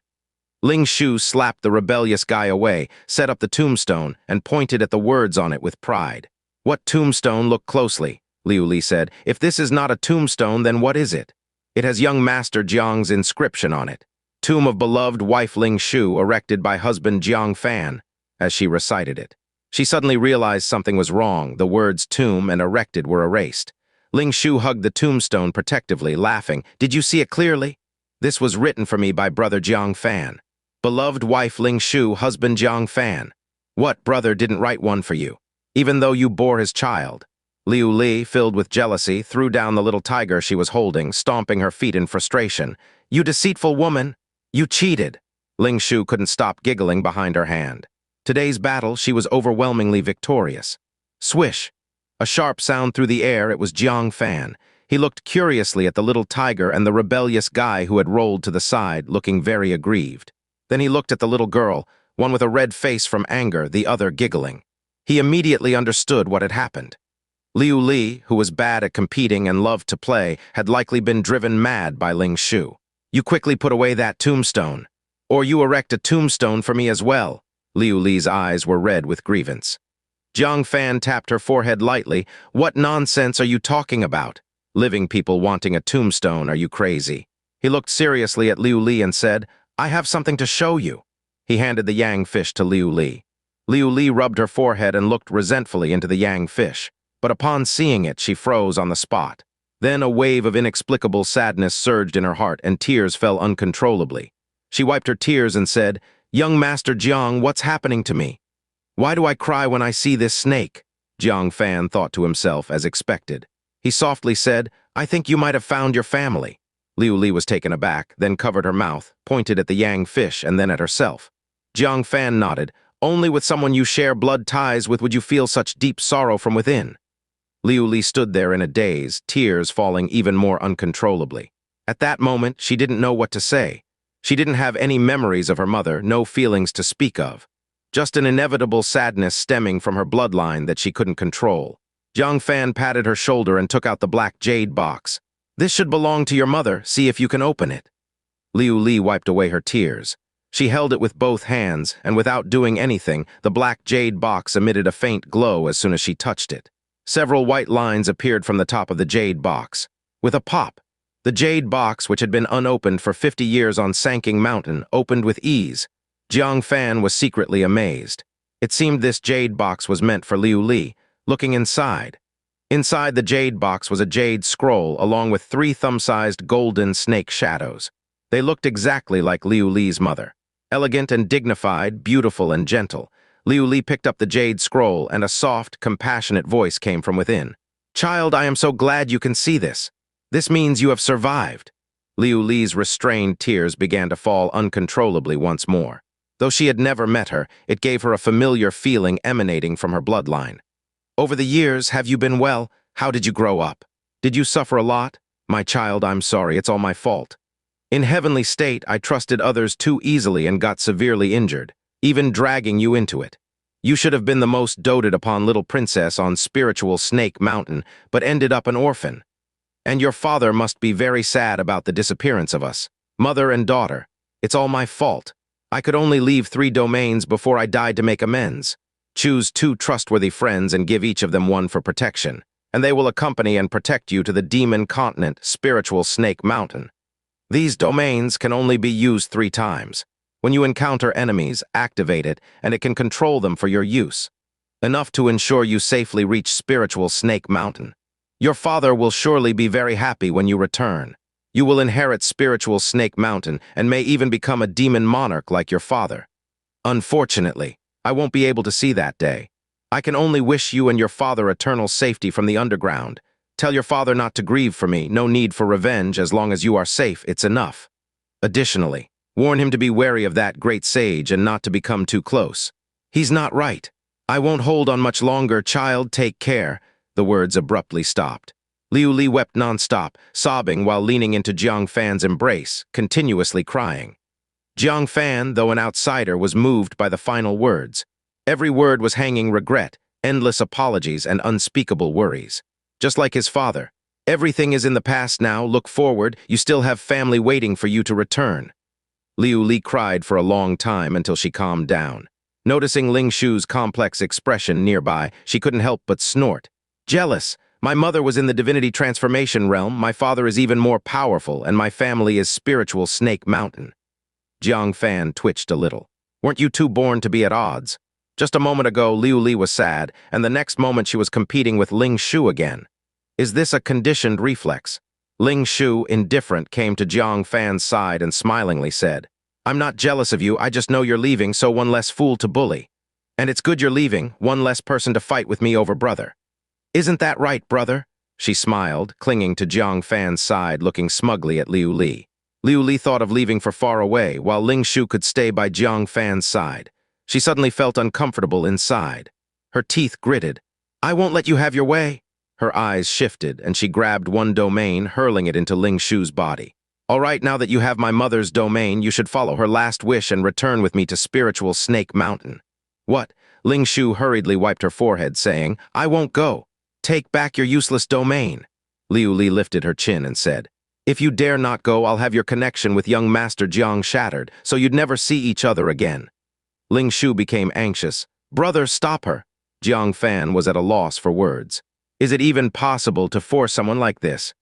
Ling Shu slapped the rebellious guy away, set up the tombstone, and pointed at the words on it with pride. "What tombstone? Look closely," Liu Li said. "If this is not a tombstone, then what is it?" "It has young Master Jiang's inscription on it. Tomb of beloved wife Ling Shu, erected by husband Jiang Fan," as she recited it. She suddenly realized something was wrong. The words tomb and erected were erased. Ling Shu hugged the tombstone protectively, laughing. "Did you see it clearly? This was written for me by brother Jiang Fan. Beloved wife Ling Shu, husband Jiang Fan. What brother didn't write one for you? Even though you bore his child." Liu Li, filled with jealousy, threw down the little tiger she was holding, stomping her feet in frustration. "You deceitful woman! You cheated!" Ling Shu couldn't stop giggling behind her hand. Today's battle, she was overwhelmingly victorious. Swish! A sharp sound through the air. It was Jiang Fan. He looked curiously at the little tiger and the rebellious guy who had rolled to the side, looking very aggrieved. Then he looked at the little girl, one with a red face from anger, the other giggling. He immediately understood what had happened. Liu Li, who was bad at competing and loved to play, had likely been driven mad by Ling Shu. You quickly put away that tombstone. Or you erect a tombstone for me as well. Liu Li's eyes were red with grievance. Jang Fan tapped her forehead lightly. What nonsense are you talking about? Living people wanting a tombstone, are you crazy? He looked seriously at Liu Li and said, I have something to show you. He handed the yang fish to Liu Li. Liu Li rubbed her forehead and looked resentfully into the yang fish, but upon seeing it, she froze on the spot. Then a wave of inexplicable sadness surged in her heart and tears fell uncontrollably. She wiped her tears and said, Young Master Jiang, what's happening to me? Why do I cry when I see this snake? Jang Fan thought to himself as expected. He softly said, I think you might have found your family. Liu Li was taken aback, then covered her mouth, pointed at the yang fish and then at herself. Jang Fan nodded. Only with someone you share blood ties with would you feel such deep sorrow from within. Liu Li stood there in a daze, tears falling even more uncontrollably. At that moment, she didn't know what to say. She didn't have any memories of her mother, no feelings to speak of. Just an inevitable sadness stemming from her bloodline that she couldn't control. Jang Fan patted her shoulder and took out the black jade box. This should belong to your mother, see if you can open it. Liu Li wiped away her tears. She held it with both hands, and without doing anything, the black jade box emitted a faint glow as soon as she touched it. Several white lines appeared from the top of the jade box. With a pop, the jade box, which had been unopened for 50 years on Sanking Mountain, opened with ease. Jiang Fan was secretly amazed. It seemed this jade box was meant for Liu Li. Looking inside. Inside the jade box was a jade scroll along with 3 thumb-sized golden snake shadows. They looked exactly like Liu Li's mother. Elegant and dignified, beautiful and gentle, Liu Li picked up the jade scroll and a soft, compassionate voice came from within. Child, I am so glad you can see this. This means you have survived. Liu Li's restrained tears began to fall uncontrollably once more. Though she had never met her, it gave her a familiar feeling emanating from her bloodline. Over the years, have you been well? How did you grow up? Did you suffer a lot? My child, I'm sorry, it's all my fault. In heavenly state, I trusted others too easily and got severely injured, even dragging you into it. You should have been the most doted upon little princess on spiritual Snake Mountain, but ended up an orphan. And your father must be very sad about the disappearance of us, mother and daughter. It's all my fault. I could only leave 3 domains before I died to make amends. Choose 2 trustworthy friends and give each of them 1 for protection, and they will accompany and protect you to the demon continent, spiritual Snake Mountain. These domains can only be used 3 times. When you encounter enemies, activate it, and it can control them for your use. Enough to ensure you safely reach spiritual Snake Mountain. Your father will surely be very happy when you return. You will inherit spiritual Snake Mountain and may even become a demon monarch like your father. Unfortunately, I won't be able to see that day. I can only wish you and your father eternal safety from the underground. Tell your father not to grieve for me, no need for revenge, as long as you are safe, it's enough. Additionally, warn him to be wary of that great sage and not to become too close. He's not right. I won't hold on much longer, child, take care. The words abruptly stopped. Liu Li wept non-stop, sobbing while leaning into Jiang Fan's embrace, continuously crying. Jiang Fan, though an outsider, was moved by the final words. Every word was hanging regret, endless apologies, and unspeakable worries. Just like his father. Everything is in the past now, look forward, you still have family waiting for you to return. Liu Li cried for a long time until she calmed down. Noticing Ling Shu's complex expression nearby, she couldn't help but snort. Jealous. My mother was in the divinity transformation realm, my father is even more powerful, and my family is spiritual Snake Mountain. Jiang Fan twitched a little. Weren't you 2 born to be at odds? Just a moment ago, Liu Li was sad, and the next moment she was competing with Ling Shu again. Is this a conditioned reflex? Ling Shu, indifferent, came to Jiang Fan's side and smilingly said, I'm not jealous of you, I just know you're leaving, so 1 less fool to bully. And it's good you're leaving, 1 less person to fight with me over brother. Isn't that right, brother? She smiled, clinging to Jiang Fan's side, looking smugly at Liu Li. Liu Li thought of leaving for far away, while Ling Shu could stay by Jiang Fan's side. She suddenly felt uncomfortable inside. Her teeth gritted. I won't let you have your way. Her eyes shifted, and she grabbed 1 domain, hurling it into Ling Shu's body. All right, now that you have my mother's domain, you should follow her last wish and return with me to spiritual Snake Mountain. What? Ling Shu hurriedly wiped her forehead, saying, I won't go. Take back your useless domain. Liu Li lifted her chin and said, If you dare not go, I'll have your connection with young Master Jiang shattered, so you'd never see each other again. Ling Shu became anxious. Brother, stop her. Jang Fan was at a loss for words. Is it even possible to force someone like this?